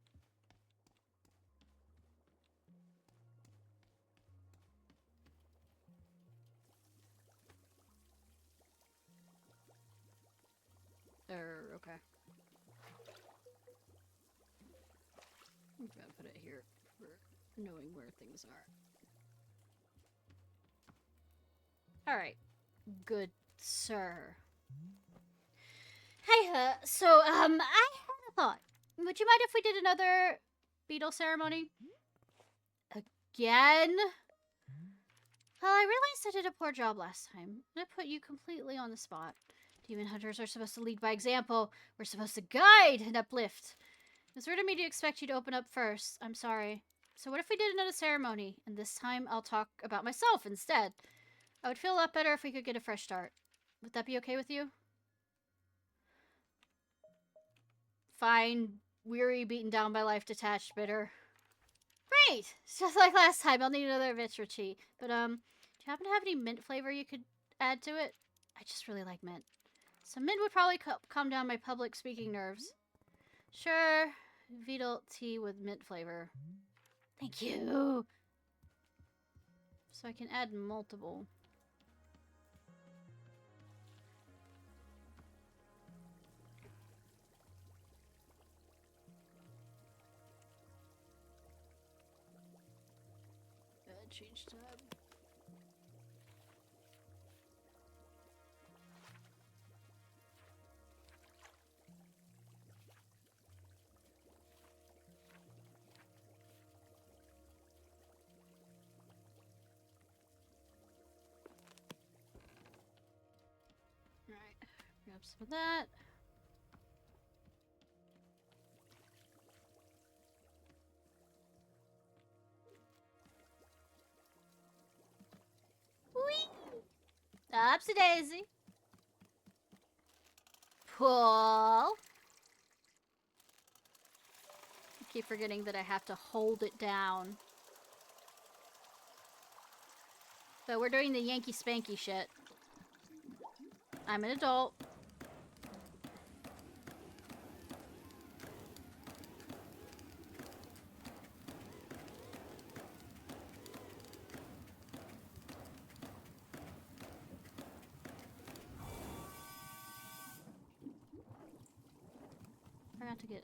Okay. I'm gonna put it here for knowing where things are. Alright. Good sir. Hey, so, I had a thought. Would you mind if we did another beetle ceremony? Again? Well, I realized I did a poor job last time. I put you completely on the spot. Demon hunters are supposed to lead by example. We're supposed to guide and uplift. It's rude of me to expect you to open up first. I'm sorry. So what if we did another ceremony, and this time I'll talk about myself instead? I would feel a lot better if we could get a fresh start. Would that be okay with you? Fine. Weary, beaten down by life, detached, bitter. Great! Just like last time, I'll need another Vitrachi. But, do you happen to have any mint flavor you could add to it? I just really like mint. Some mint would probably calm down my public speaking nerves. Sure. Beetle tea with mint flavor. Thank you! So I can add multiple. Change tab. Alright, grab some of that. Upsy daisy. Pull. I keep forgetting that I have to hold it down. So we're doing the Yankee Spanky shit. I'm an adult. To get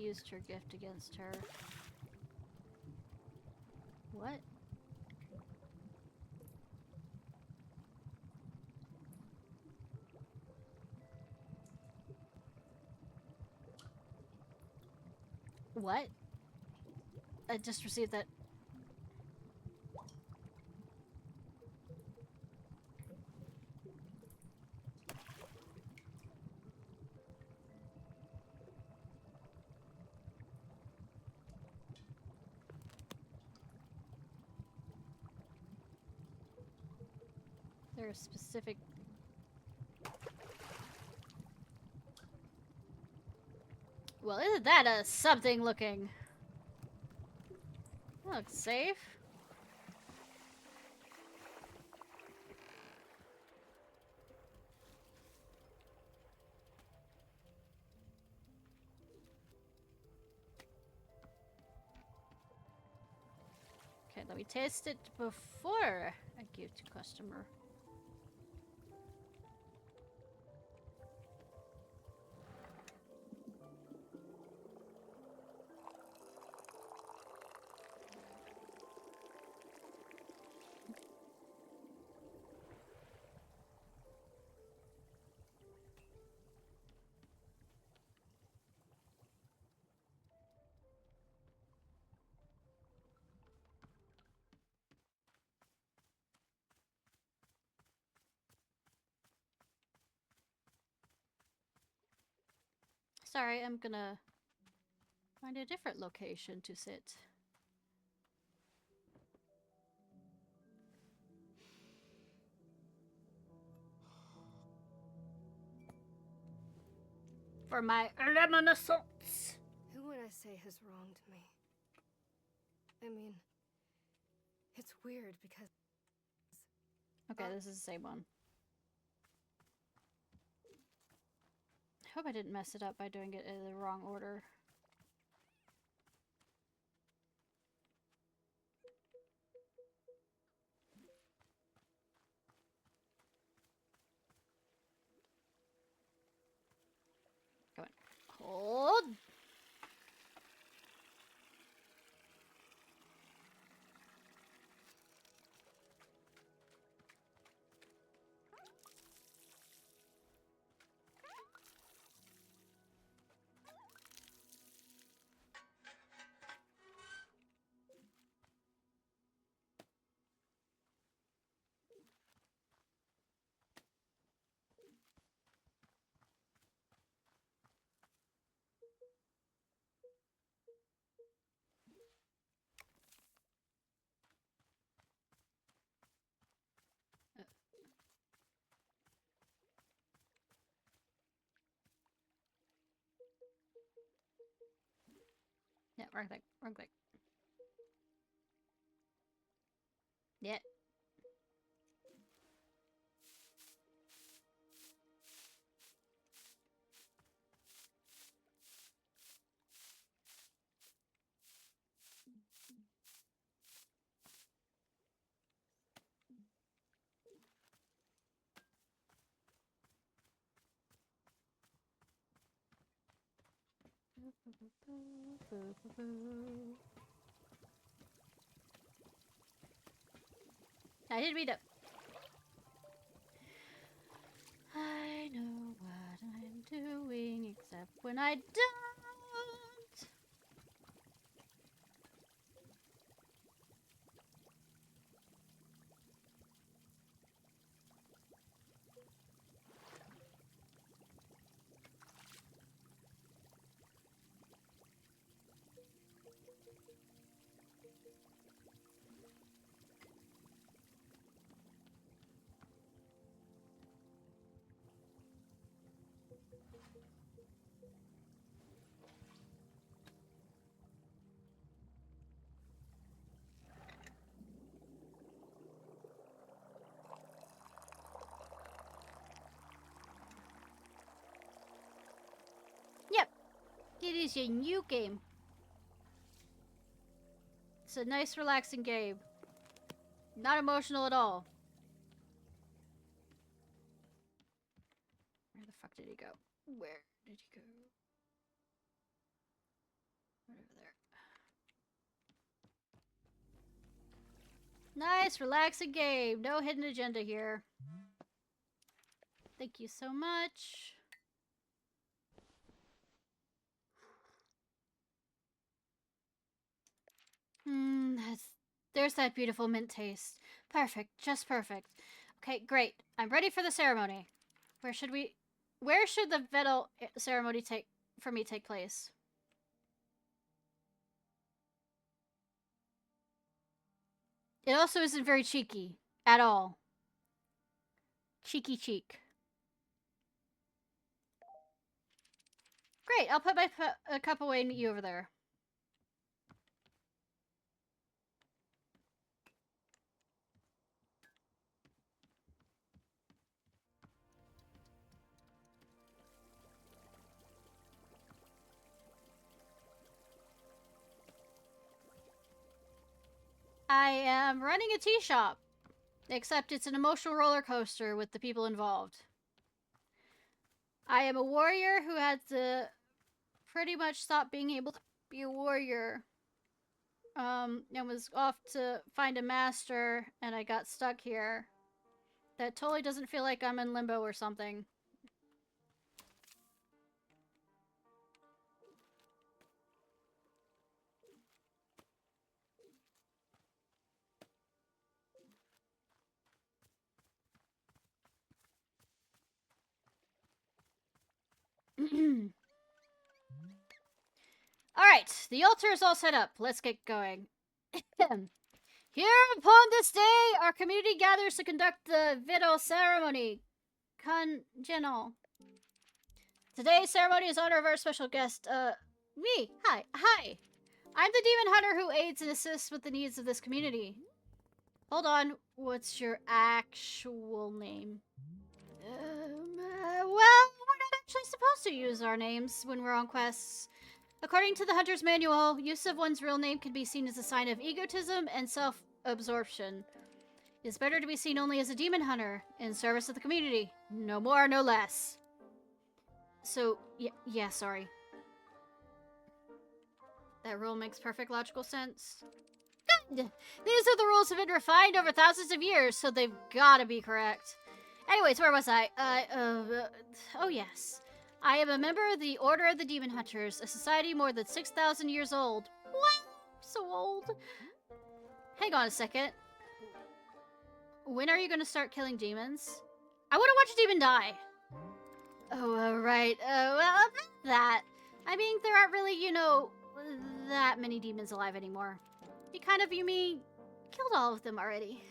used her gift against her. What? What? I just received that. There's specific. Well, isn't that a something looking? That looks safe. Okay, let me taste it before I give to customer. Sorry, I'm gonna find a different location to sit. For my reminiscence. Who would I say has wronged me? I mean, it's weird because... Okay, this is the same one. I hope I didn't mess it up by doing it in the wrong order. Come on. Hold! Yeah, wrong thing. Wrong thing. Yeah. I did read it. I know what I'm doing, except when I don't. Yep, it is a new game. It's a nice, relaxing game. Not emotional at all. Where the fuck did he go? Where did he go? Nice, relaxing game. No hidden agenda here. Thank you so much. There's that beautiful mint taste. Perfect, just perfect. Okay, great. I'm ready for the ceremony. Where should the Vettel ceremony take place? It also isn't very cheeky at all. Cheeky cheek. Great, I'll put my cup away and meet you over there. I am running a tea shop, except it's an emotional roller coaster with the people involved. I am a warrior who had to pretty much stop being able to be a warrior. And was off to find a master, and I got stuck here. That totally doesn't feel like I'm in limbo or something. Alright, the altar is all set up. Let's get going. Here upon this day, our community gathers to conduct the Vittle ceremony. Congenial. Today's ceremony is in honor of our special guest, me. Hi. I'm the demon hunter who aids and assists with the needs of this community. Hold on, what's your actual name? Well, we're not actually supposed to use our names when we're on quests. According to the Hunter's Manual, use of one's real name can be seen as a sign of egotism and self-absorption. It's better to be seen only as a demon hunter, in service of the community. No more, no less. So, yeah, sorry. That rule makes perfect logical sense. Good! These are the rules have been refined over thousands of years, so they've gotta be correct. Anyways, where was I? Oh yes. I am a member of the Order of the Demon Hunters, a society more than 6,000 years old. What? So old? Hang on a second. When are you gonna start killing demons? I wanna watch a demon die. Oh, right. Well, about that. I mean, there aren't really, that many demons alive anymore. You mean, killed all of them already.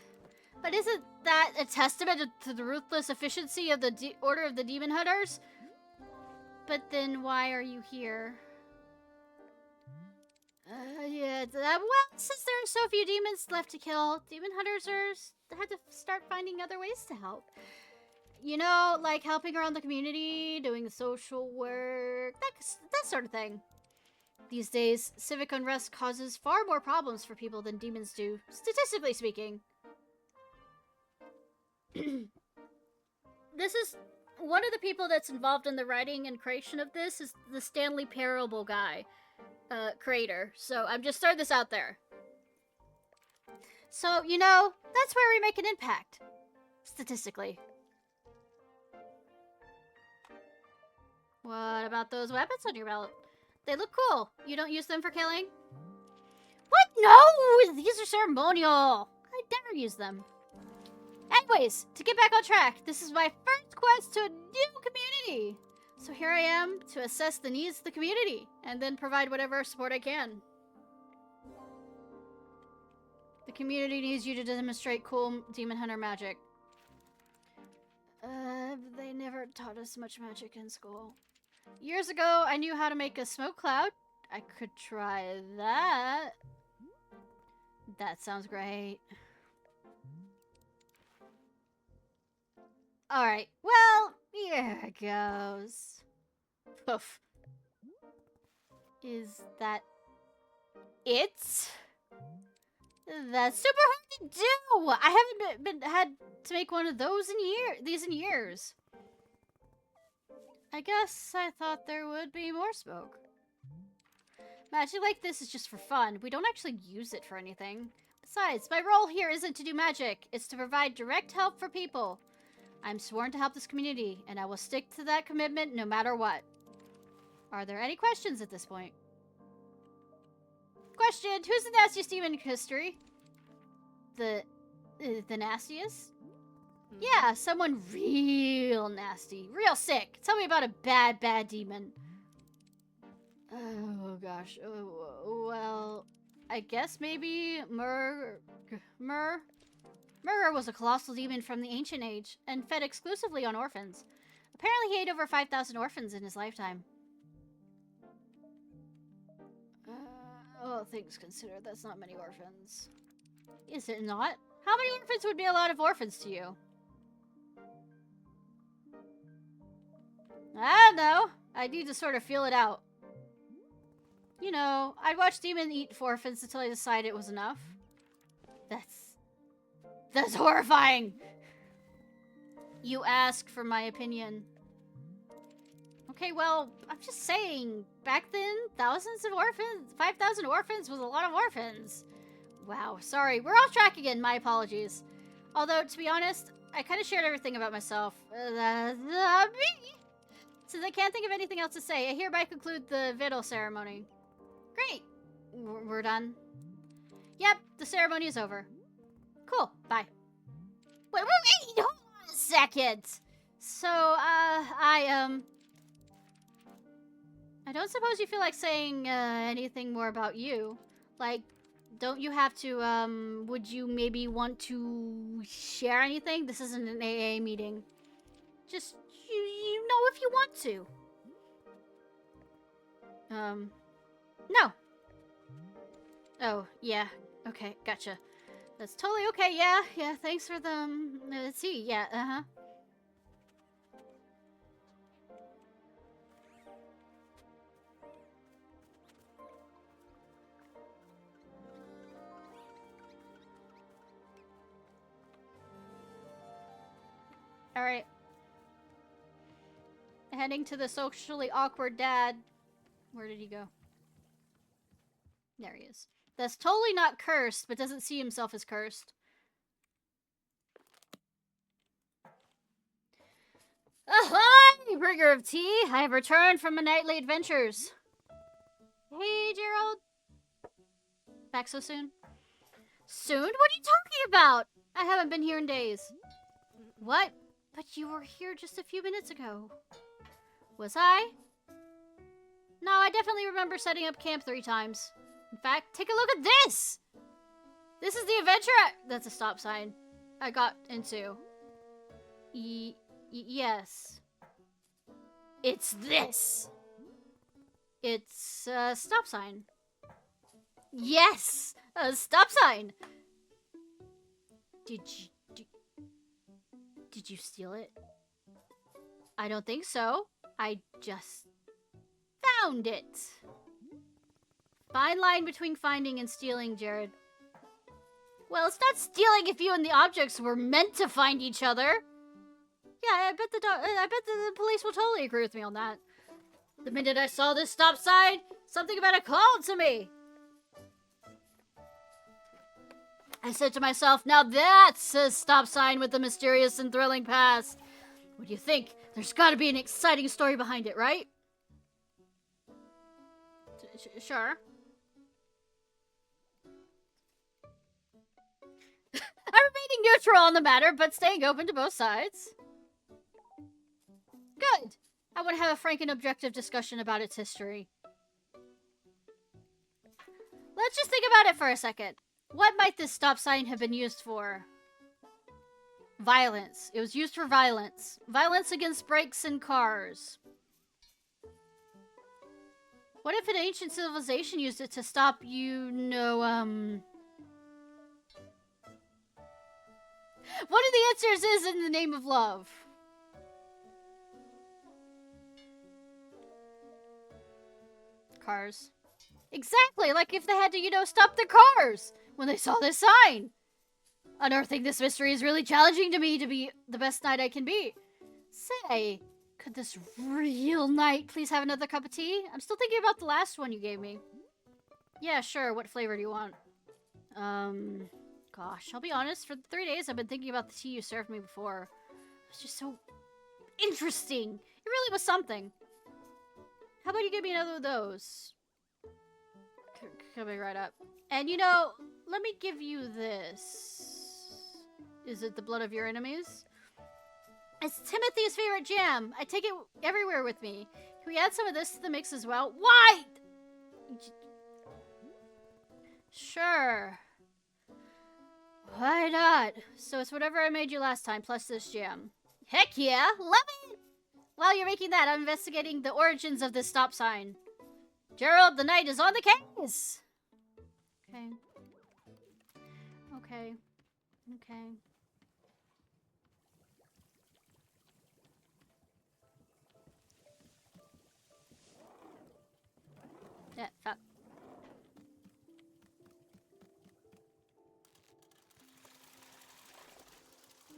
But isn't that a testament to the ruthless efficiency of the Order of the Demon Hunters? But then why are you here? Well, since there are so few demons left to kill, demon hunters had to start finding other ways to help. Like helping around the community, doing social work, that sort of thing. These days, civic unrest causes far more problems for people than demons do, statistically speaking. This is one of the people that's involved in the writing and creation of this is the Stanley Parable guy, creator. So I'm just throwing this out there. So, that's where we make an impact. Statistically. What about those weapons on your belt? They look cool. You don't use them for killing? What? No! These are ceremonial. I never use them. Anyways, to get back on track, this is my first quest to a new community. So here I am to assess the needs of the community and then provide whatever support I can. The community needs you to demonstrate cool demon hunter magic. They never taught us much magic in school. Years ago, I knew how to make a smoke cloud. I could try that. That sounds great. Alright, well, here it goes. Poof. Is that it? That's super hard to do! I haven't had to make one of those in years. I guess I thought there would be more smoke. Magic like this is just for fun. We don't actually use it for anything. Besides, my role here isn't to do magic. It's to provide direct help for people. I'm sworn to help this community, and I will stick to that commitment no matter what. Are there any questions at this point? Question, who's the nastiest demon in history? The nastiest? Yeah, someone real nasty. Real sick. Tell me about a bad demon. Oh, gosh. Oh, well, I guess maybe Murr was a colossal demon from the ancient age and fed exclusively on orphans. Apparently he ate over 5,000 orphans in his lifetime. All things considered, that's not many orphans. Is it not? How many orphans would be a lot of orphans to you? I don't know. I need to sort of feel it out. You know, I'd watch Demon eat orphans until I decide it was enough. That's horrifying! You ask for my opinion. Okay, well, I'm just saying, back then, thousands of orphans, 5,000 orphans was a lot of orphans. Wow, sorry, we're off track again, my apologies. Although, to be honest, I kind of shared everything about myself. Since I can't think of anything else to say, I hereby conclude the Viddle ceremony. Great. We're done. Yep, the ceremony is over. Cool, bye. Wait, hold on a second. So, I don't suppose you feel like saying, anything more about you. Like, don't you have to, would you maybe want to share anything? This isn't an AA meeting. Just, you know if you want to. No. Oh, yeah. Okay, gotcha. That's totally okay, yeah, thanks for the, let's see, yeah, uh-huh. Alright. Heading to the socially awkward dad. Where did he go? There he is. That's totally not cursed, but doesn't see himself as cursed. Ahoy, bringer of tea! I have returned from my nightly adventures. Hey, Gerald. Back so soon? Soon? What are you talking about? I haven't been here in days. What? But you were here just a few minutes ago. Was I? No, I definitely remember setting up camp 3 times. In fact, take a look at this! This is the adventure that's a stop sign I got into. Yes. It's this! It's a stop sign. Yes! A stop sign! Did you steal it? I don't think so. I just found it. Fine line between finding and stealing, Jared. Well, it's not stealing if you and the objects were meant to find each other. Yeah, I bet the police will totally agree with me on that. The minute I saw this stop sign, something about it called to me. I said to myself, now that's a stop sign with a mysterious and thrilling past. What do you think? There's gotta be an exciting story behind it, right? Sure. I'm remaining neutral on the matter, but staying open to both sides. Good. I want to have a frank and objective discussion about its history. Let's just think about it for a second. What might this stop sign have been used for? Violence. It was used for violence. Violence against brakes and cars. What if an ancient civilization used it to stop, One of the answers is in the name of love. Cars. Exactly, like if they had to, stop their cars when they saw this sign. Unearthing this mystery is really challenging to me to be the best knight I can be. Say, could this real knight please have another cup of tea? I'm still thinking about the last one you gave me. Yeah, sure, what flavor do you want? Gosh, I'll be honest, for 3 days I've been thinking about the tea you served me before. It was just so interesting. It really was something. How about you give me another of those? Coming right up. And you know, let me give you this. Is it the blood of your enemies? It's Timothy's favorite jam. I take it everywhere with me. Can we add some of this to the mix as well? Why? Sure. Why not? So it's whatever I made you last time, plus this jam. Heck yeah! Love it! While you're making that, I'm investigating the origins of this stop sign. Gerald the Knight is on the case! Okay. Okay. Okay. Yeah, fuck.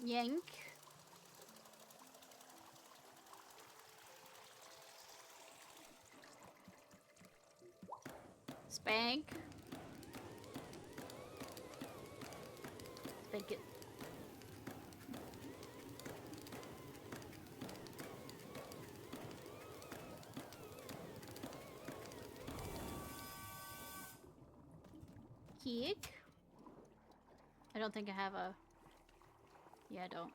Yank. Spank. Spank it. Kick. I don't think I have a... Yeah, I don't.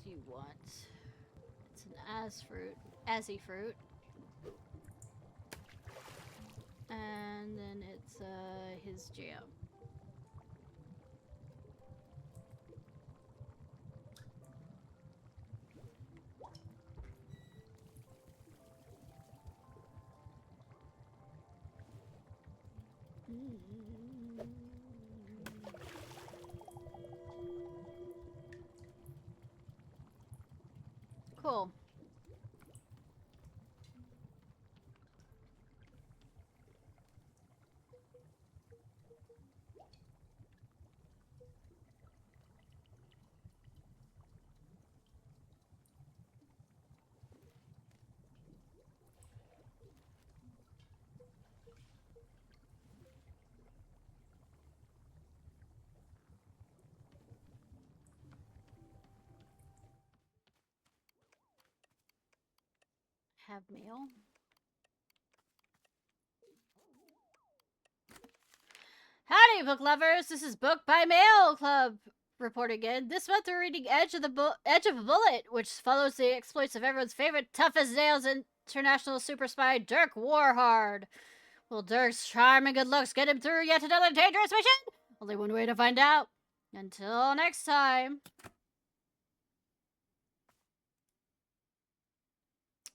Do you want? It's an azzy fruit. And then it's his jam. Cool. Have mail. Howdy, book lovers! This is Book by Mail Club report again. This month we're reading Edge of a Bullet, which follows the exploits of everyone's favorite tough as nails international super spy Dirk Warhard. Will Dirk's charm and good looks get him through yet another dangerous mission? Only one way to find out. Until next time.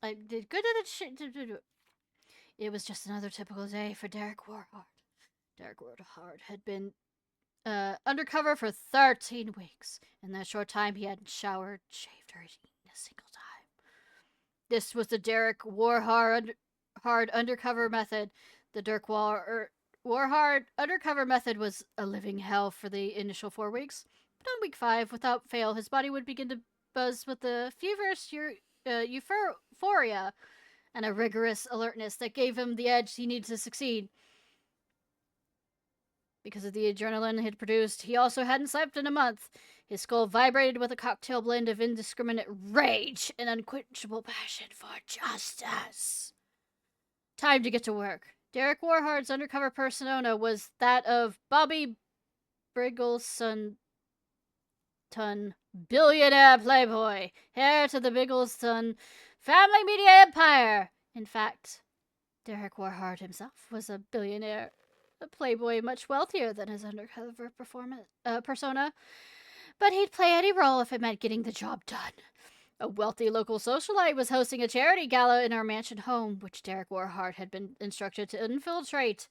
I did good at the It was just another typical day for Derek Warhard. Derek Warhard had been undercover for 13 weeks. In that short time, he hadn't showered, shaved, or eaten a single time. This was the Derek Warhard undercover method. The Dirk Warhard undercover method was a living hell for the initial 4 weeks. But on week 5, without fail, his body would begin to buzz with the feverish euphoria and a rigorous alertness that gave him the edge he needed to succeed. Because of the adrenaline he had produced, he also hadn't slept in a month. His skull vibrated with a cocktail blend of indiscriminate rage and unquenchable passion for justice. Time to get to work. Derek Warhard's undercover persona was that of Bobby Briggleson, billionaire playboy, heir to the Biggleson family media empire. In fact, Derek Warhard himself was a billionaire, a playboy much wealthier than his undercover persona, but he'd play any role if it meant getting the job done. A wealthy local socialite was hosting a charity gala in our mansion home, which Derek Warhard had been instructed to infiltrate.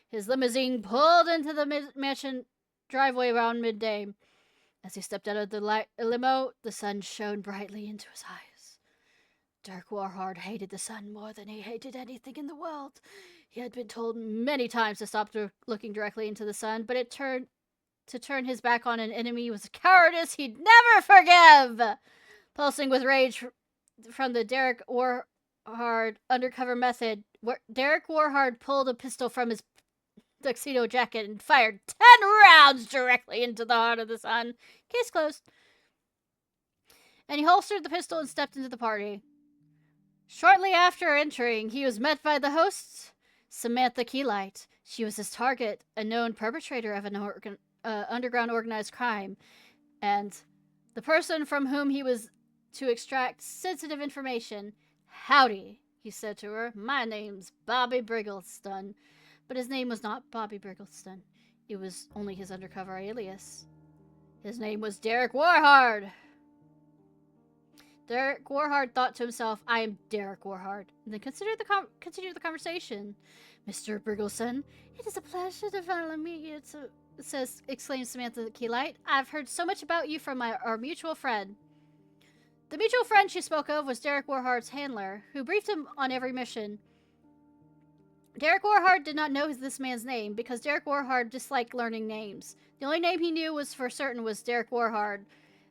His limousine pulled into the mansion driveway around midday. As he stepped out of the limo, the sun shone brightly into his eyes. Derek Warhard hated the sun more than he hated anything in the world. He had been told many times to stop looking directly into the sun, but to turn his back on an enemy was a cowardice he'd never forgive. Pulsing with rage from the Derek Warhard undercover method, Derek Warhard pulled a pistol from his tuxedo jacket and fired 10 rounds directly into the heart of the sun. Case closed. And he holstered the pistol and stepped into the party. Shortly after entering, he was met by the host, Samantha Keylight. She was his target, a known perpetrator of an underground organized crime, and the person from whom he was to extract sensitive information. Howdy, he said to her. My name's Bobby Briggleston. But his name was not Bobby Briggleston. It was only his undercover alias. His name was Derek Warhard. Derek Warhard thought to himself, I am Derek Warhard, and then continued the conversation. Mr. Briggleston, it is a pleasure to finally meet you, exclaimed Samantha Keylight. I've heard so much about you from our mutual friend. The mutual friend she spoke of was Derek Warhard's handler, who briefed him on every mission. Derek Warhard did not know this man's name, because Derek Warhard disliked learning names. The only name he knew was for certain was Derek Warhard,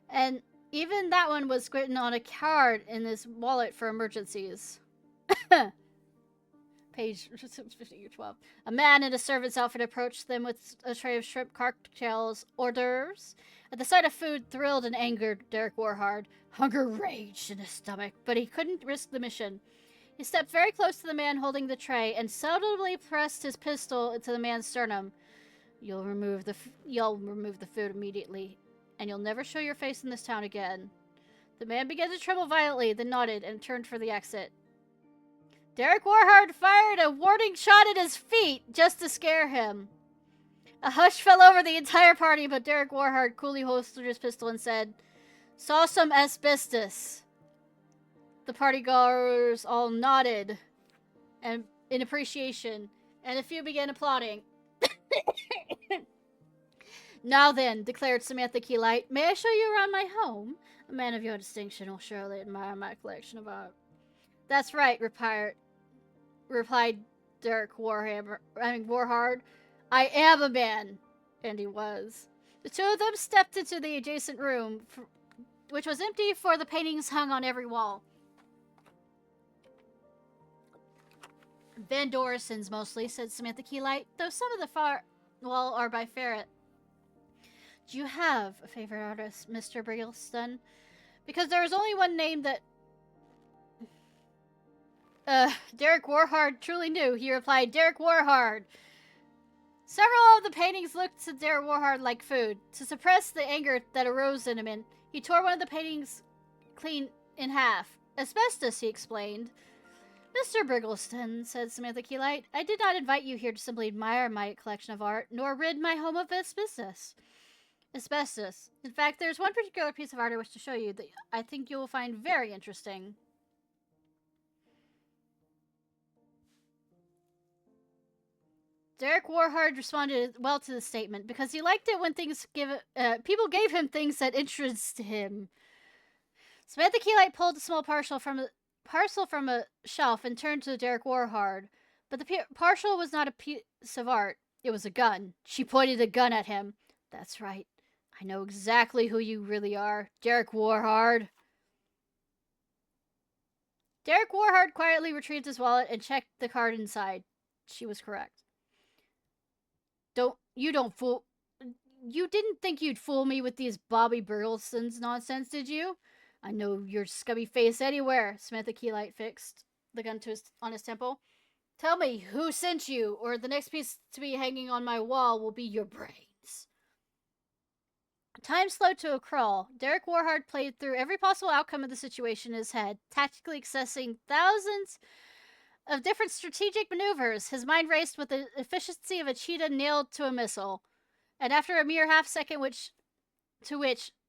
and even that one was written on a card in his wallet for emergencies. Page 12. A man in a servant's outfit approached them with a tray of shrimp cocktails hors d'oeuvres. At the sight of food thrilled and angered Derek Warhard. Hunger raged in his stomach, but he couldn't risk the mission. He stepped very close to the man holding the tray and subtly pressed his pistol into the man's sternum. You'll remove the food immediately, and you'll never show your face in this town again. The man began to tremble violently, then nodded and turned for the exit. Derek Warhard fired a warning shot at his feet just to scare him. A hush fell over the entire party, but Derek Warhard coolly holstered his pistol and said, Saw some asbestos. The partygoers all nodded and in appreciation, and a few began applauding. Now then, declared Samantha Keylight, may I show you around my home? A man of your distinction will surely admire my collection of art. That's right, replied Derek Warhard. I am a man. And he was. The two of them stepped into the adjacent room, which was empty for the paintings hung on every wall. Van Dorison's mostly, said Samantha Keylight, though some of the far wall are by Ferret. Do you have a favorite artist, Mr. Briggleston? Because there is only one name that Derek Warhard truly knew. He replied, Derek Warhard. Several of the paintings looked to Derek Warhard like food. To suppress the anger that arose in him, he tore one of the paintings clean in half. Asbestos, he explained. Mr. Briggleston, said Samantha Keylight, I did not invite you here to simply admire my collection of art, nor rid my home of asbestos. In fact, there's one particular piece of art I wish to show you that I think you will find very interesting. Derek Warhard responded well to the statement because he liked it when people gave him things that interested him. Samantha Keylight pulled a small parcel from a shelf and turned to Derek Warhard. But the parcel was not a piece of art. It was a gun. She pointed a gun at him. That's right. I know exactly who you really are. Derek Warhard. Derek Warhard quietly retrieved his wallet and checked the card inside. She was correct. You didn't think you'd fool me with these Bobby Burleson's nonsense, did you? I know your scummy face anywhere. Samantha Keylight fixed the gun on his temple. Tell me who sent you, or the next piece to be hanging on my wall will be your brains. Time slowed to a crawl. Derek Warhard played through every possible outcome of the situation in his head, tactically accessing thousands of different strategic maneuvers. His mind raced with the efficiency of a cheetah nailed to a missile. And after a mere half-second which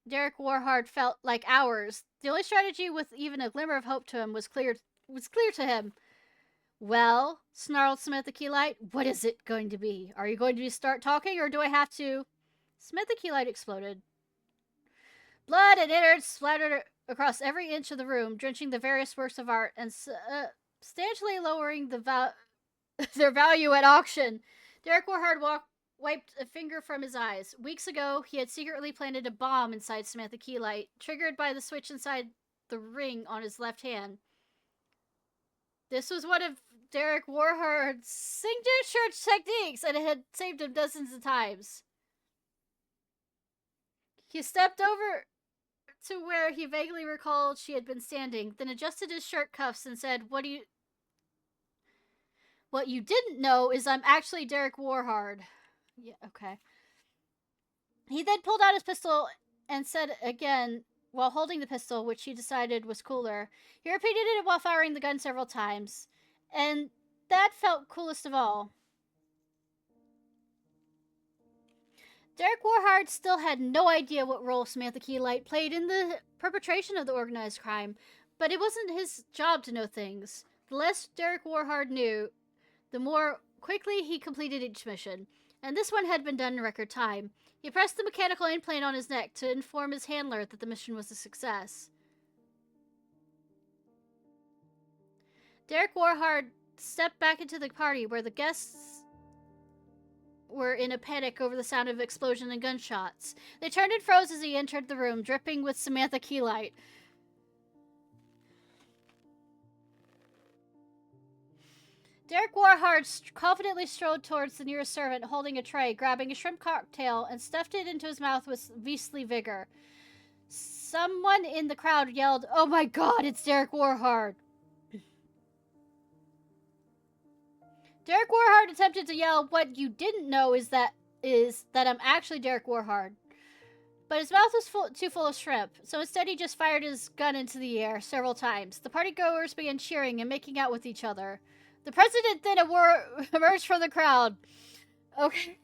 Derek Warhard felt like hours, the only strategy with even a glimmer of hope to him was clear to him. Well, snarled Samantha Keylight, what is it going to be? Are you going to start talking, or do I have to? Samantha Keylight exploded. Blood and innards splattered across every inch of the room, drenching the various works of art and substantially lowering their value at auction. Derek Warhard wiped a finger from his eyes. Weeks ago, he had secretly planted a bomb inside Samantha Keylight, triggered by the switch inside the ring on his left hand. This was one of Derek Warhard's signature techniques, and it had saved him dozens of times. He stepped over to where he vaguely recalled she had been standing, then adjusted his shirt cuffs and said, What you didn't know is I'm actually Derek Warhard. Yeah, okay. He then pulled out his pistol and said again, while holding the pistol, which he decided was cooler. He repeated it while firing the gun several times. And that felt coolest of all. Derek Warhard still had no idea what role Samantha Keylight played in the perpetration of the organized crime, but it wasn't his job to know things. The less Derek Warhard knew, the more quickly he completed each mission, and this one had been done in record time. He pressed the mechanical implant on his neck to inform his handler that the mission was a success. Derek Warhard stepped back into the party where the guests were in a panic over the sound of explosion and gunshots. They turned and froze as he entered the room, dripping with Samantha Keylight. Derek Warhard confidently strode towards the nearest servant, holding a tray, grabbing a shrimp cocktail, and stuffed it into his mouth with beastly vigor. Someone in the crowd yelled, "Oh my god, it's Derek Warhard!" Derek Warhard attempted to yell, "What you didn't know is that I'm actually Derek Warhard." But his mouth was too full of shrimp, so instead he just fired his gun into the air several times. The partygoers began cheering and making out with each other. The president then emerged from the crowd. "Okay,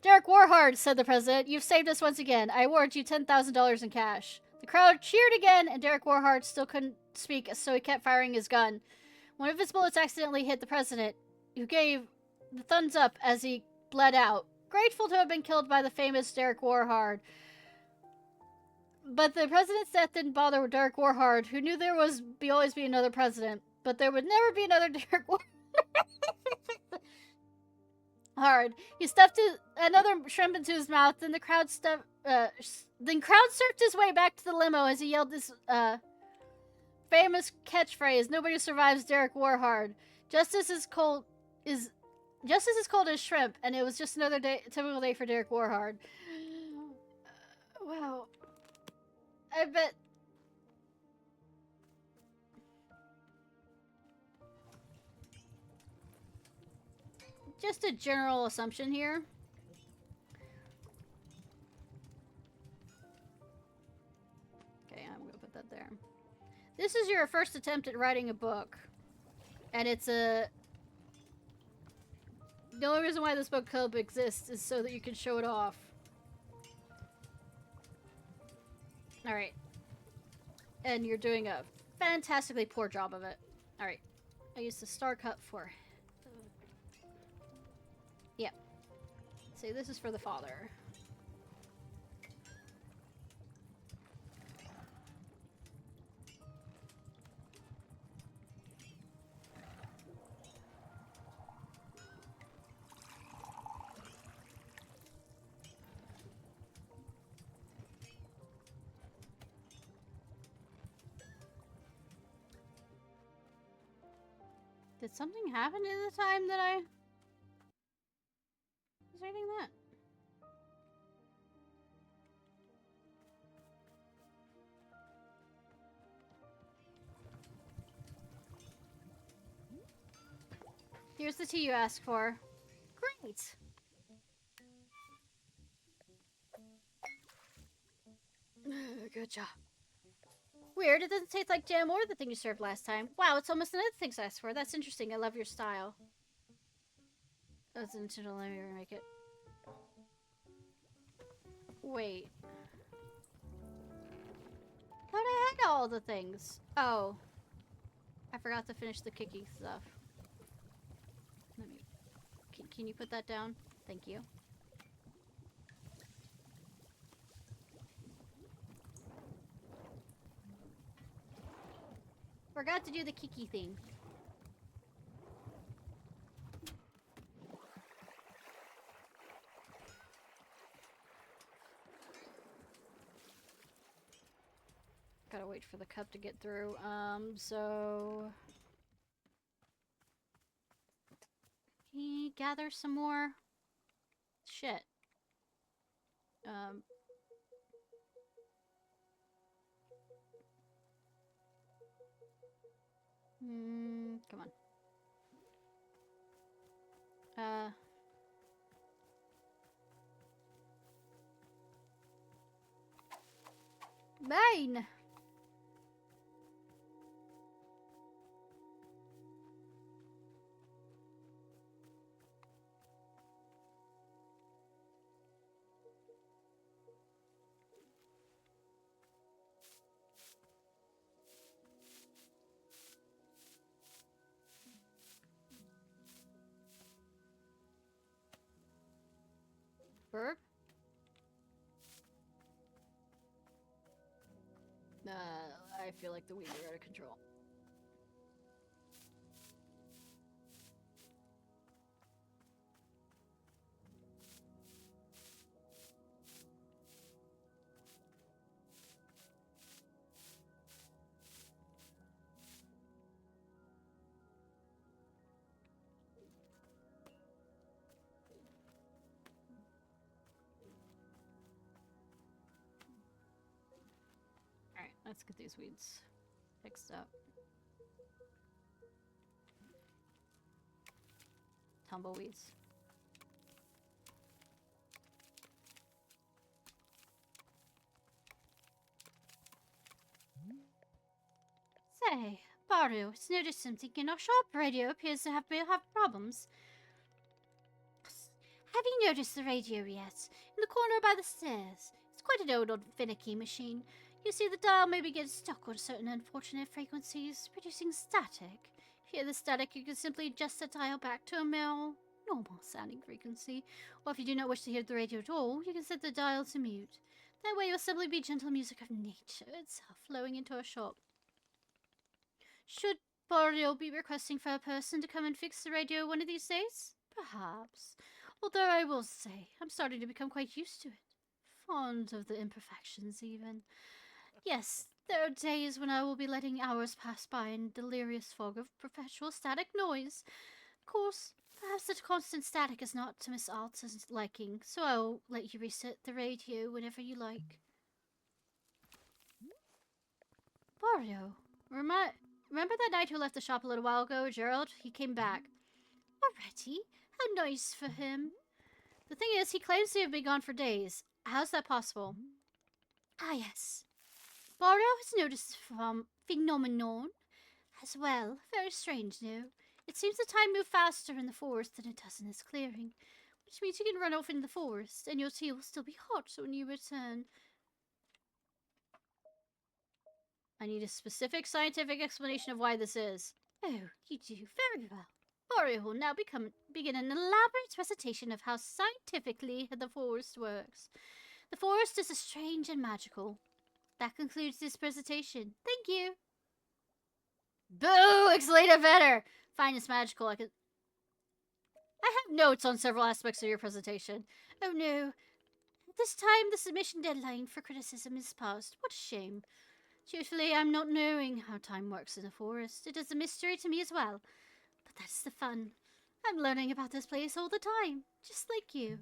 Derek Warhard," said the president, "you've saved us once again. I award you $10,000 in cash." The crowd cheered again, and Derek Warhard still couldn't speak, so he kept firing his gun. One of his bullets accidentally hit the president, who gave the thumbs up as he bled out, grateful to have been killed by the famous Derek Warhard. But the president's death didn't bother Derek Warhard, who knew there was always be another president, but there would never be another Derek Warhard. He stuffed another shrimp into his mouth, then crowd surfed his way back to the limo as he yelled this famous catchphrase, "Nobody survives Derek Warhard." Justice is cold as shrimp, and it was just another typical day for Derek Warhard. Wow. I bet. Just a general assumption here. Okay, I'm gonna put that there. This is your first attempt at writing a book. And it's the only reason why this book club exists is so that you can show it off. Alright. And you're doing a fantastically poor job of it. Alright. I used the star cut for... Yep. See, this is for the father. Did something happen in the time that I was reading that? Here's the tea you asked for. Great! Good job. Weird, it doesn't taste like jam or the thing you served last time. Wow, it's almost another thing I asked for. That's interesting. I love your style. That's intentional. Let me remake it. Wait. Thought I had all the things. Oh. I forgot to finish the kicking stuff. Let me... Can you put that down? Thank you. Forgot to do the Kiki thing. Gotta wait for the cup to get through. So... Can you gather some more? Shit. Come on. Mine! Verb? I feel like the weeds are out of control. Alright, let's get these weeds fixed up. Tumbleweeds. Say, Baru, it's noticed something in our shop. Radio appears to have problems. Have you noticed the radio yet? In the corner by the stairs. It's quite an old finicky machine. You see, the dial maybe gets stuck on certain unfortunate frequencies, producing static. If you hear the static, you can simply adjust the dial back to a more normal-sounding frequency. Or if you do not wish to hear the radio at all, you can set the dial to mute. That way, it will simply be gentle music of nature itself flowing into our shop. Should Boreal be requesting for a person to come and fix the radio one of these days? Perhaps. Although I will say, I'm starting to become quite used to it. Fond of the imperfections, even. Yes, there are days when I will be letting hours pass by in delirious fog of perpetual static noise. Of course, perhaps such constant static is not to Miss Alta's liking, so I'll let you reset the radio whenever you like. Mario, remember that knight who left the shop a little while ago, Gerald? He came back. Already? How nice for him. The thing is, he claims to have been gone for days. How's that possible? Ah, yes. Mario has noticed from phenomenon as well. Very strange, no? It seems the time moves faster in the forest than it does in this clearing, which means you can run off into the forest, and your tea will still be hot when you return. I need a specific scientific explanation of why this is. Oh, you do very well. Mario will now begin an elaborate recitation of how scientifically the forest works. The forest is strange and magical. That concludes this presentation. Thank you. Boo! Explain it better. Fine, it's magical. I have notes on several aspects of your presentation. Oh no. This time the submission deadline for criticism is passed. What a shame. Truthfully, I'm not knowing how time works in the forest. It is a mystery to me as well. But that's the fun. I'm learning about this place all the time, just like you.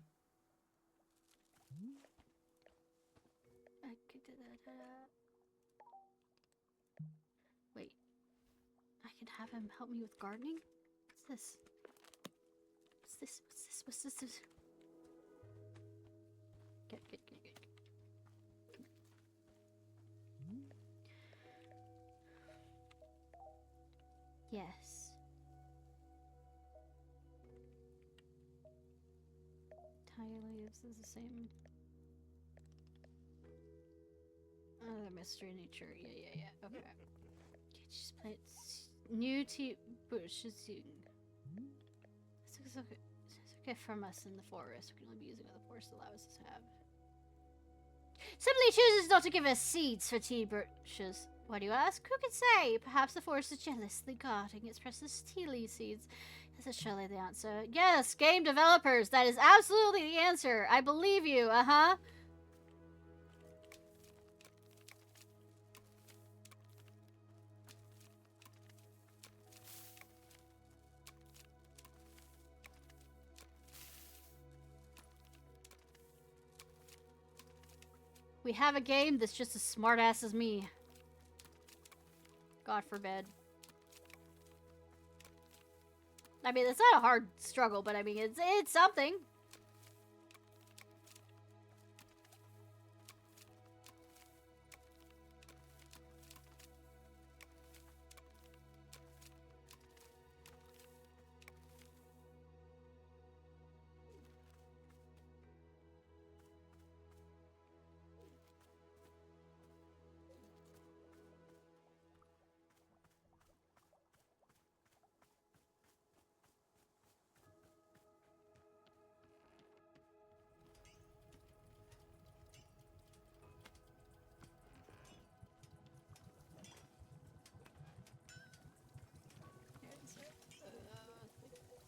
Wait. I can have him help me with gardening? What's this? What's this? What's this? What's this? Get. Yes. Tile leaves is the same. The mystery nature. Yeah. Okay. Just plant new tea bushes. It's okay from us in the forest. We can only be using what the forest allows us to have. Simply chooses not to give us seeds for tea bushes. Why do you ask? Who can say? Perhaps the forest is jealously guarding its precious tea leaf seeds. Is it surely the answer? Yes, game developers. That is absolutely the answer. I believe you. Uh-huh. We have a game that's just as smartass as me. God forbid. I mean, it's not a hard struggle, but I mean, it's something.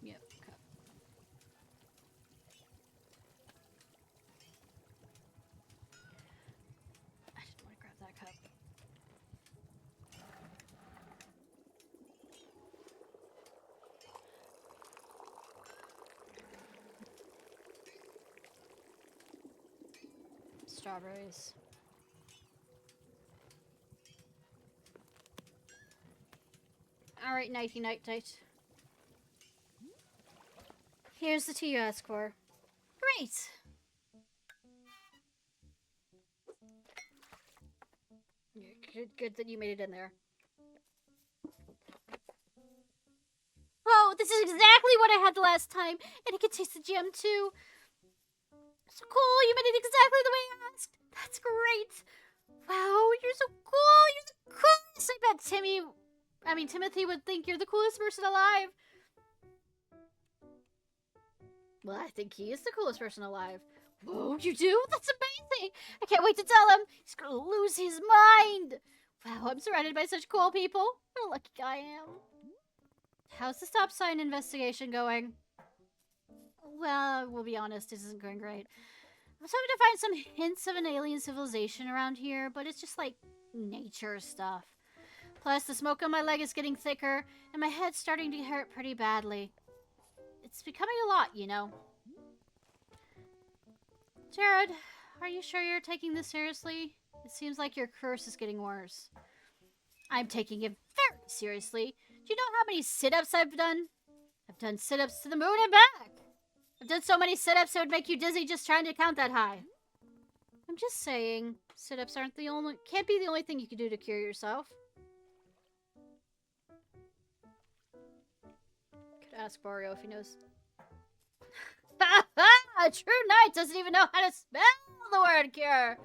Yep, cup. I didn't want to grab that cup. Strawberries. Alright, nighty night night. Here's the tea you asked for. Great! Yeah, good that you made it in there. Oh, this is exactly what I had the last time, and it can taste the gem too. So cool, you made it exactly the way I asked. That's great. Wow, you're so cool. You're the coolest. I bet Timothy would think you're the coolest person alive. Well, I think he is the coolest person alive. Whoa, you do? That's amazing. I can't wait to tell him. He's gonna lose his mind. Wow, I'm surrounded by such cool people. What a lucky guy I am. How's the stop sign investigation going? Well, we'll be honest, this isn't going great. I was hoping to find some hints of an alien civilization around here, but it's just like nature stuff. Plus, the smoke on my leg is getting thicker, and my head's starting to hurt pretty badly. It's becoming a lot, you know. Jared, are you sure you're taking this seriously? It seems like your curse is getting worse. I'm taking it very seriously. Do you know how many sit-ups I've done? I've done sit-ups to the moon and back. I've done so many sit-ups it would make you dizzy just trying to count that high. I'm just saying, sit-ups can't be the only thing you can do to cure yourself. Could ask Borio if he knows. Ha ha! A true knight doesn't even know how to spell the word cure!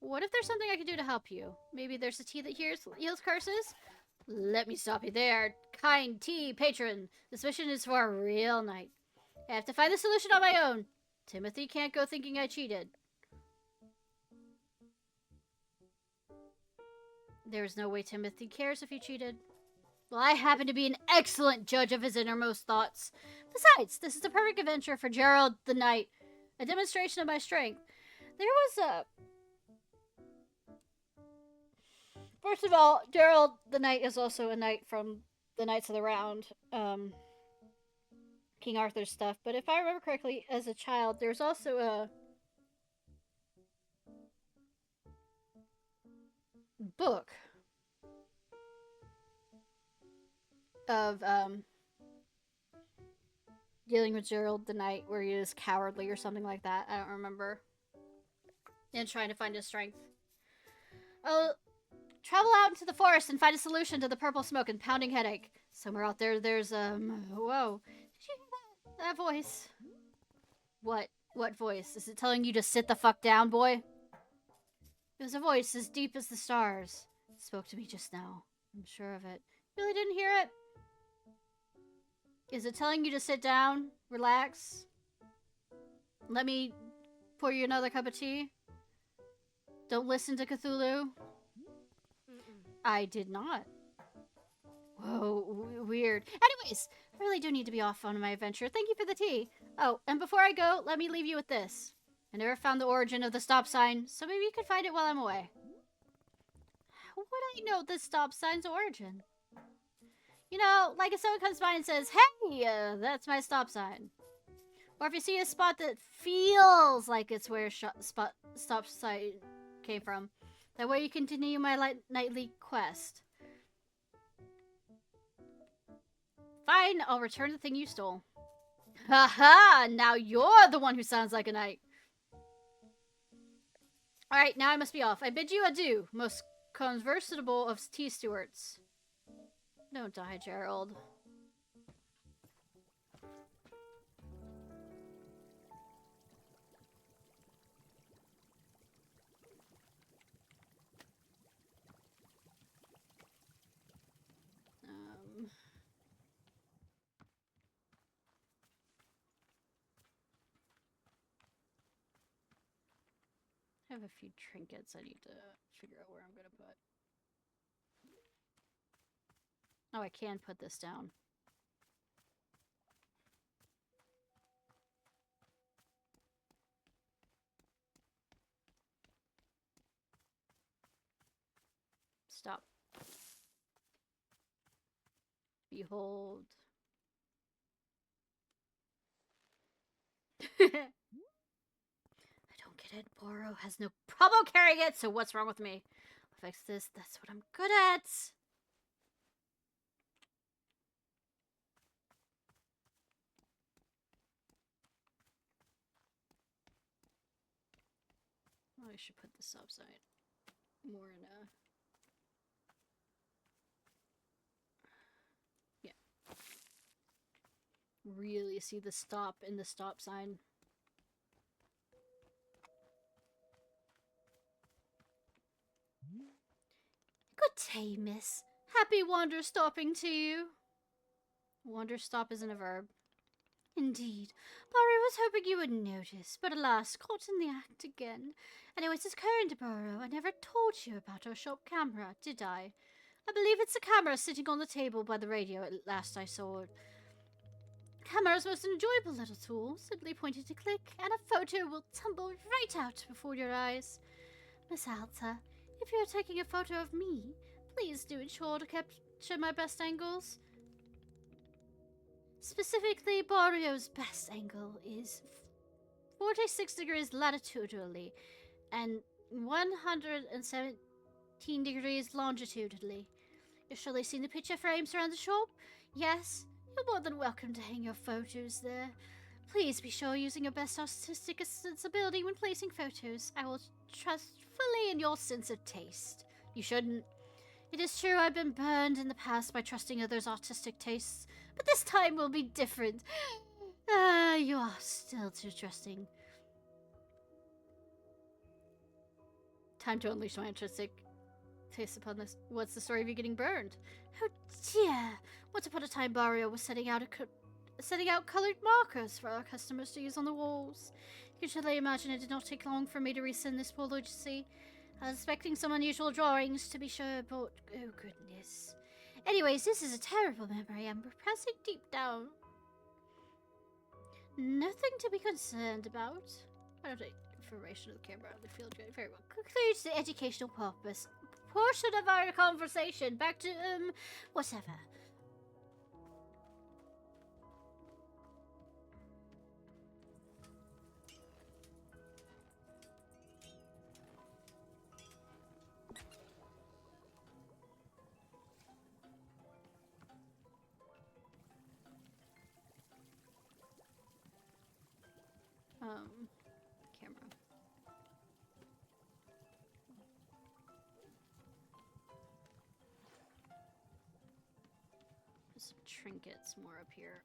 What if there's something I can do to help you? Maybe there's a tea that heals curses? Let me stop you there, kind tea patron. This mission is for a real knight. I have to find the solution on my own. Timothy can't go thinking I cheated. There's no way Timothy cares if you cheated. Well, I happen to be an excellent judge of his innermost thoughts. Besides, this is the perfect adventure for Gerald the Knight. A demonstration of my strength. There was a... First of all, Gerald the Knight is also a knight from the Knights of the Round. King Arthur's stuff. But if I remember correctly, as a child, there's also a... book of dealing with Gerald the Knight where he is cowardly or something like that. I don't remember. And trying to find his strength. I'll travel out into the forest and find a solution to the purple smoke and pounding headache. Somewhere out there, there's whoa. Did you hear that voice? What voice? Is it telling you to sit the fuck down, boy? It was a voice as deep as the stars. It spoke to me just now. I'm sure of it. Really didn't hear it? Is it telling you to sit down? Relax? Let me pour you another cup of tea? Don't listen to Cthulhu? I did not. Whoa, weird. Anyways, I really do need to be off on my adventure. Thank you for the tea. Oh, and before I go, let me leave you with this. I never found the origin of the stop sign, so maybe you could find it while I'm away. How would I know the stop sign's origin? You know, like if someone comes by and says, hey, that's my stop sign. Or if you see a spot that feels like it's where stop sign came from. That way you continue my nightly quest. Fine, I'll return the thing you stole. Haha, now you're the one who sounds like a knight. Alright, now I must be off. I bid you adieu, most conversable of tea stewards. Don't die, Gerald. I have a few trinkets I need to figure out where I'm gonna put. Oh, I can put this down. Stop. Behold. I don't get it. Boro has no problem carrying it, so what's wrong with me? I'll fix this. That's what I'm good at. Oh, I should put this upside more in a... Yeah. Really see the stop in the stop sign. Good day, miss. Happy Wanderstopping to you. Wanderstop isn't a verb. Indeed. Burrow was hoping you would notice, but alas, caught in the act again. Anyways, it's current, Burrow. I never told you about our shop camera, did I? I believe it's a camera sitting on the table by the radio at last I saw it. Camera's most enjoyable little tool. Simply pointed to click, and a photo will tumble right out before your eyes. Miss Alta, if you're taking a photo of me, please do ensure to capture my best angles. Specifically, Barrio's best angle is 46 degrees latitudinally and 117 degrees longitudinally. You've surely seen the picture frames around the shop? Yes? You're more than welcome to hang your photos there. Please be sure using your best artistic sensibility when placing photos. I will trust fully in your sense of taste. You shouldn't. It is true I've been burned in the past by trusting others' artistic tastes, but this time will be different. You are still too trusting. Time to unleash my artistic taste upon this. What's the story of you getting burned? Oh dear. Once upon a time, Barrio was setting out colored markers for our customers to use on the walls. You should imagine it did not take long for me to rescind this apology. I was expecting some unusual drawings, to be sure, but oh goodness. Anyways, this is a terrible memory. I'm repressing deep down. Nothing to be concerned about. I don't take information of the camera on the field very well. Concludes the educational purpose portion of our conversation. Back to whatever. Camera. There's some trinkets more up here.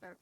Burp.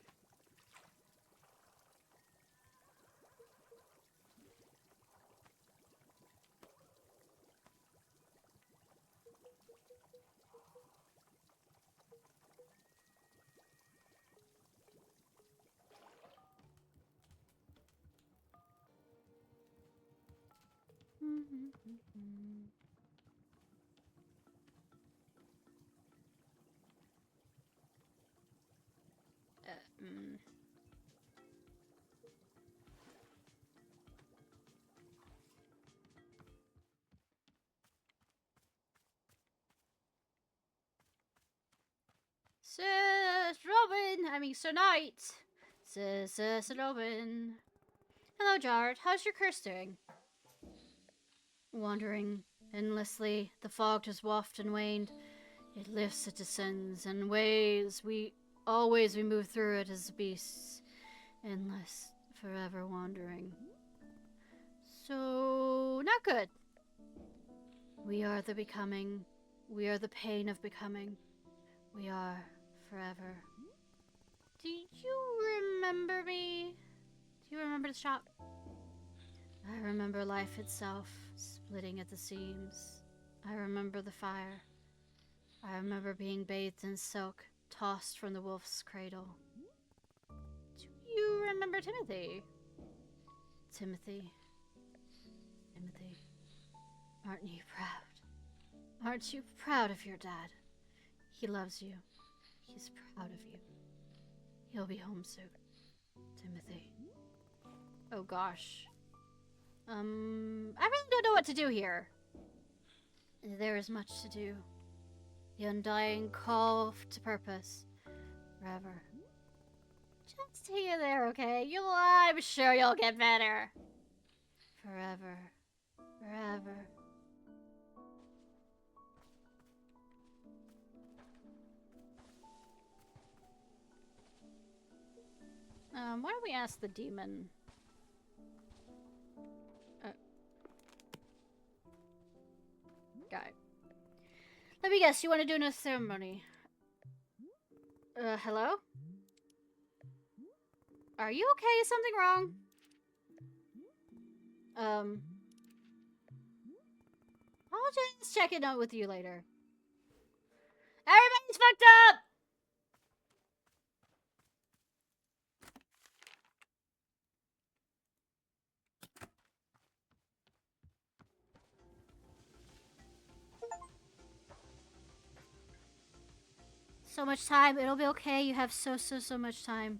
Sir Robin! I mean, Sir Knight! Sir Robin. Hello, Jared. How's your curse doing? Wandering endlessly, the fog just wafted and waned. It lifts, it descends, and ways we move through it as beasts. Endless, forever wandering. So, not good. We are the becoming. We are the pain of becoming. We are forever. Do you remember me? Do you remember the shop? I remember life itself, splitting at the seams. I remember the fire. I remember being bathed in silk, tossed from the wolf's cradle. Do you remember Timothy? Timothy. Aren't you proud? Aren't you proud of your dad? He loves you. He's proud of you. He'll be home soon. Timothy. Oh gosh. I really don't know what to do here. There is much to do. The undying call to purpose. Forever. Just hang in there, okay? I'm sure you'll get better. Forever. Forever. Why don't we ask the demon? Guy. Let me guess, you want to do a ceremony? Hello? Are you okay? Is something wrong? I'll just check it out with you later. Everybody's fucked up! So much time. It'll be okay. You have so much time.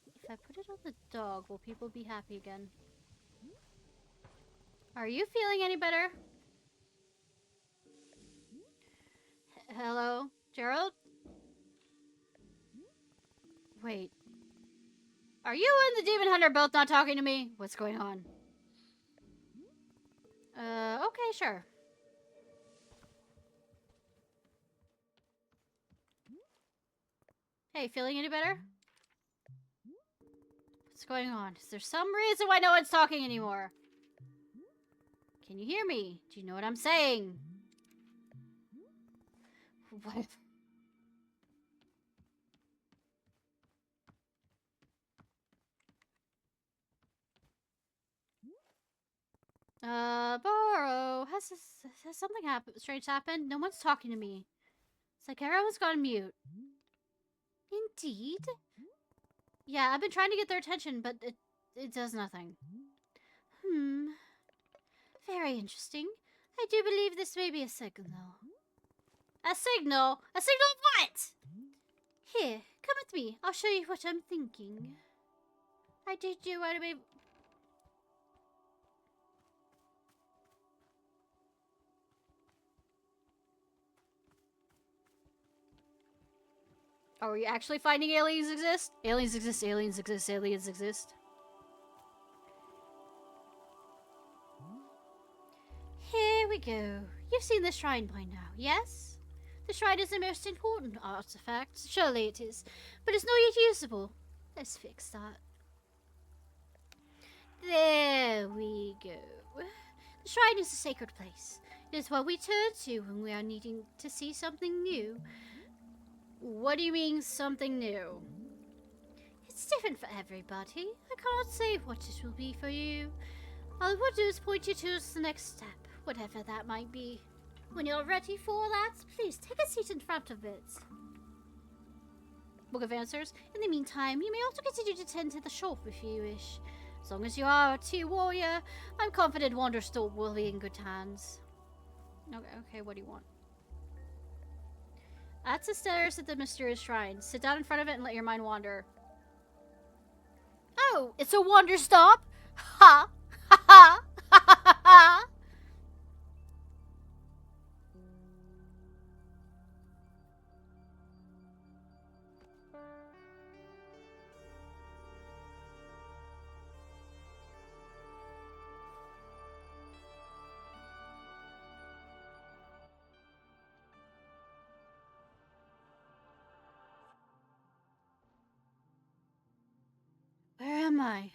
If I put it on the dog, will people be happy again? Are you feeling any better? Hello? Gerald? Wait. Are you and the demon hunter both not talking to me? What's going on? Okay, sure. Hey, feeling any better? What's going on? Is there some reason why no one's talking anymore? Can you hear me? Do you know what I'm saying? What? Borrow, has something strange happened? No one's talking to me. It's like everyone's gone mute. Indeed? Yeah, I've been trying to get their attention, but it does nothing. Very interesting. I do believe this may be a signal. A signal? A signal of what? Here, come with me. I'll show you what I'm thinking. I did you want to be... Are we actually finding aliens exist? Aliens exist, aliens exist, aliens exist. Here we go. You've seen the shrine by now, yes? The shrine is the most important artifact. Surely it is. But it's not yet usable. Let's fix that. There we go. The shrine is a sacred place. It is what we turn to when we are needing to see something new. What do you mean, something new? It's different for everybody. I can't say what it will be for you. All I will do is point you towards the next step, whatever that might be. When you're ready for that, please take a seat in front of it. Book of Answers. In the meantime, you may also continue to tend to the shop if you wish. As long as you are a tea warrior, I'm confident Wanderstop will be in good hands. Okay, what do you want? That's the stairs at the mysterious shrine. Sit down in front of it and let your mind wander. Oh, it's a Wanderstop? Ha! Ha ha! Ha ha ha! Where am I?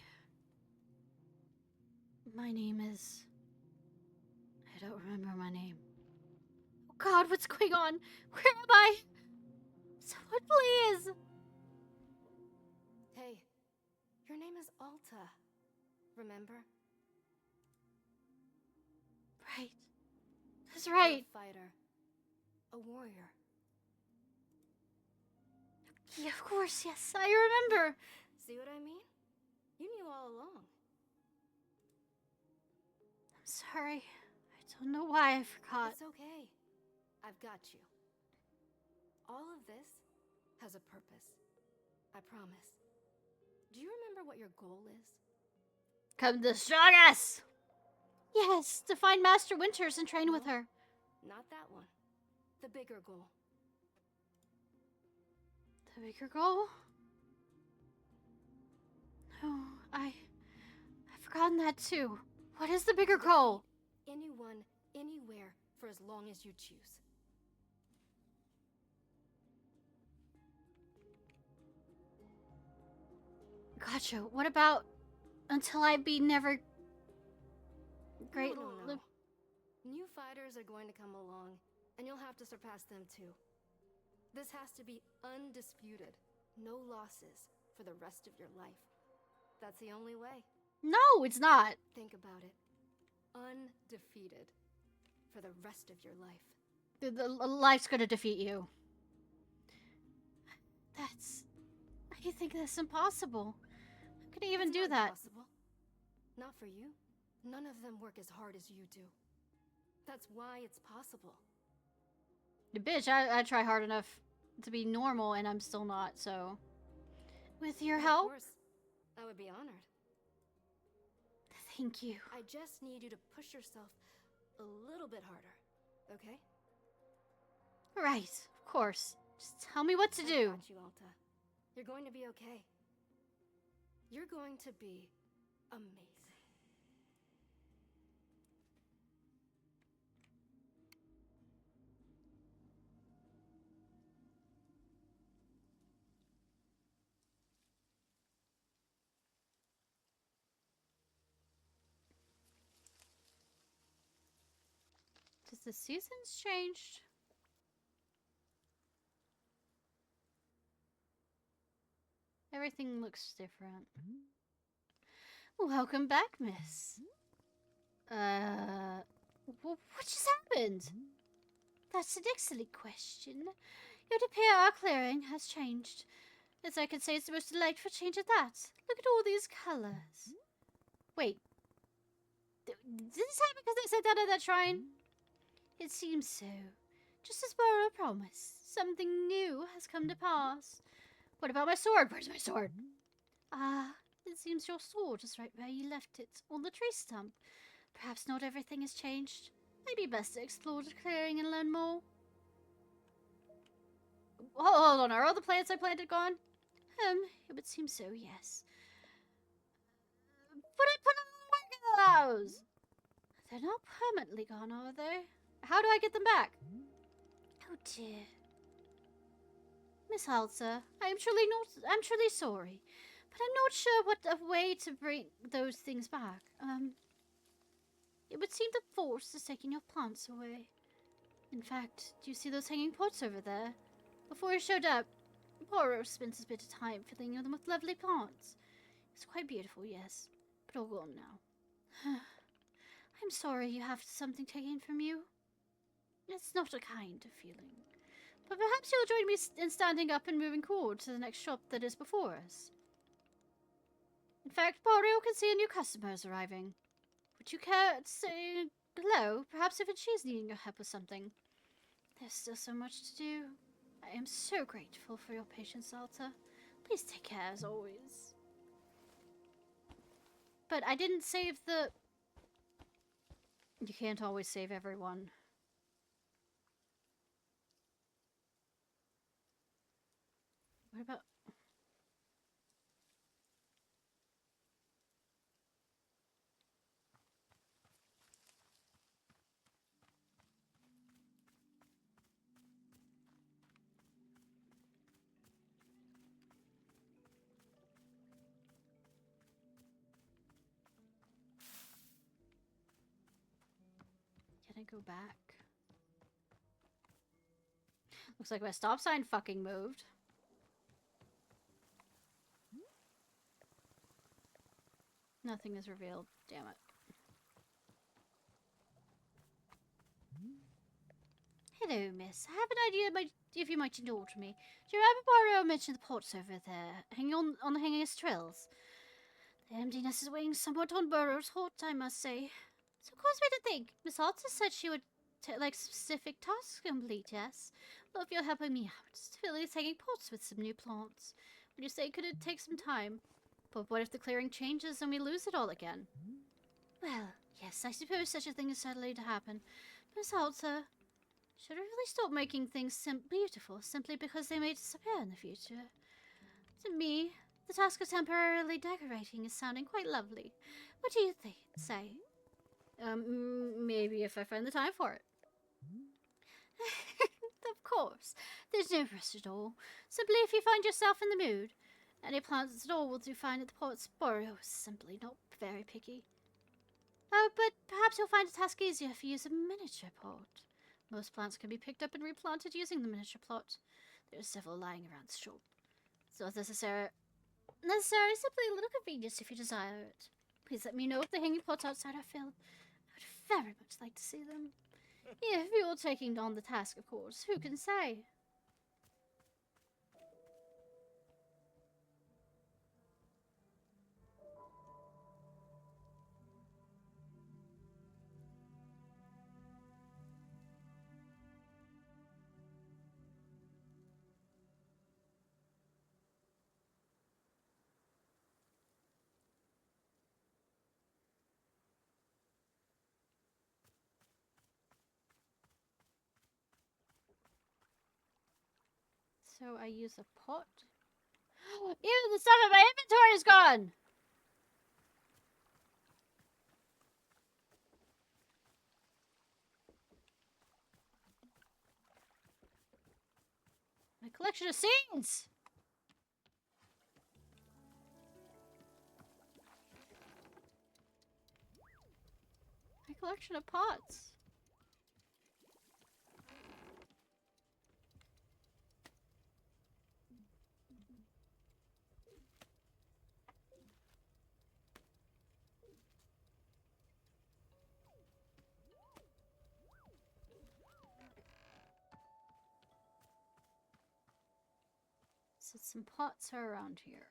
My name is... I don't remember my name. Oh God, what's going on? Where am I? Someone please! Hey, your name is Alta. Remember? Right. That's You're right. a fighter. A warrior. Yeah, of course, yes, I remember. See what I mean? You knew all along. I'm sorry. I don't know why I forgot. It's okay. I've got you. All of this has a purpose. I promise. Do you remember what your goal is? Come destroy us! Yes, to find Master Winters and train with her. Not that one. The bigger goal. The bigger goal? No, I've forgotten that too. What is the bigger goal? Anyone, anywhere, for as long as you choose. Gotcha. What about until I be never great? No. New fighters are going to come along, and you'll have to surpass them too. This has to be undisputed. No losses for the rest of your life. That's the only way. No, it's not. Think about it. Undefeated for the rest of your life. The life's gonna defeat you. I think that's impossible. How could I even do that? Possible. Not for you. None of them work as hard as you do. That's why it's possible. Bitch, I try hard enough to be normal and I'm still not, so... With your help? Of course. I would be honored. Thank you. I just need you to push yourself a little bit harder, okay? Right, of course. Just tell me what to do. I got you, Alta. You're going to be okay. You're going to be amazing. Does the seasons changed? Everything looks different. Welcome back, miss. What just happened? That's an excellent question. It would appear our clearing has changed. As I can say, it's the most delightful change at that. Look at all these colors. Wait. Did this happen because I sat down at that shrine? It seems so. Just as Bora promised, something new has come to pass. What about my sword? Where's my sword? Ah, it seems your sword is right where you left it, on the tree stump. Perhaps not everything has changed. Maybe best to explore the clearing and learn more. Hold on, are all the plants I planted gone? It would seem so, yes. But I put on the work of those! They're not permanently gone, are they? How do I get them back? Oh dear. Miss Halsa, I'm truly sorry, but I'm not sure what a way to bring those things back. It would seem the force is taking your plants away. In fact, do you see those hanging pots over there? Before he showed up, Boro spent his bit of time filling them with lovely plants. It's quite beautiful, yes, but all gone now. I'm sorry you have something taken from you. It's not a kind of feeling. But perhaps you'll join me in standing up and moving forward to the next shop that is before us. In fact, Mario can see a new customer is arriving. Would you care to say hello? Perhaps even she's needing your help with something. There's still so much to do. I am so grateful for your patience, Alta. Please take care as always. But I didn't save the... You can't always save everyone. What about... Can I go back? Looks like my stop sign fucking moved. Nothing is revealed. Damn it. Hello, miss. I have an idea if you might indulge me. Do you remember Mario mentioned the ports over there, hanging on the hangingest trails? The emptiness is weighing somewhat on Burrow's heart, I must say. So of course we did think. Miss Alta said she would like specific tasks complete, yes? Well, if you're helping me out, just fill these hanging pots with some new plants. Would you say could it take some time? But what if the clearing changes and we lose it all again? Well, yes, I suppose such a thing is certainly to happen. Miss Alta, should we really stop making things beautiful simply because they may disappear in the future? To me, the task of temporarily decorating is sounding quite lovely. What do you say? Maybe if I find the time for it. Of course. There's no rush at all. Simply if you find yourself in the mood. Any plants at all will do fine at the port's Borio is simply not very picky. Oh, but perhaps you'll find a task easier if you use a miniature pot. Most plants can be picked up and replanted using the miniature plot. There are several lying around the shop. It's not necessary, simply a little convenience if you desire it. Please let me know if the hanging pots outside are filled. I would very much like to see them. If you're taking on the task, of course. Who can say? So I use a pot? Even the stuff in my inventory is gone! My collection of seeds! My collection of pots. So some pots are around here.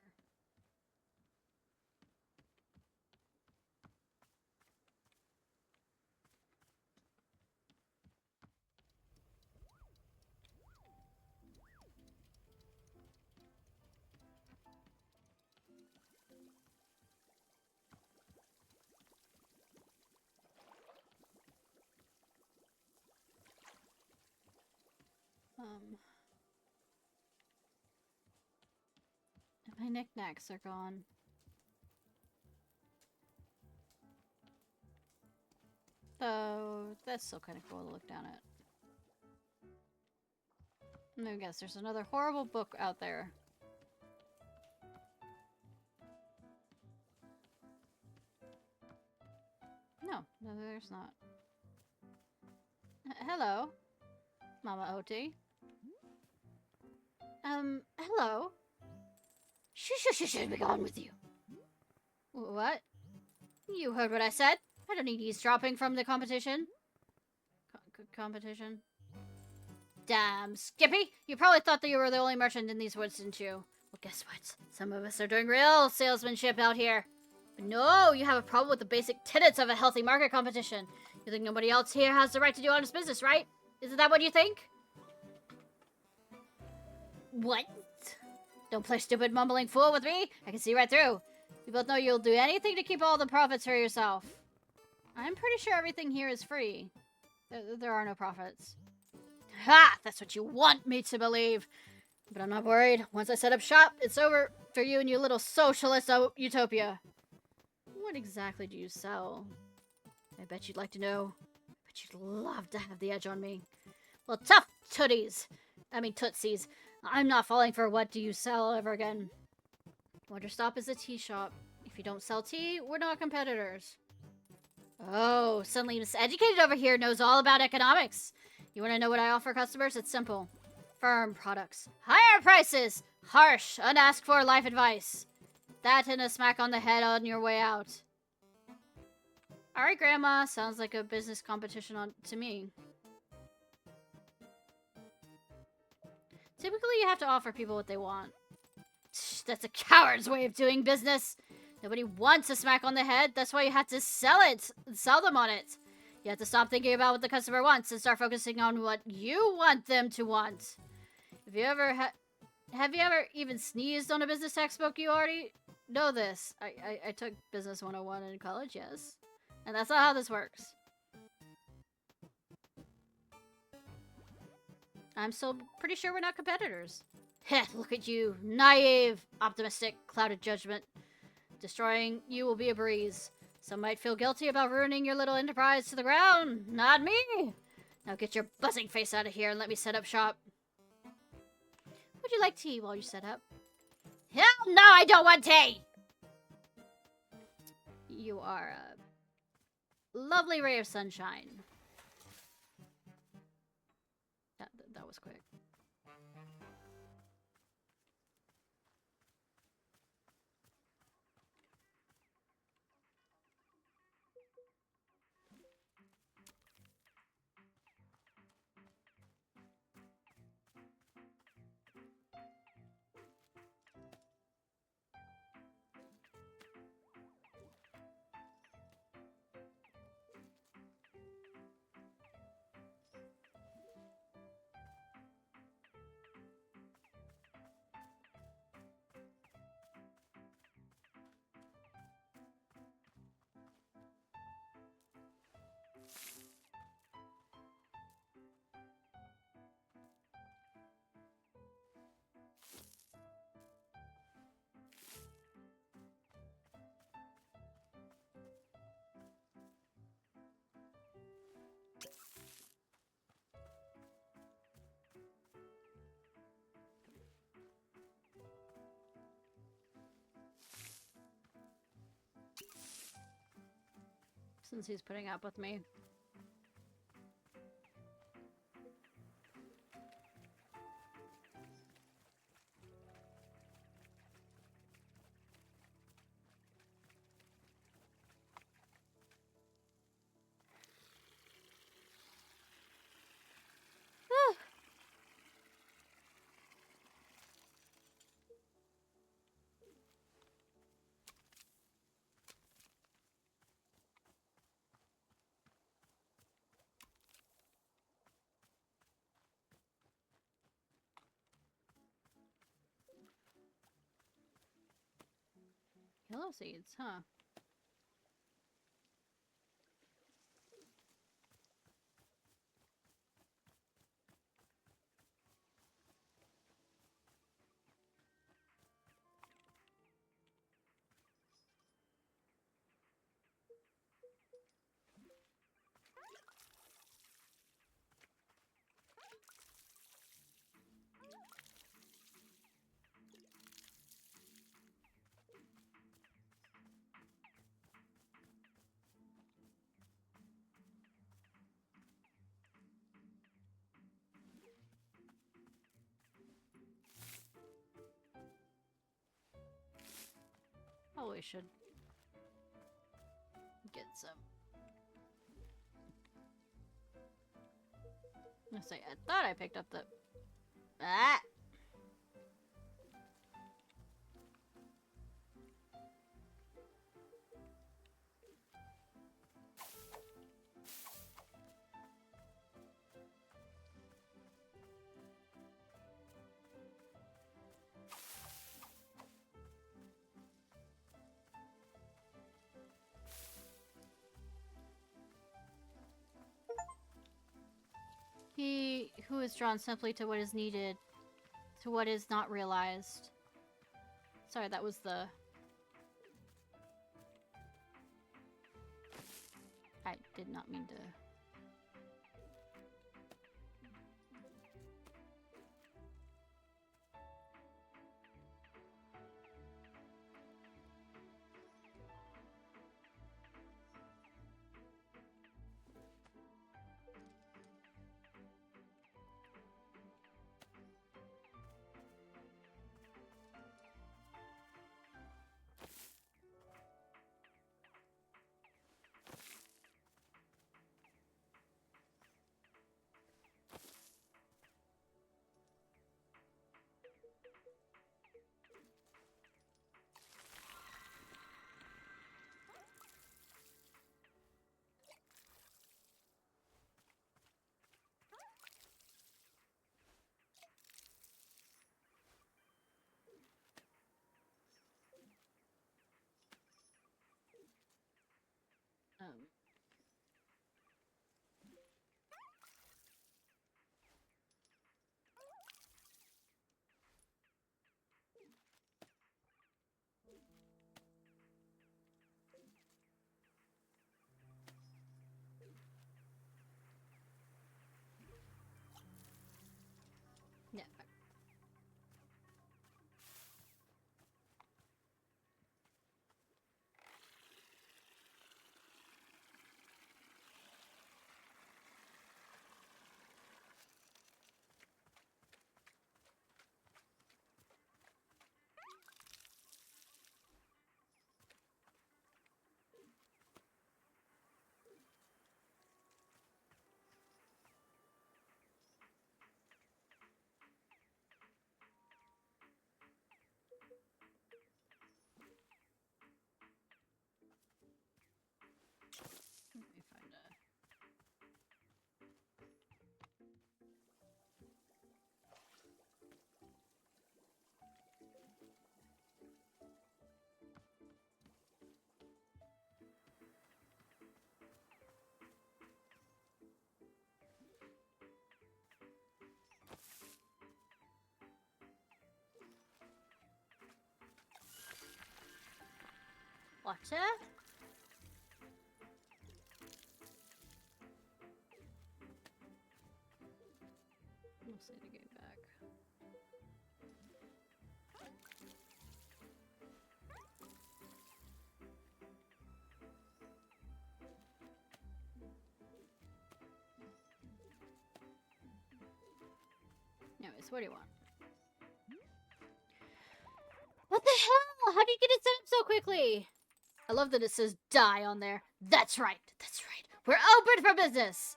And my knickknacks are gone. Though, that's still kind of cool to look down at. And I guess there's another horrible book out there. No, there's not. Hello, Mama Oti. Hello? Shh, be gone with you. What? You heard what I said? I don't need eavesdropping from the competition. Competition? Damn, Skippy! You probably thought that you were the only merchant in these woods, didn't you? Well, Guess what? Some of us are doing real salesmanship out here. But no, you have a problem with the basic tenets of a healthy market competition. You think nobody else here has the right to do honest business, right? Isn't that what you think? What? Don't play stupid mumbling fool with me. I can see right through. You both know you'll do anything to keep all the profits for yourself. I'm pretty sure everything here is free. There are no profits. Ha! That's what you want me to believe. But I'm not worried. Once I set up shop, it's over for you and your little socialist utopia. What exactly do you sell? I bet you'd like to know. But you'd love to have the edge on me. Well, tough tootsies. I'm not falling for what do you sell ever again. Wanderstop is a tea shop. If you don't sell tea, we're not competitors. Oh, suddenly Miss Educated over here knows all about economics. You want to know what I offer customers? It's simple. Firm products. Higher prices! Harsh, unasked for life advice. That and a smack on the head on your way out. Alright, Grandma. Sounds like a business competition to me. Typically, you have to offer people what they want. That's a coward's way of doing business. Nobody wants a smack on the head. That's why you have to sell it. Sell them on it. You have to stop thinking about what the customer wants and start focusing on what you want them to want. Have you ever even sneezed on a business textbook? You already know this. I took Business 101 in college, yes. And that's not how this works. I'm still pretty sure we're not competitors. Heh, look at you. Naive, optimistic, clouded judgment. Destroying you will be a breeze. Some might feel guilty about ruining your little enterprise to the ground. Not me! Now get your buzzing face out of here and let me set up shop. Would you like tea while you set up? Hell no, I don't want tea! You are a lovely ray of sunshine. That was quick. Since he's putting up with me. Yellow seeds, huh? Probably should get some. Let's say I thought I picked up the. Ah! who is drawn simply to what is needed, to what is not realized. Sorry, that was the... I did not mean to... Yeah. Let me find a... Water? We'll say to get back. Anyways, what do you want? What the hell? How do you get it set up so quickly? I love that it says die on there. That's right. That's right. We're open for business.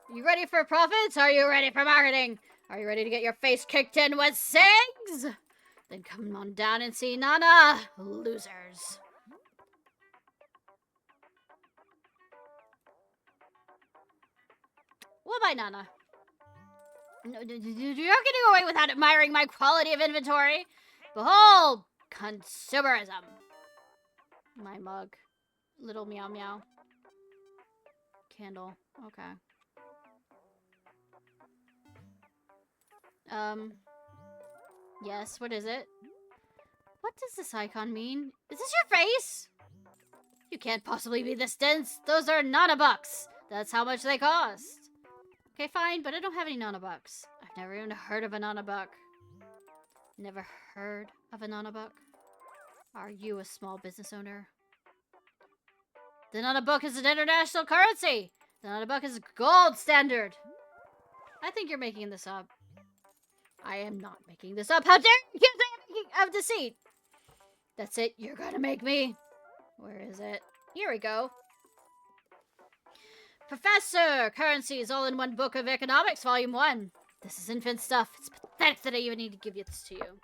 Are you ready for profits? Are you ready for marketing? Are you ready to get your face kicked in with SIGs? Then come on down and see Nana. Losers. What by Nana? No, you're getting away without admiring my quality of inventory. Behold, consumerism. My mug. Little meow meow. Candle. Okay. Yes, what is it? What does this icon mean? Is this your face? You can't possibly be this dense. Those are nanobucks. That's how much they cost. Okay, fine, but I don't have any nanobucks. I've never even heard of a nanobuck. Never heard of a nanobuck? Are you a small business owner? The nanobuck is an international currency. The nanobuck is gold standard. I think you're making this up. I am not making this up. How dare you accuse me of deceit? That's it. You're gonna make me. Where is it? Here we go. Professor! Currencies all in one book of economics, volume 1. This is infant stuff. It's pathetic that I even need to give this to you.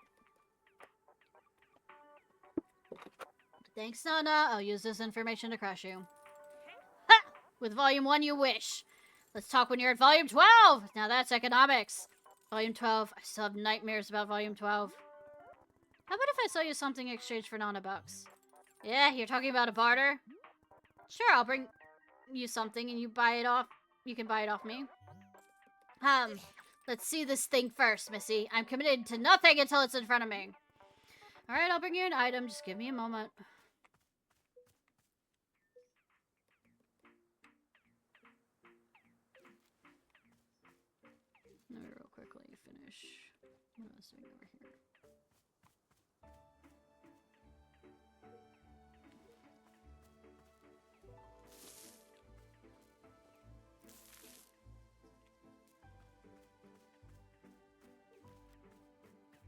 Thanks, Nana. I'll use this information to crush you. Ha! With volume 1, you wish. Let's talk when you're at volume 12. Now that's economics. Volume 12. I still have nightmares about volume 12. How about if I sell you something in exchange for nanobucks? Yeah, you're talking about a barter? Sure, I'll bring you something and you buy it off. You can buy it off me. Let's see this thing first, Missy. I'm committed to nothing until it's in front of me. Alright, I'll bring you an item. Just give me a moment. Let me real quickly finish what I was doing over here.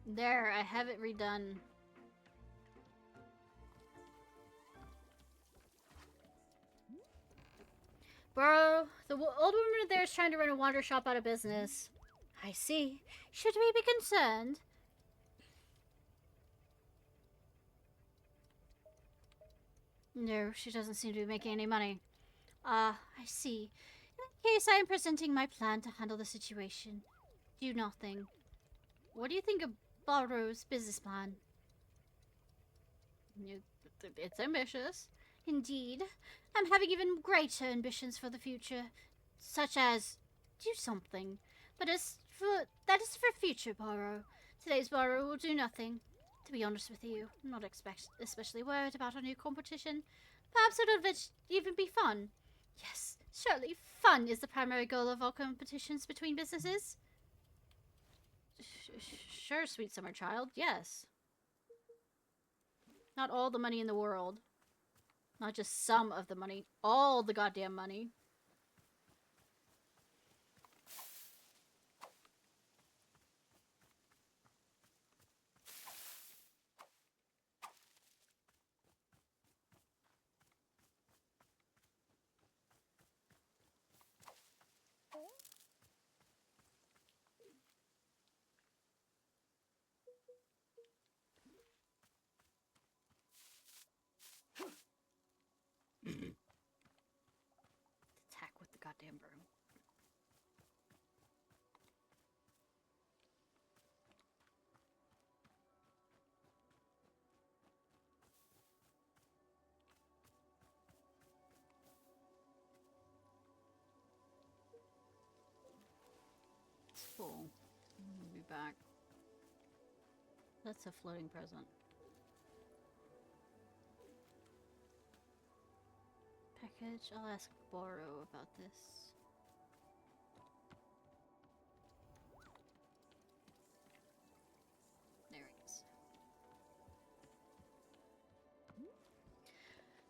There, I have it redone. Bro, the old woman there is trying to run a Wanderstop out of business. I see. Should we be concerned? No, she doesn't seem to be making any money. Ah, I see. In that case, I am presenting my plan to handle the situation. Do nothing. What do you think of Borrow's business plan? It's ambitious. Indeed. I'm having even greater ambitions for the future, such as do something. But that is for future Borrow. Today's Borrow will do nothing. To be honest with you, I'm not especially worried about our new competition. Perhaps it'll even be fun. Yes, surely fun is the primary goal of all competitions between businesses. Sure, sweet summer child, yes. Not all the money in the world. Not just some of the money. All the goddamn money. Attack with the goddamn broom. It's full. I'll be back. That's a floating present. Package. I'll ask Borrow about this. There it is.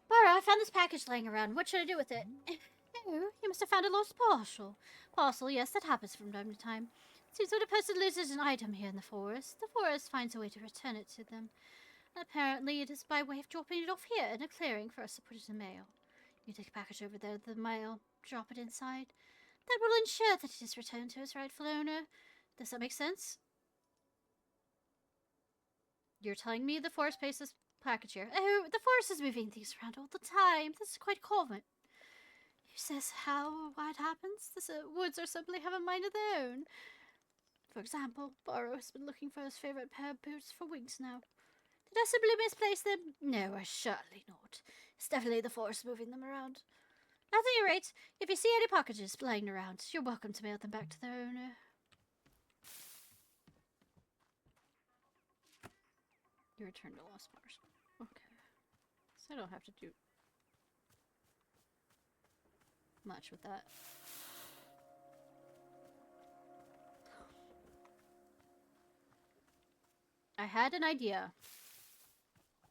Borrow, I found this package laying around. What should I do with it? Oh, you must have found a lost parcel. Parcel, yes, that happens from time to time. Seems when a person loses an item here in the forest finds a way to return it to them. And apparently it is by way of dropping it off here in a clearing for us to put it in mail. You take a package over there, the mail, drop it inside. That will ensure that it is returned to its rightful owner. Does that make sense? You're telling me the forest placed this package here? Oh, the forest is moving things around all the time. This is quite common. Who says how or why it happens? The woods are simply have a mind of their own. For example, Borrow has been looking for his favourite pair of boots for weeks now. Did I simply misplace them? No, surely not. It's definitely the forest moving them around. At any rate, if you see any packages lying around, you're welcome to mail them back to their owner. You return to lost parcel. Okay. So I don't have to do much with that. I had an idea.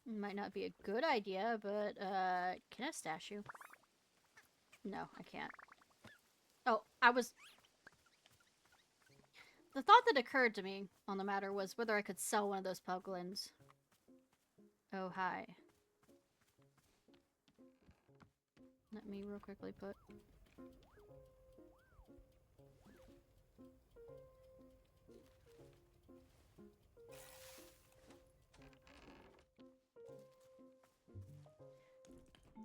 It might not be a good idea, but, can I stash you? No, I can't. Oh, the thought that occurred to me on the matter was whether I could sell one of those puglins. Oh, hi. Let me real quickly put...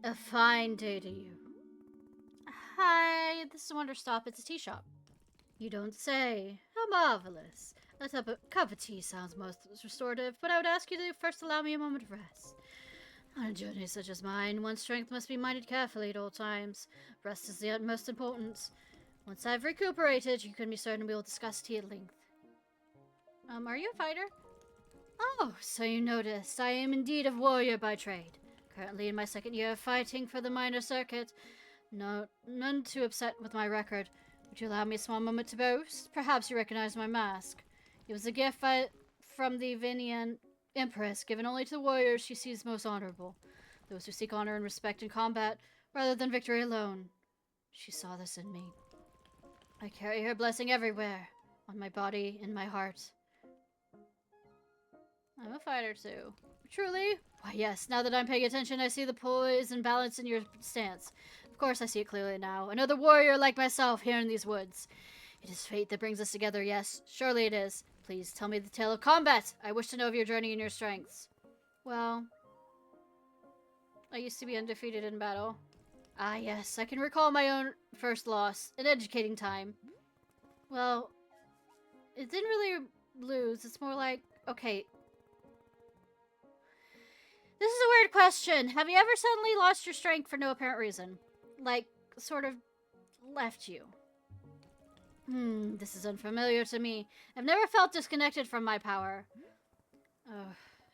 A fine day to you. Hi, this is Wanderstop. It's a tea shop. You don't say. How marvelous. A cup of tea sounds most restorative, but I would ask you to first allow me a moment of rest. On a journey such as mine, one's strength must be minded carefully at all times. Rest is the utmost importance. Once I've recuperated, you can be certain we will discuss tea at length. Are you a fighter? Oh, so you noticed. I am indeed a warrior by trade. Currently in my second year of fighting for the minor circuit. No, none too upset with my record. Would you allow me a small moment to boast? Perhaps you recognize my mask. It was a gift from the Venian Empress, given only to the warriors she sees most honorable. Those who seek honor and respect in combat, rather than victory alone. She saw this in me. I carry her blessing everywhere. On my body, in my heart. I'm a fighter too. Truly? Why yes, now that I'm paying attention, I see the poise and balance in your stance. Of course I see it clearly now. Another warrior like myself here in these woods. It is fate that brings us together, yes. Surely it is. Please tell me the tale of combat. I wish to know of your journey and your strengths. Well, I used to be undefeated in battle. Ah yes, I can recall my own first loss. An educating time. Well, it didn't really lose. It's more like, okay. This is a weird question. Have you ever suddenly lost your strength for no apparent reason? Like, sort of left you? This is unfamiliar to me. I've never felt disconnected from my power.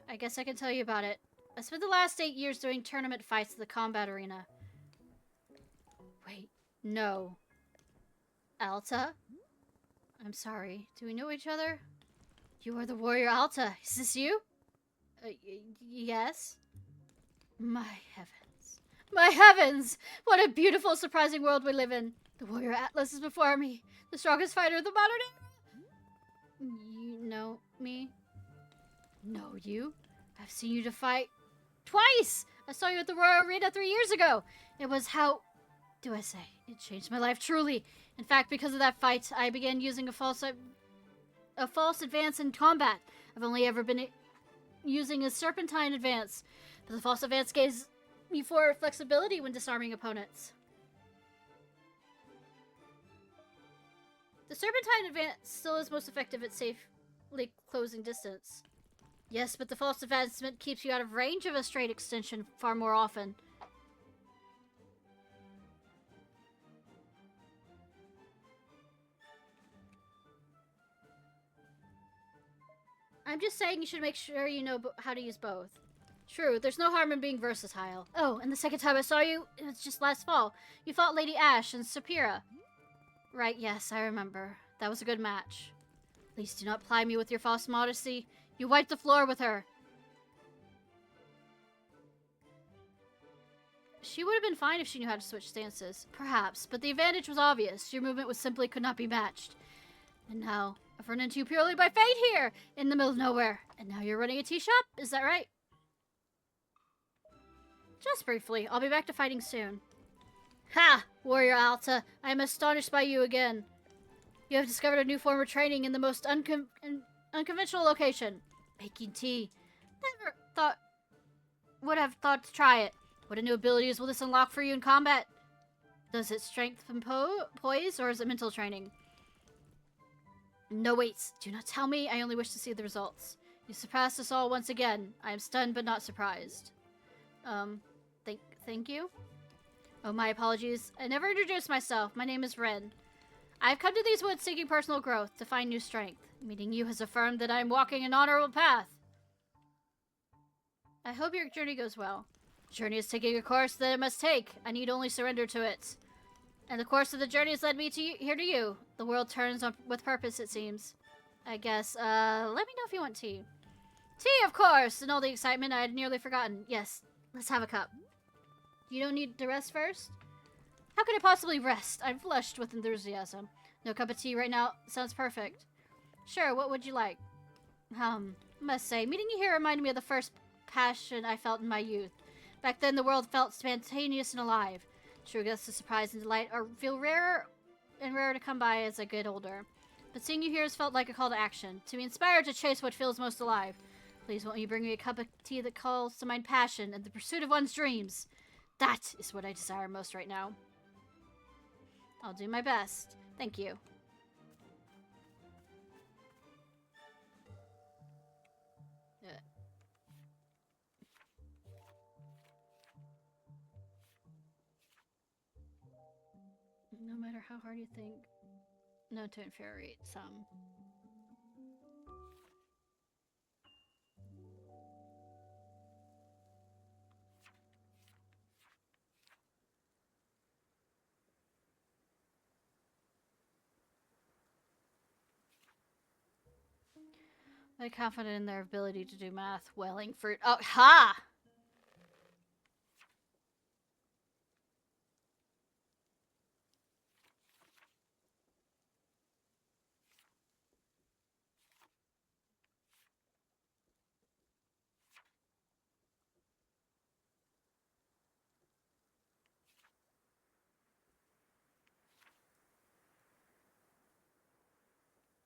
I guess I can tell you about it. I spent the last 8 years doing tournament fights at the combat arena. Wait, no. Alta? I'm sorry. Do we know each other? You are the warrior Alta. Is this you? Yes? My heavens. My heavens! What a beautiful, surprising world we live in. The warrior Atlas is before me. The strongest fighter of the modern era. You know me? Know you? I've seen you to fight twice! I saw you at the Royal Arena 3 years ago. It was how do I say? It changed my life truly. In fact, because of that fight, I began using a false advance in combat. I've only ever been using a serpentine advance, but the false advance gives me for flexibility when disarming opponents. The serpentine advance still is most effective at safely closing distance. Yes, but the false advancement keeps you out of range of a straight extension far more often. I'm just saying you should make sure you know how to use both. True, there's no harm in being versatile. Oh, and the second time I saw you, it was just last fall. You fought Lady Ashe and Sapira. Right, yes, I remember. That was a good match. Please do not ply me with your false modesty. You wiped the floor with her. She would have been fine if she knew how to switch stances. Perhaps, but the advantage was obvious. Your movement was simply could not be matched. And now, I've run into you purely by fate here, in the middle of nowhere. And now you're running a tea shop? Is that right? Just briefly. I'll be back to fighting soon. Ha! Warrior Alta, I am astonished by you again. You have discovered a new form of training in the most unconventional location. Making tea. Would have thought to try it. What new abilities will this unlock for you in combat? Does it strengthen poise, or is it mental training? No, wait. Do not tell me. I only wish to see the results. You surpassed us all once again. I am stunned but not surprised. Thank you? Oh, my apologies. I never introduced myself. My name is Ren. I've come to these woods seeking personal growth to find new strength. Meeting you has affirmed that I am walking an honorable path. I hope your journey goes well. The journey is taking a course that it must take. I need only surrender to it. And the course of the journey has led me here to you. The world turns on with purpose, it seems. I guess, let me know if you want tea. Tea, of course! In all the excitement, I had nearly forgotten. Yes, let's have a cup. You don't need to rest first? How could I possibly rest? I'm flushed with enthusiasm. No cup of tea right now sounds perfect. Sure, what would you like? Must say, meeting you here reminded me of the first passion I felt in my youth. Back then, the world felt spontaneous and alive. True gusts of surprise and delight feel rarer and rarer to come by as I get older. But seeing you here has felt like a call to action, to be inspired to chase what feels most alive. Please won't you bring me a cup of tea that calls to mind passion and the pursuit of one's dreams? That is what I desire most right now. I'll do my best. Thank you. No matter How hard do you think? No, to infuriate some. I'm confident in their ability to do math. Welling fruit. Oh, ha!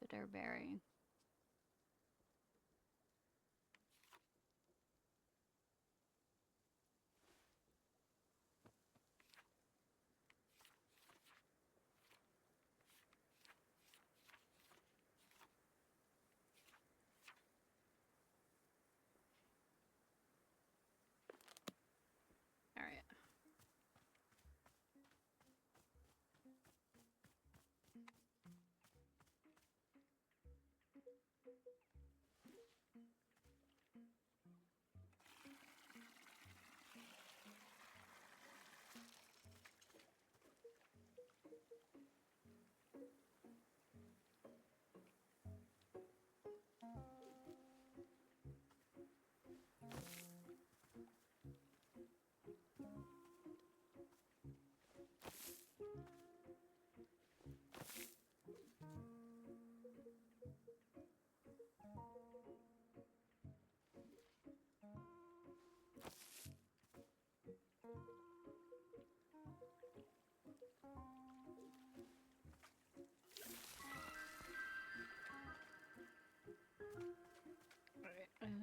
Bitterberry. Alright. And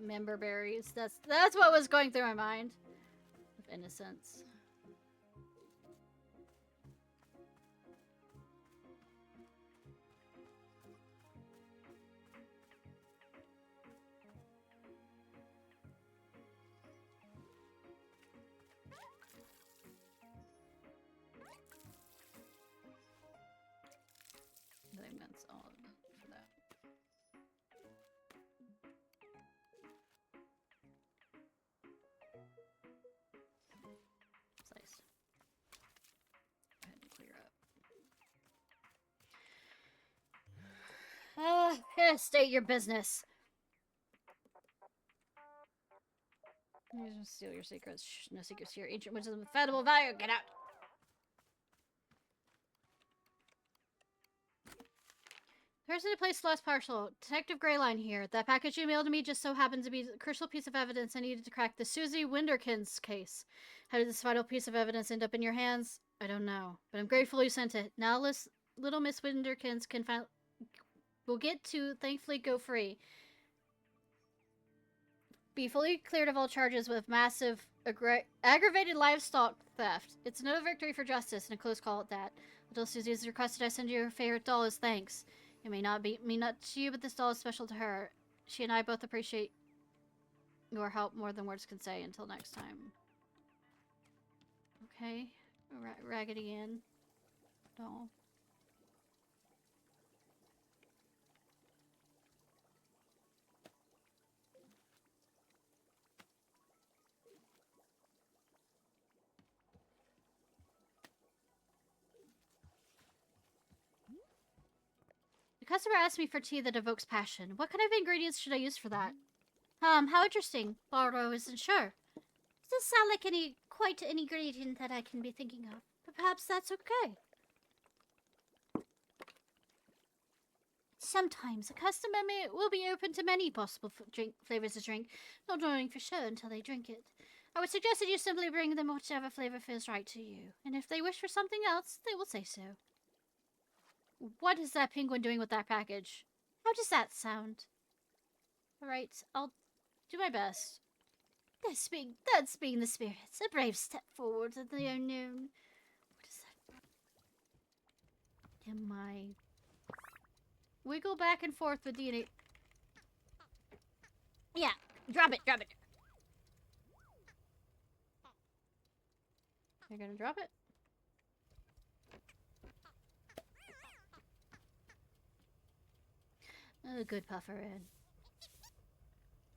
member berries. That's what was going through my mind. Of innocence. I think that's all of it for that. Slice. Go ahead and clear up. State your business. I'm gonna steal your secrets. Shh, no secrets here. Ancient wisdom of unfathomable value. Get out. Person who placed the last parcel. Detective Greyline here. That package you mailed to me just so happened to be a crucial piece of evidence I needed to crack the Susie Winderkins case. How did this vital piece of evidence end up in your hands? I don't know, but I'm grateful you sent it. Now little Miss Winderkins will get to thankfully go free. Be fully cleared of all charges with massive aggravated livestock theft. It's another victory for justice and a close call at that. Little Susie has requested I send you her favorite doll as thanks. It may not mean much to you, but this doll is special to her. She and I both appreciate your help more than words can say. Until next time. Okay. Raggedy Ann doll. The customer asked me for tea that evokes passion. What kind of ingredients should I use for that? How interesting. Borrow isn't sure. Doesn't sound like quite an ingredient that I can be thinking of. But perhaps that's okay. Sometimes a customer will be open to many possible flavors of drink, not knowing for sure until they drink it. I would suggest that you simply bring them whichever flavor feels right to you, and if they wish for something else, they will say so. What is that penguin doing with that package? How does that sound? Alright, I'll do my best. That's being the spirits, a brave step forward in the unknown. What is that? Am I... Wiggle back and forth with DNA. Yeah, drop it. You're gonna drop it? Oh, good puffer in.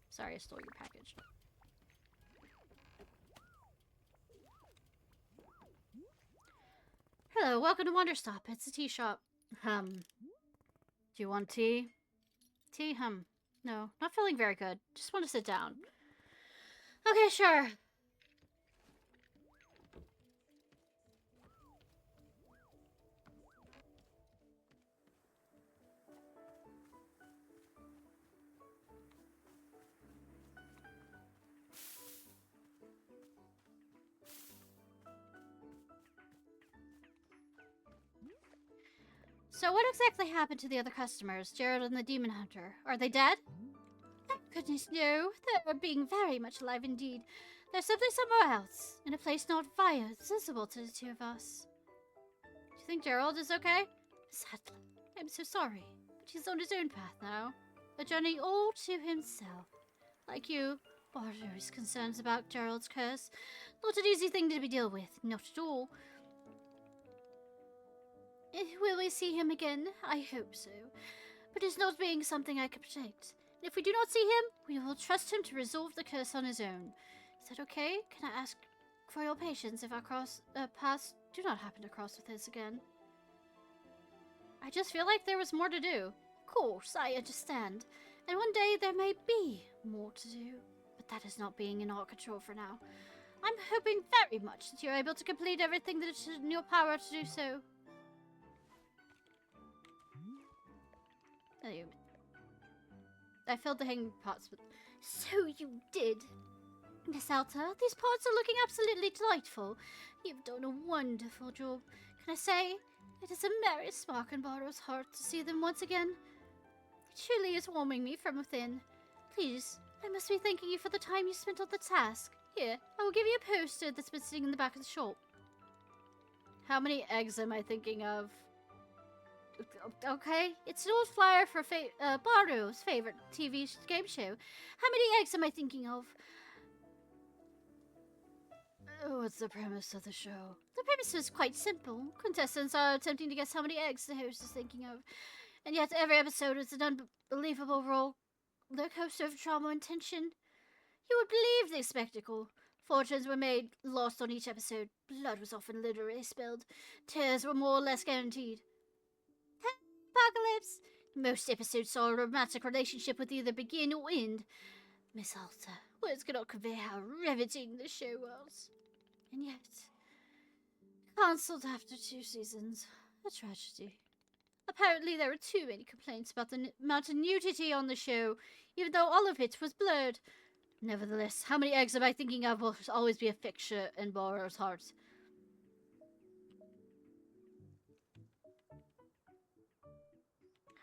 Sorry, I stole your package. Hello, welcome to Wanderstop. It's a tea shop. Do you want tea? Tea? No, not feeling very good. Just want to sit down. Okay, sure. So what exactly happened to the other customers, Gerald and the Demon Hunter? Are they dead? Thank goodness, no. They're being very much alive indeed. They're simply somewhere else, in a place not visible to the two of us. Do you think Gerald is okay? Sadly, I'm so sorry, but he's on his own path now. A journey all to himself. Like you, Bardo's concerns about Gerald's curse. Not an easy thing to be dealt with, not at all. Will we see him again? I hope so. But it's not being something I can predict. If we do not see him, we will trust him to resolve the curse on his own. Is that okay? Can I ask for your patience if our paths do not happen to cross with his again? I just feel like there was more to do. Of course, I understand. And one day there may be more to do. But that is not being in our control for now. I'm hoping very much that you're able to complete everything that is in your power to do so. I filled the hanging pots with... So you did! Miss Alta, these pots are looking absolutely delightful. You've done a wonderful job. Can I say, it is a merry spark in Bardo's heart to see them once again. It truly is warming me from within. Please, I must be thanking you for the time you spent on the task. Here, I will give you a poster that's been sitting in the back of the shop. How many eggs am I thinking of? Okay, it's an old flyer for Bardo's favorite TV game show. How many eggs am I thinking of? What's the premise of the show? The premise is quite simple. Contestants are attempting to guess how many eggs the host is thinking of. And yet every episode is an unbelievable roller coaster of drama and tension. You would believe the spectacle. Fortunes were made, lost on each episode. Blood was often literally spilled. Tears were more or less guaranteed. Apocalypse! Most episodes saw a romantic relationship with either begin or end. Miss Alta, words cannot convey how riveting the show was. And yet, cancelled after 2 seasons. A tragedy. Apparently there were too many complaints about the amount of nudity on the show, even though all of it was blurred. Nevertheless, how many eggs am I thinking of will always be a fixture in Bardo's heart.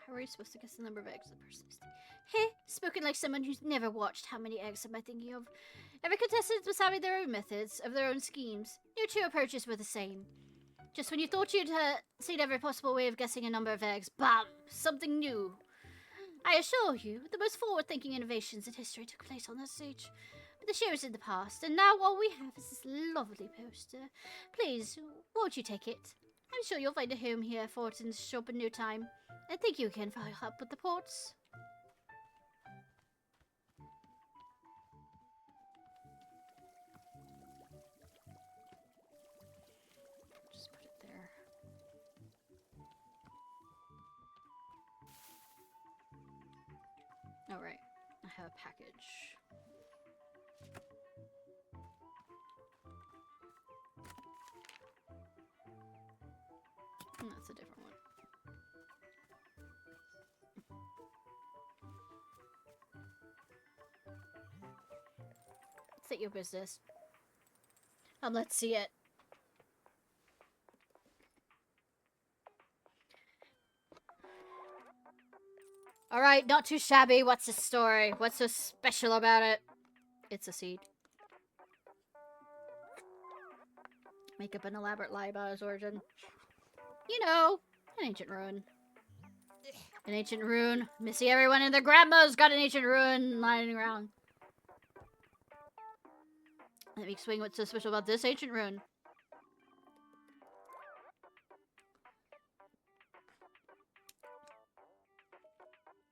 How are you supposed to guess the number of eggs the person is thinking? Hey, spoken like someone who's never watched How Many Eggs Am I Thinking Of? Every contestant was having their own methods, of their own schemes. No two approaches were the same. Just when you thought you'd seen every possible way of guessing a number of eggs, bam! Something new. I assure you, the most forward-thinking innovations in history took place on that stage. But the show is in the past, and now all we have is this lovely poster. Please, won't you take it? I'm sure you'll find a home here for it in the shop in no time. And thank you again for your help with the ports. Just put it there. Alright, I have a package. That's a different one. It's not your business. Let's see it. Alright, not too shabby. What's the story? What's so special about it? It's a seed. Make up an elaborate lie about his origin. You know, an ancient ruin. An ancient ruin. Missy, everyone and their grandma's got an ancient ruin lying around. Let me explain what's so special about this ancient ruin.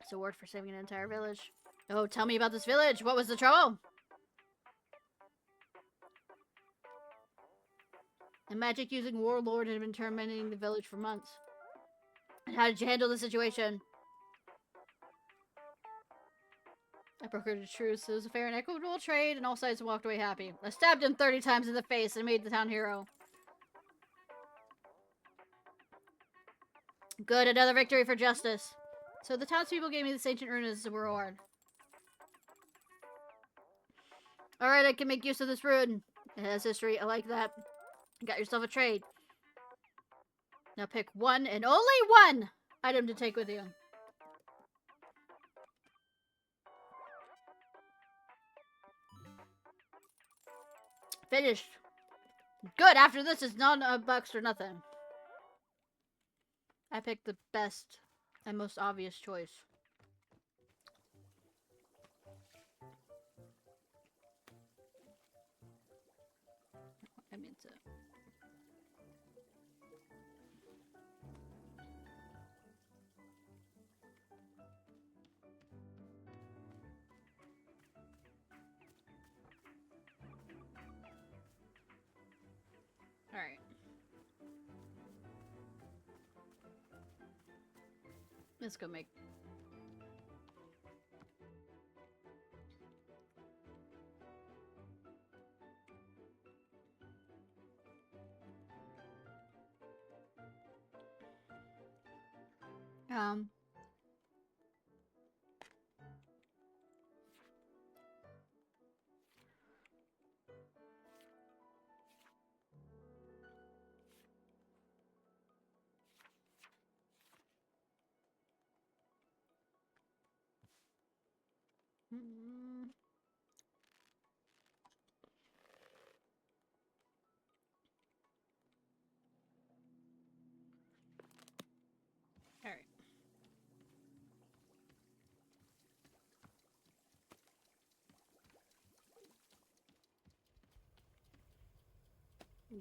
It's a word for saving an entire village. Oh, tell me about this village. What was the trouble? A magic using warlord had been tormenting the village for months. And how did you handle the situation? I brokered a truce. It was a fair and equitable trade, and all sides walked away happy. I stabbed him 30 times in the face and made the town hero. Good, another victory for justice. So the townspeople gave me this ancient rune as a reward. Alright, I can make use of this rune. It has history, I like that. You got yourself a trade. Now pick one and only one item to take with you. Finished. Good, after this it's not $1 or nothing. I picked the best and most obvious choice. I mean to. Alright. Let's go make... Alright.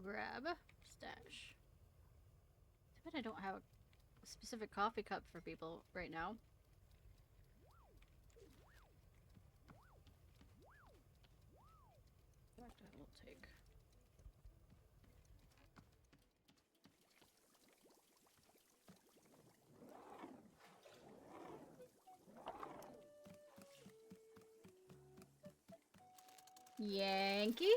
Grab. Stash. I bet I don't have a specific coffee cup for people right now. In fact, I will take... Yankee?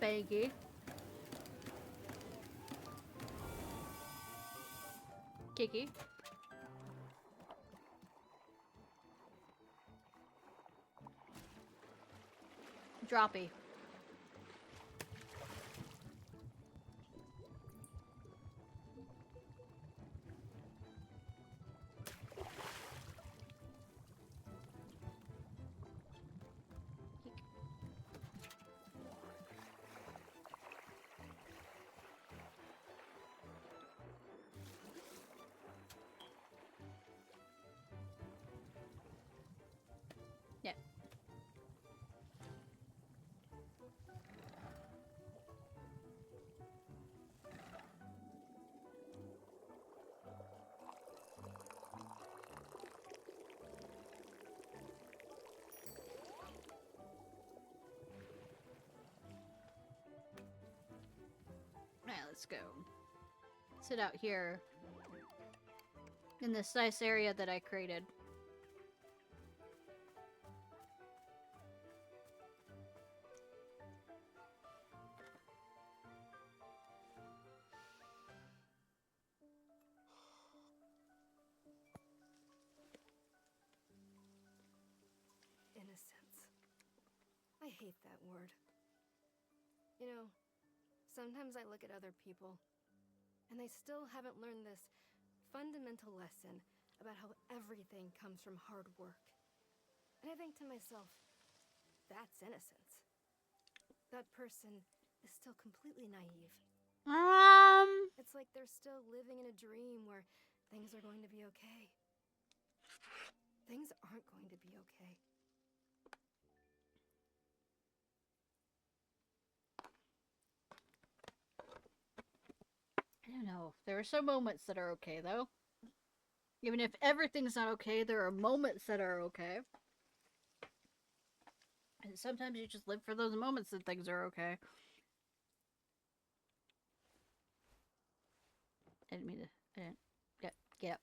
Spanky. Kiki. Droppy. Yeah. Alright, let's go. Sit out here. in this nice area that I created. Innocence. I hate that word. You know, sometimes I look at other people, and they still haven't learned this fundamental lesson about how everything comes from hard work. And I think to myself, that's innocence. That person is still completely naive. It's like they're still living in a dream where things are going to be okay. Things aren't going to be okay. I don't know. There are some moments that are okay, though. Even if everything's not okay, there are moments that are okay. And sometimes you just live for those moments that things are okay. I didn't mean to. I didn't. Get up.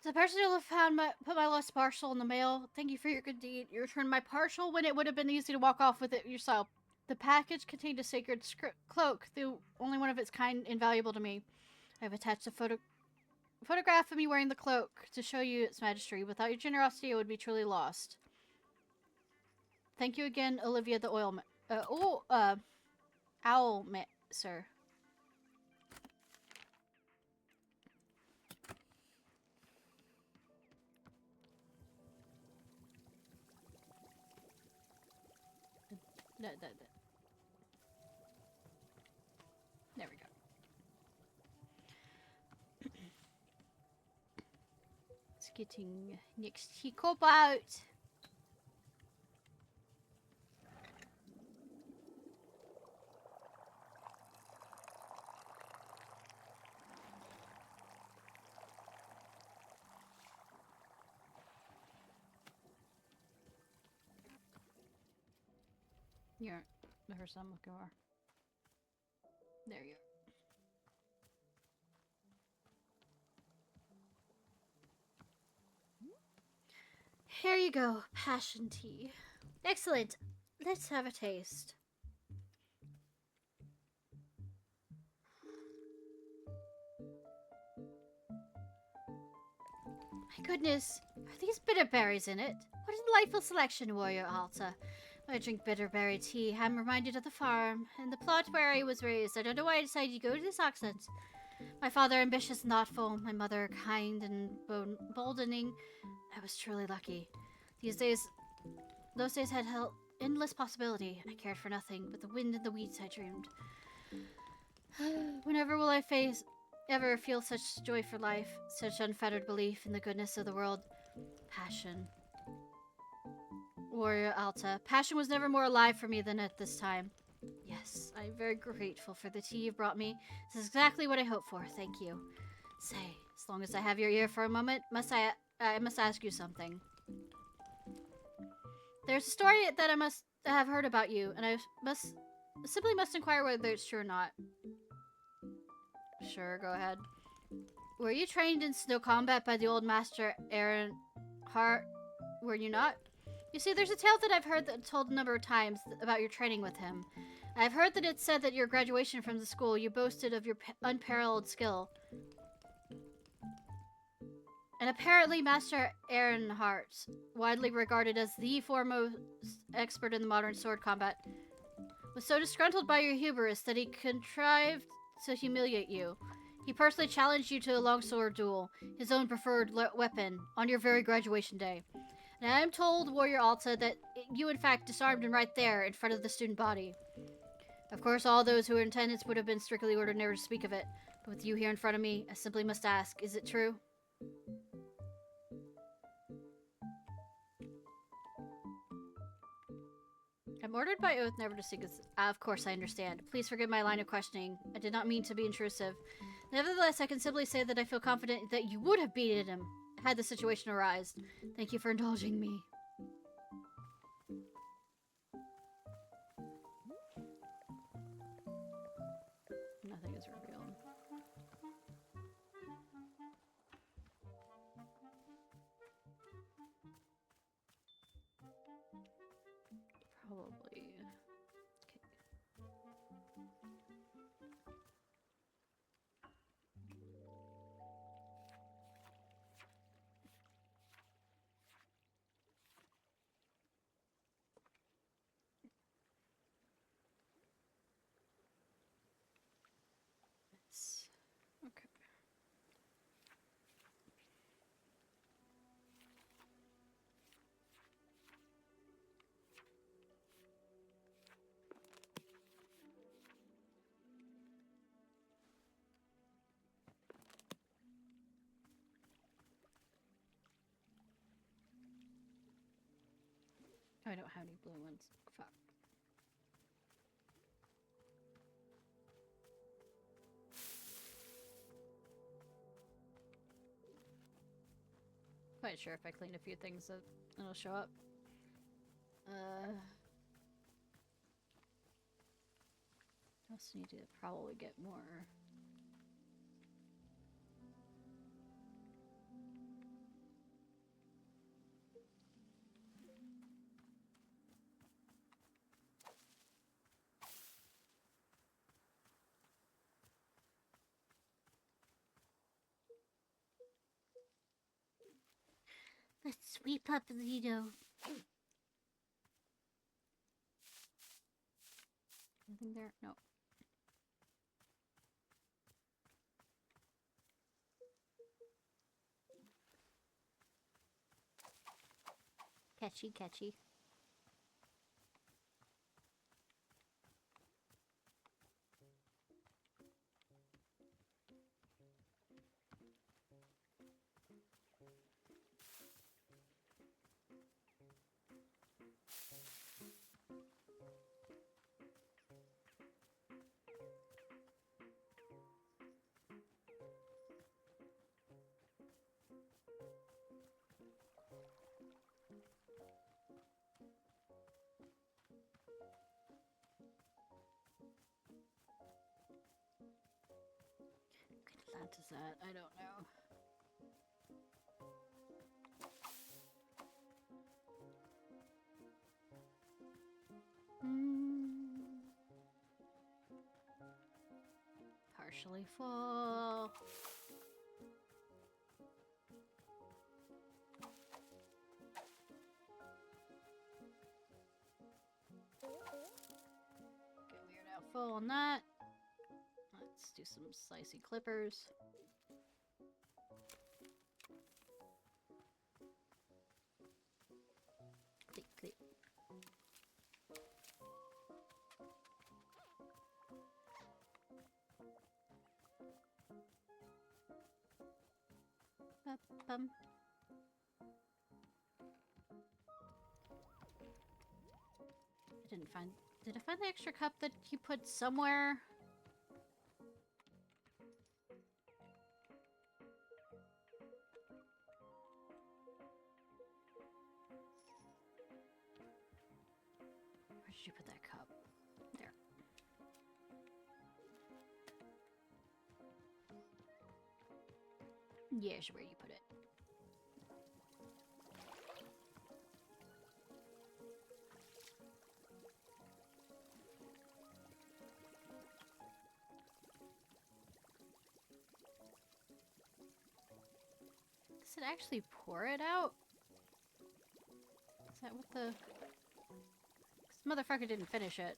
The person who put my lost parcel in the mail. Thank you for your good deed. You returned my parcel when it would have been easy to walk off with it yourself. The package contained a sacred cloak, the only one of its kind invaluable to me. I have attached a photograph of me wearing the cloak to show you its majesty. Without your generosity, it would be truly lost. Thank you again, Olivia the Owl sir. There we go. It's getting next teacup out. You're the person I'm looking for. There you are. Here you go, passion tea. Excellent. Let's have a taste. My goodness, are these bitter berries in it? What a delightful selection, Warrior Alta. When I drink bitterberry tea, I'm reminded of the farm and the plot where I was raised. I don't know why I decided to go to this accent. My father ambitious and thoughtful, my mother kind and boldening. I was truly lucky. Those days had held endless possibility. I cared for nothing but the wind and the weeds I dreamed. Whenever will I ever feel such joy for life, such unfettered belief in the goodness of the world? Passion. Warrior Alta, passion was never more alive for me than at this time. Yes, I'm very grateful for the tea you've brought me. This is exactly what I hoped for. Thank you. Say, as long as I have your ear for a moment, I must ask you something. There's a story that I must have heard about you, and I simply must inquire whether it's true or not. Sure, go ahead. Were you trained in snow combat by the old master Aaron Hart? Were you not? You see, there's a tale that I've heard that told a number of times about your training with him. I've heard that it's said that your graduation from the school, you boasted of your unparalleled skill. And apparently Master Ehrenhart, widely regarded as the foremost expert in the modern sword combat, was so disgruntled by your hubris that he contrived to humiliate you. He personally challenged you to a longsword duel, his own preferred weapon, on your very graduation day. And I'm told, Warrior Alta, that you in fact disarmed him right there in front of the student body. Of course, all those who were in attendance would have been strictly ordered never to speak of it. But with you here in front of me, I simply must ask, is it true? I'm ordered by oath never to speak of... of course, I understand. Please forgive my line of questioning. I did not mean to be intrusive. Nevertheless, I can simply say that I feel confident that you would have beaten him had the situation arisen. Thank you for indulging me. probably. Okay. I don't have any blue ones. Fuck. Quite sure if I clean a few things that it'll show up. Also need to probably get more. Let's sweep up Lido. Anything there? No. Catchy, catchy. What plant is that? I don't know. Partially full. Okay, we are now full on that. Let's do some slicey clippers. Click, click. Bum. I didn't find. Did I find the extra cup that you put somewhere? Where did you put that cup? There. Here's where you put it. Does it actually pour it out? Is that what the... This motherfucker didn't finish it.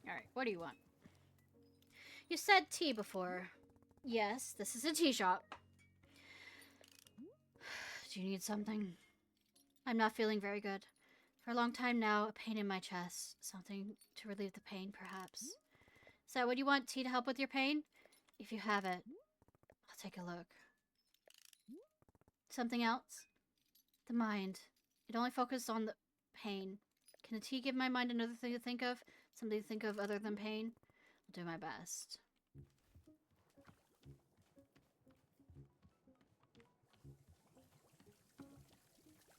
Alright, what do you want? You said tea before. Yes, this is a tea shop. Do you need something? I'm not feeling very good. For a long time now, a pain in my chest. Something to relieve the pain, perhaps. Is that what you want? Tea to help with your pain? If you have it, I'll take a look. Something else? The mind. It only focuses on the pain. Can the tea give my mind another thing to think of? Something to think of other than pain? I'll do my best.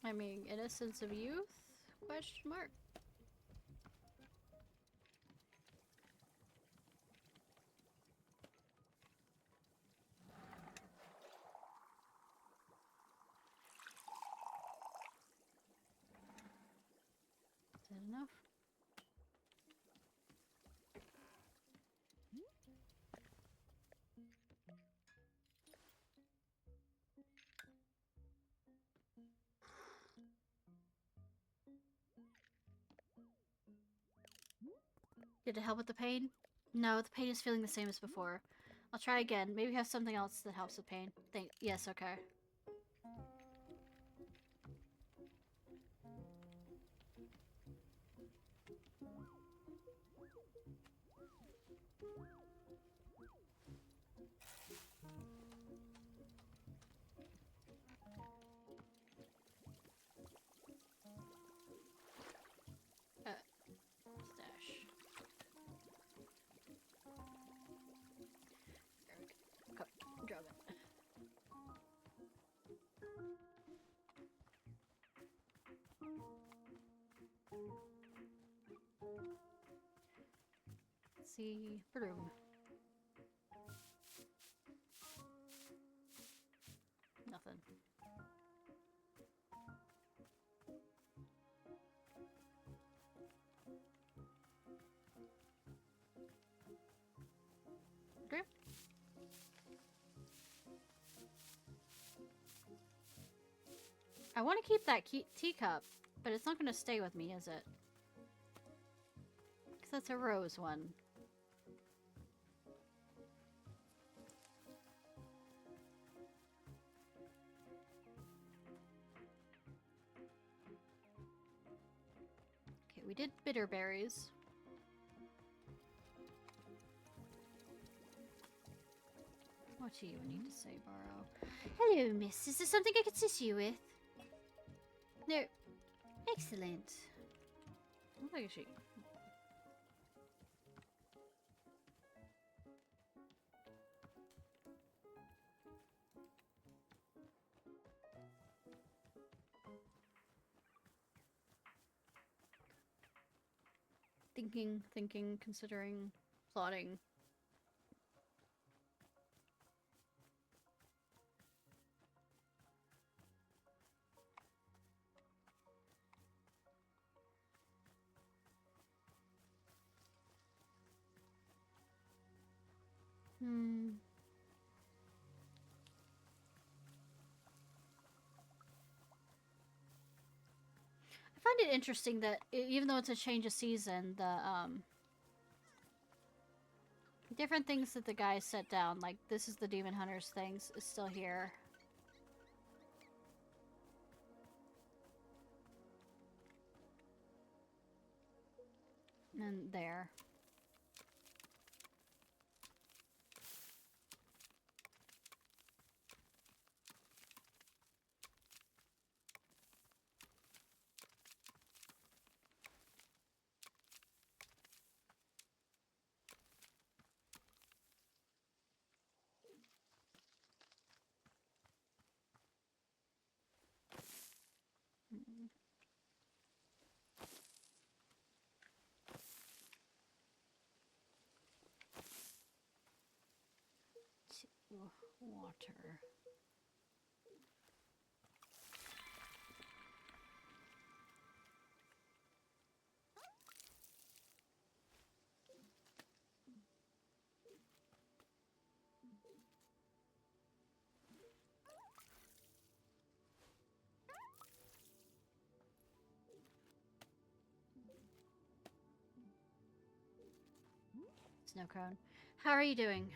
I mean, innocence of youth? Question mark. Did it help with the pain? No, the pain is feeling the same as before. I'll try again. Maybe have something else that helps with pain. Yes, okay. Stash. There we go. Go. Drop it. Let's see. Broom. Nothing. Okay. I want to keep that teacup, but it's not going to stay with me, is it? Because that's a rose one. Okay, we did bitter berries. What do you need to say, Borrow? Hello, miss. Is there something I can assist you with? No. Excellent. Looks like a sheep. Thinking, considering, plotting. I find it interesting that even though it's a change of season, the different things that the guys set down, like this is the Demon Hunters things, is still here. And there. Water. Snowcone. How are you doing?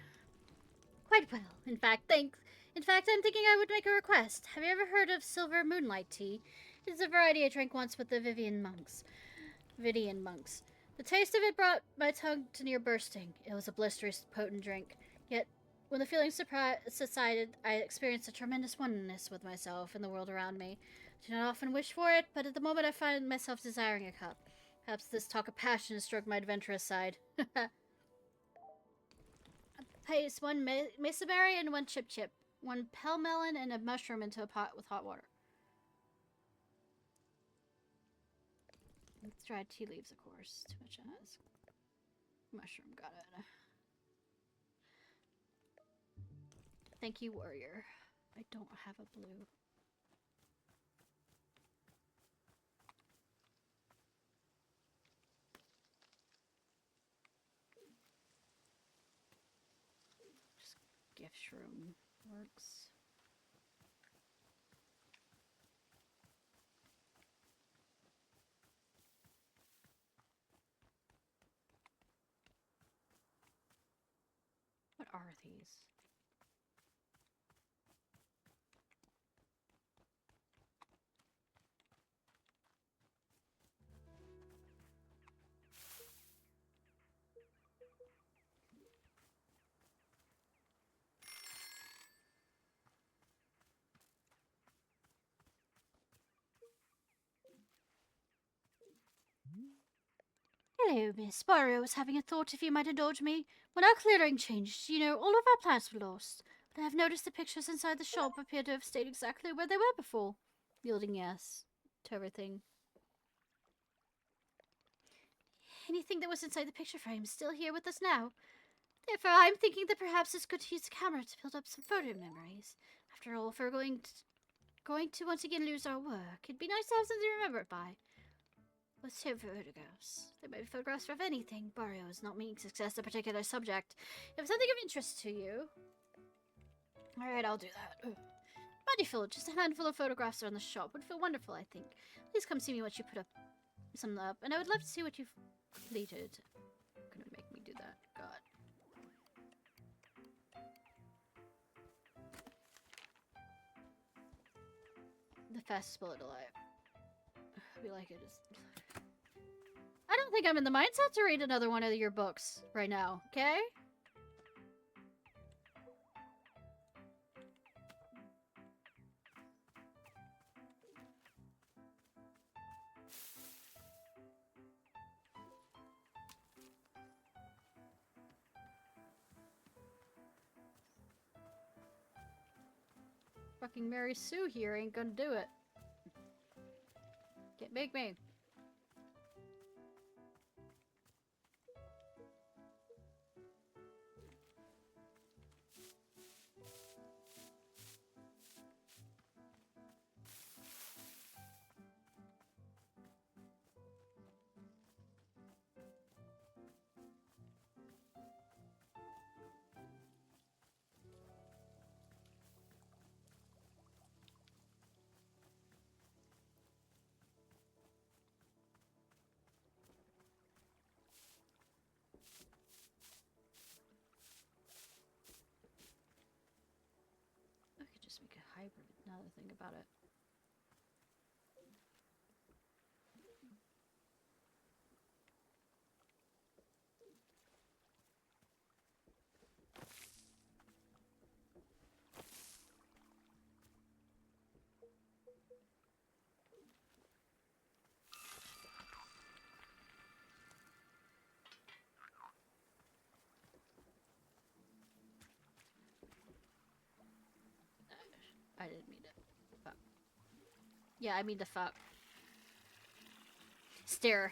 Quite well. In fact, thanks. In fact, I'm thinking I would make a request. Have you ever heard of silver moonlight tea? It's a variety I drank once with the Vivian monks. The taste of it brought my tongue to near bursting. It was a blisterous, potent drink. Yet, when the feeling subsided, I experienced a tremendous oneness with myself and the world around me. I do not often wish for it, but at the moment I find myself desiring a cup. Perhaps this talk of passion has stroked my adventurous side. Place one mesa berry and one chip. One pell melon and a mushroom into a pot with hot water. It's dried tea leaves, of course. Too much as. Mushroom, got it. Thank you, warrior. I don't have a blue. Just gift shroom works. are these? Hello, Miss. Barrow was having a thought if you might indulge me. When our clearing changed, all of our plants were lost. But I have noticed the pictures inside the shop appear to have stayed exactly where they were before. Yielding yes to everything. Anything that was inside the picture frame is still here with us now. Therefore, I'm thinking that perhaps it's good to use the camera to build up some photo memories. After all, if we're going to once again lose our work, it'd be nice to have something to remember it by. Let's hope for photographs. There may be photographs of anything. Barrio is not meaning success a particular subject. If something of interest to you... Alright, I'll do that. Bountiful, just a handful of photographs around the shop would feel wonderful, I think. Please come see me once you put up some up, and I would love to see what you've completed. Gonna make me do that. God. The fastest bullet alive. I feel like it is... I don't think I'm in the mindset to read another one of your books right now, okay? Fucking Mary Sue here ain't gonna do it. Can't make me. I could just make a hybrid now that I think about it. I didn't mean to fuck. Yeah, I mean to fuck. Stare.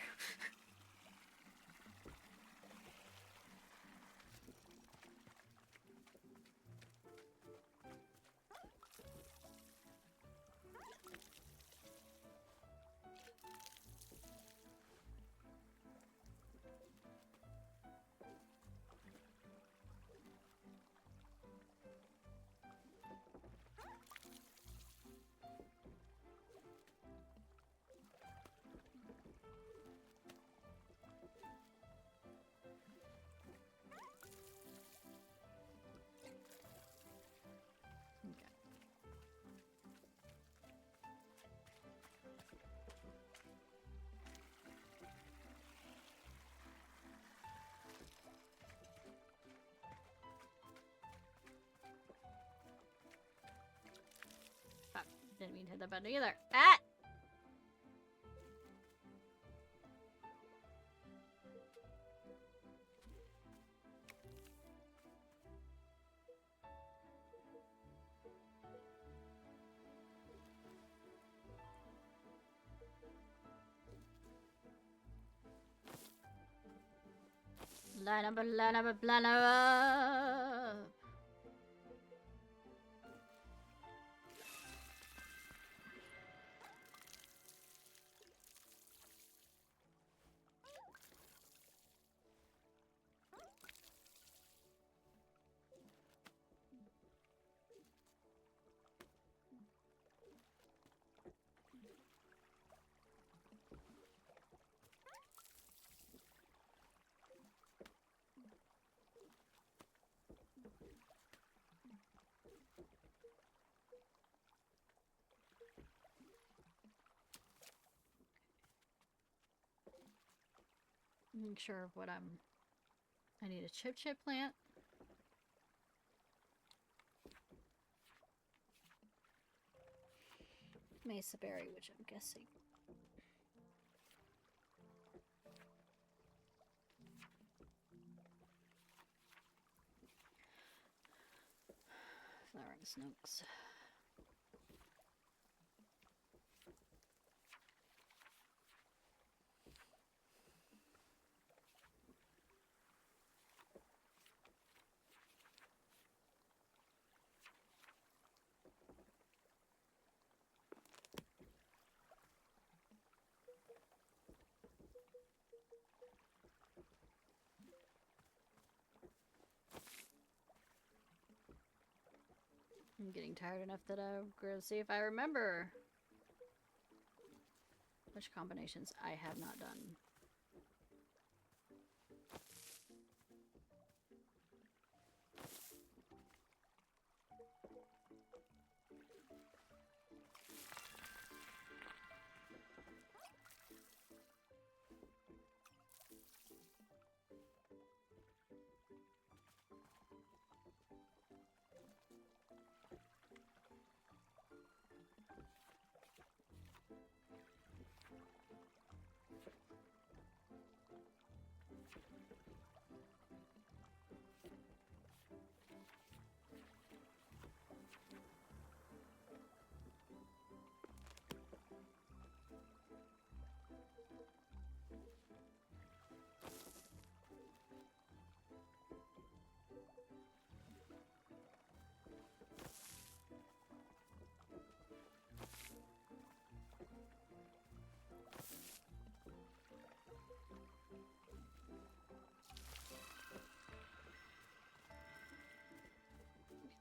Fuck. Didn't mean to hit that button either. Ah! Line up, line up, line up. I'm sure what I need a chip plant. Mesa berry, which I'm guessing. Flowering snooks. I'm getting tired enough that I'm going to see if I remember which combinations I have not done.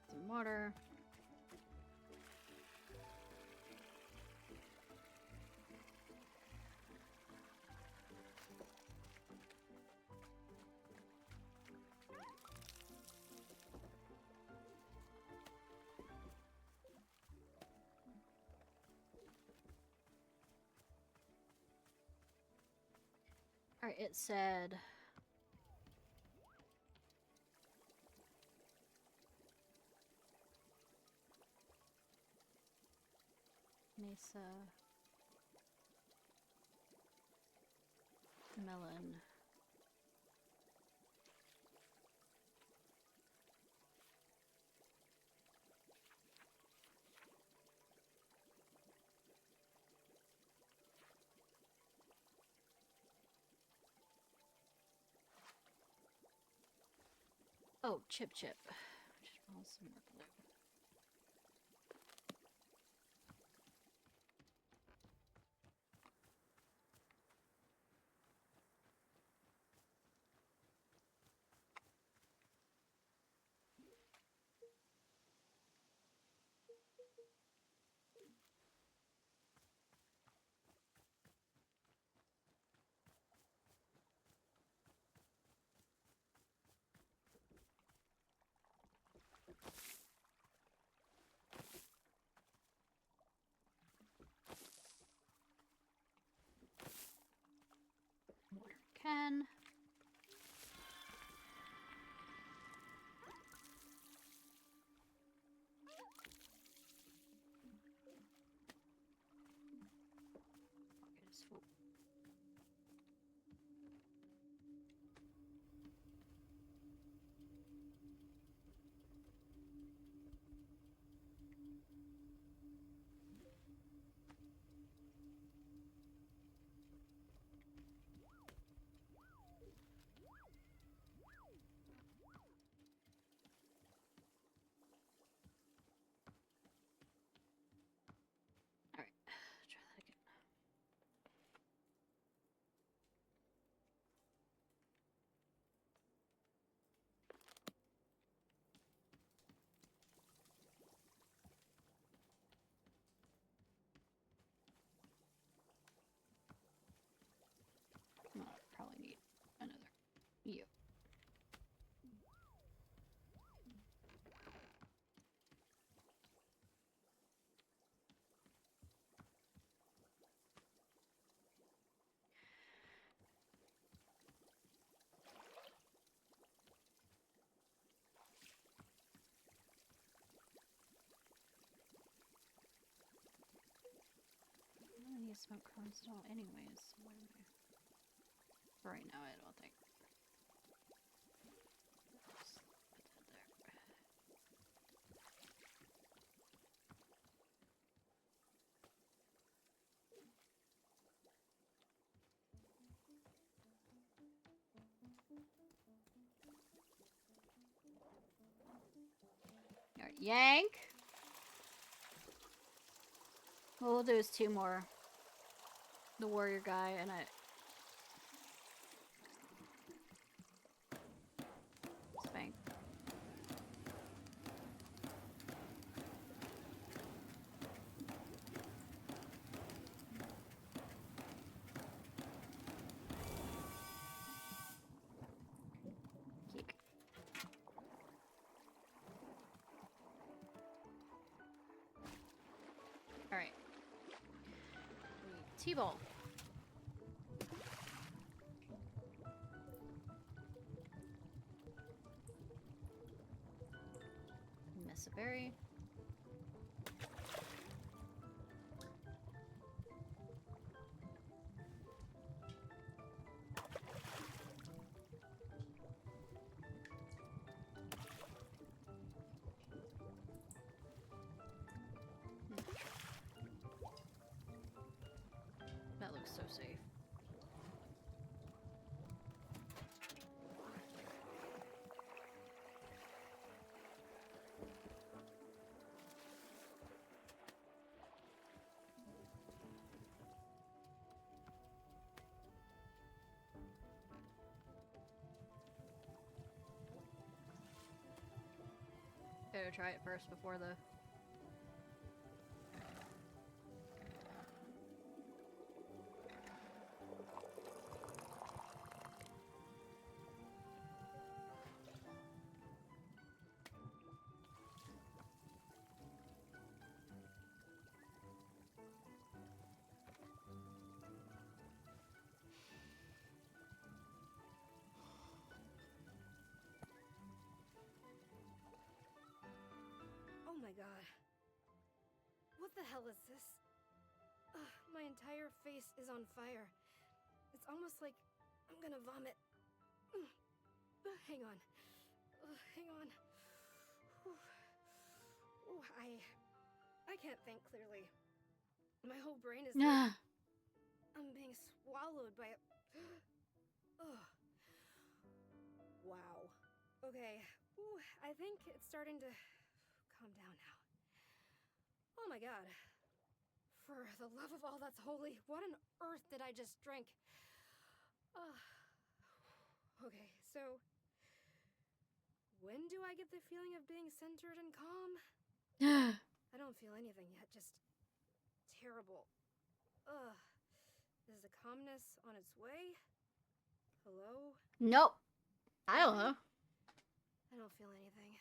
Some water. Alright, it said Mesa melon. Oh, chip. Just want some more glue. Water can. need smoke console anyways. So why would I? For right now, I don't think. Just put that there. Alright, yank! What we'll do is 2 more. The warrior guy and I. Spank. Keek. Alright. T-ball. Miss a berry. That looks so safe. Better try it first before the... Oh my god. What the hell is this? My entire face is on fire. It's almost like I'm gonna vomit. Hang on. Hang on. I can't think clearly. My whole brain is like I'm being swallowed by a... Wow. Okay. I think it's starting to calm down now. Oh my god. For the love of all that's holy, what on earth did I just drink? Okay, so... When do I get the feeling of being centered and calm? I don't feel anything yet, just... terrible. Is the calmness on its way? Hello? Nope. I don't know. I don't feel anything.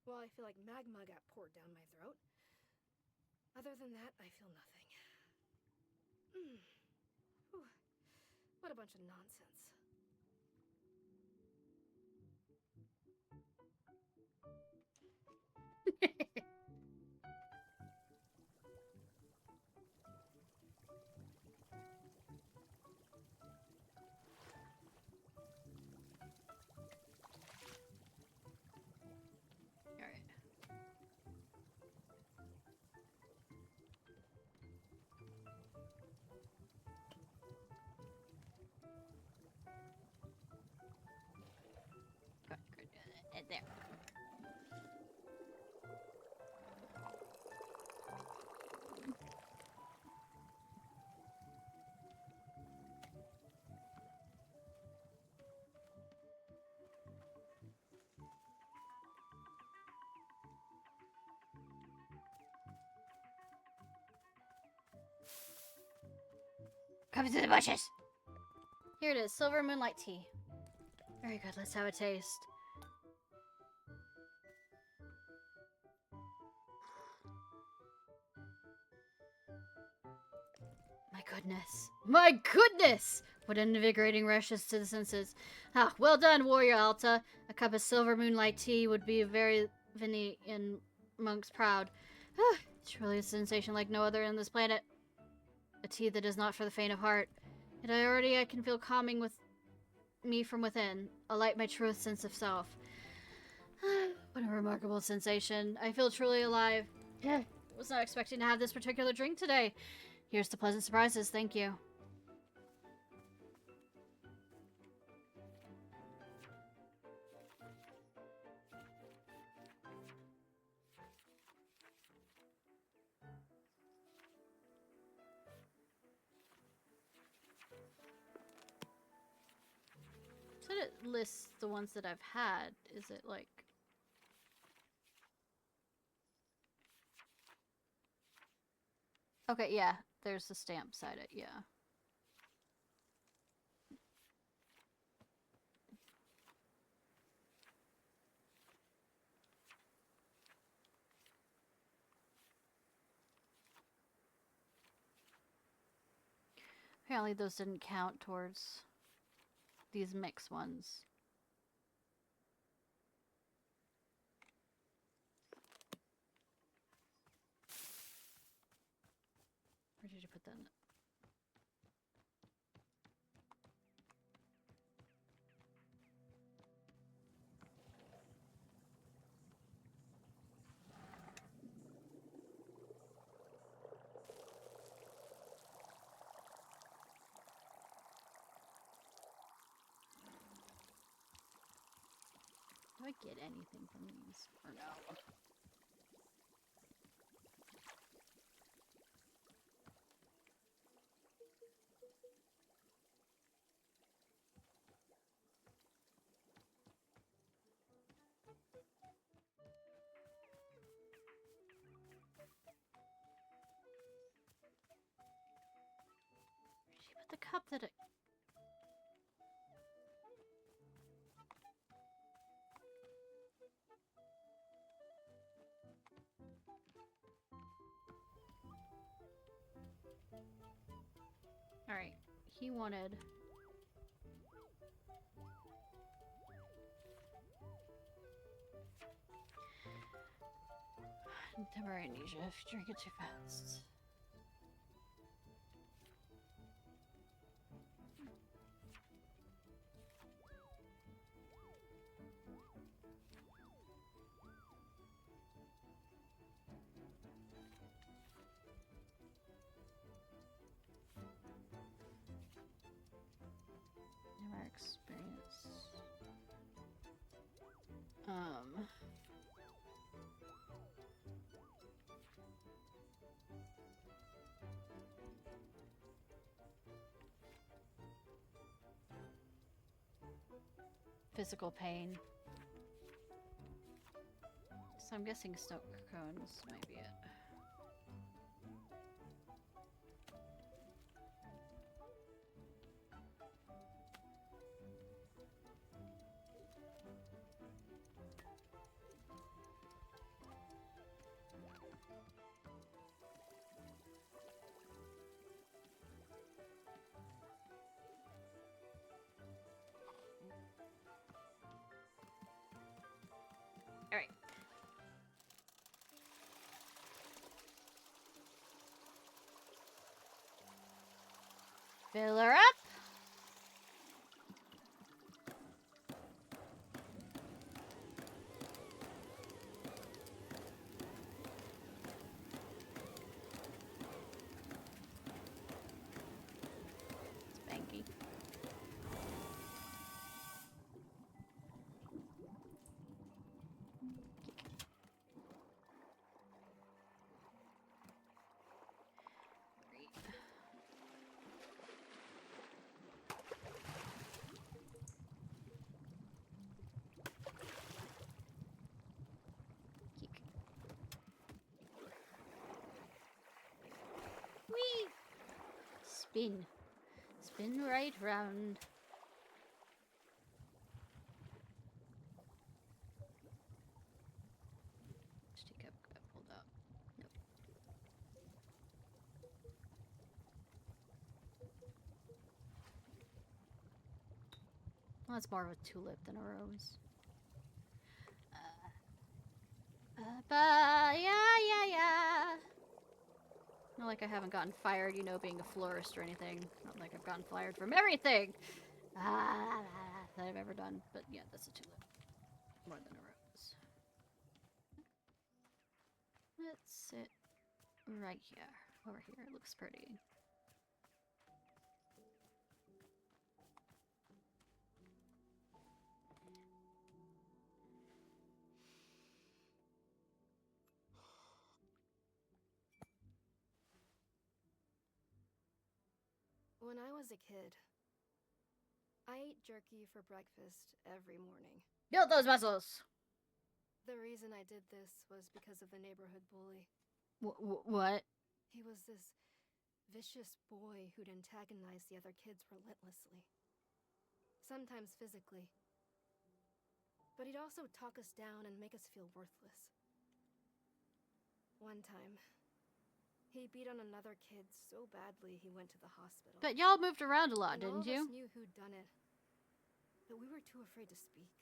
Well, I feel like magma got poured down my throat. Other than that, I feel nothing. Whew. What a bunch of nonsense. There. Come to the bushes. Here it is, silver moonlight tea. Very good, let's have a taste. My goodness. My goodness! What invigorating rushes to the senses. Ah, well done, Warrior Alta. A cup of silver moonlight tea would be very Venetian monks proud. Ah, it's really a sensation like no other on this planet. A tea that is not for the faint of heart. Yet I can feel calming with me from within. Alight my truest sense of self. What a remarkable sensation. I feel truly alive. I was not expecting to have this particular drink today. Here's to pleasant surprises, thank you. So it lists the ones that I've had. Is it like... Okay, yeah. There's the stamp beside it, yeah. Apparently those didn't count towards these mixed ones. Where did you put that? Do I get anything from these or no? Where did you put the cup that it... Alright, he wanted... temporary amnesia if you drink it too fast. Never experience. Physical pain. So I'm guessing snow cones might be it. Alright. Fill her up. Spanky. Whee! Spin. Spin right round. Teacup got pulled up. Nope. Well, that's more of a tulip than a rose. Yeah. Not like I haven't gotten fired, you know, being a florist or anything. Not like I've gotten fired from everything that I've ever done. But yeah, that's a tulip. More than a rose. Let's sit right here. Over here. It looks pretty. When I was a kid, I ate jerky for breakfast every morning. Build those muscles! The reason I did this was because of the neighborhood bully. What? He was this vicious boy who'd antagonize the other kids relentlessly. Sometimes physically. But he'd also talk us down and make us feel worthless. One time, he beat on another kid so badly he went to the hospital. But y'all moved around a lot, And didn't all of you? us knew who'd done it, but we were too afraid to speak.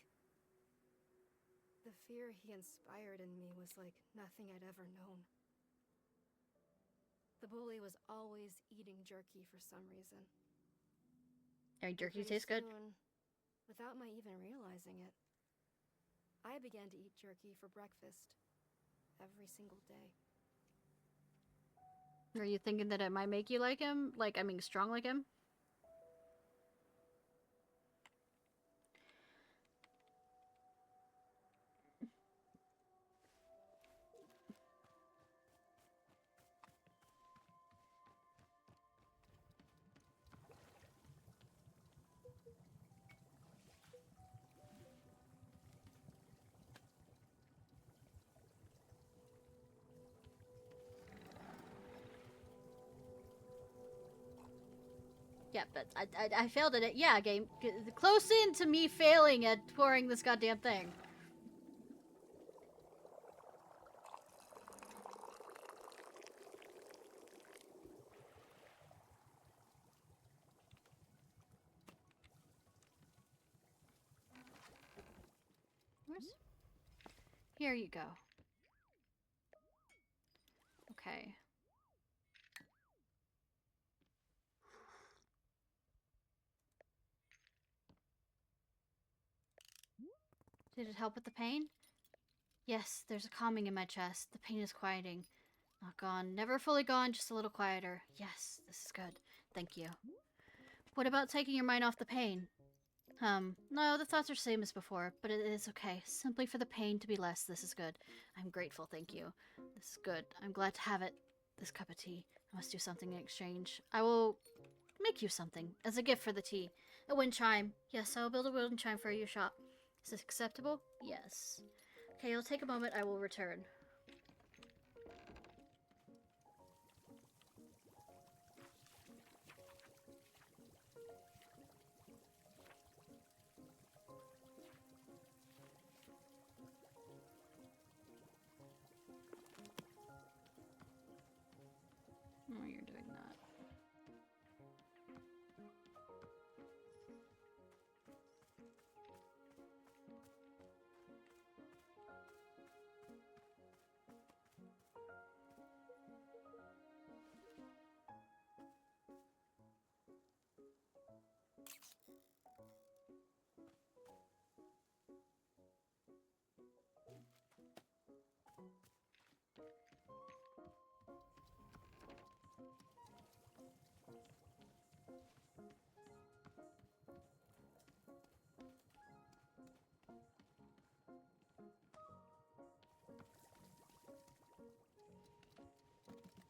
The fear he inspired in me was like nothing I'd ever known. The bully was always eating jerky for some reason. Hey, jerky Pretty tastes good? soon, without my even realizing it, I began to eat jerky for breakfast every single day. Are you thinking that it might make you like him? Like, I mean, strong like him? Yeah, but I failed at it. Yeah, game. Close in to me failing at pouring this goddamn thing. Where's... Here you go. Okay. Did it help with the pain? Yes, there's a calming in my chest. The pain is quieting. Not gone. Never fully gone, just a little quieter. Yes, this is good. Thank you. What about taking your mind off the pain? No, the thoughts are same as before, but it is okay. Simply for the pain to be less, this is good. I'm grateful, thank you. This is good. I'm glad to have it. This cup of tea. I must do something in exchange. I will make you something as a gift for the tea. A wind chime. Yes, I will build a wind chime for your shop. Is this acceptable? Yes. Okay, it'll take a moment. I will return. Oh, you're doing that.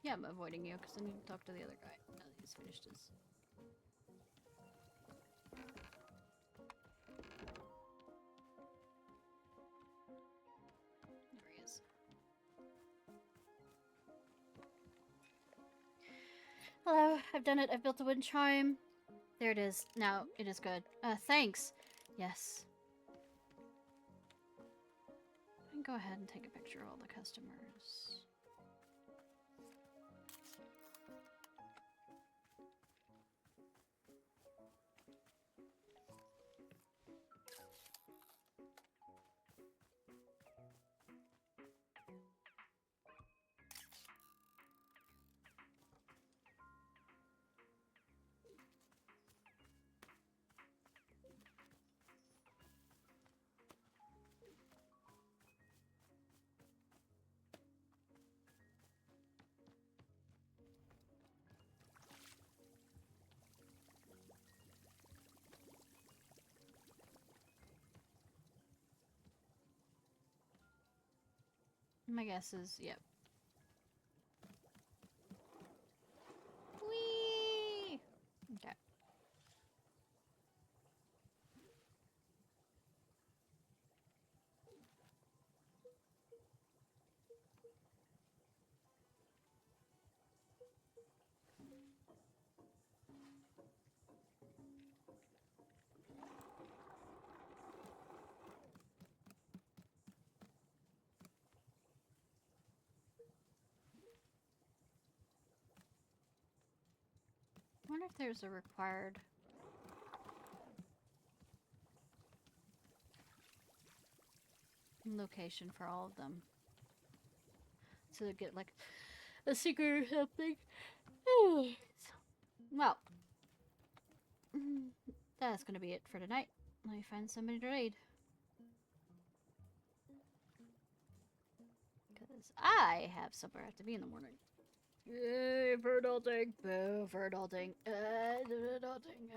Yeah, I'm avoiding you because I need to talk to the other guy now that he's finished his. There he is. Hello, I've done it. I've built a wooden chime. There it is. Now it is good. Thanks. Yes. I can go ahead and take a picture of all the customers. My guess is, yep. Whee! Okay. I wonder if there's a required location for all of them. So they get like a secret or something. Well, that's gonna be it for tonight. Let me find somebody to raid. Because I have somewhere I have to be in the morning. Yay, for adulting. Boo, for adulting. Adulting.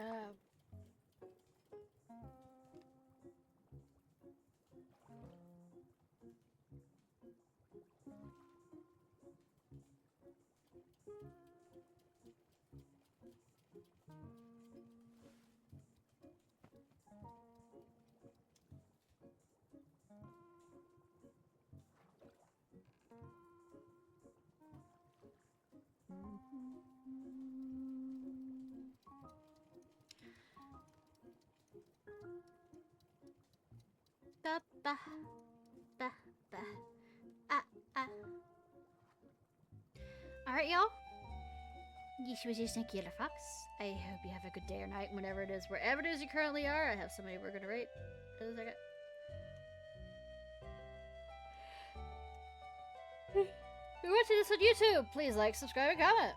Da, da, da, da. Ah. Alright, y'all. This was Ishnai Ciarfox. I hope you have a good day or night, whenever it is, wherever it is you currently are. I have somebody we're gonna rate. Just a second. If you're watching this on YouTube, please like, subscribe, and comment.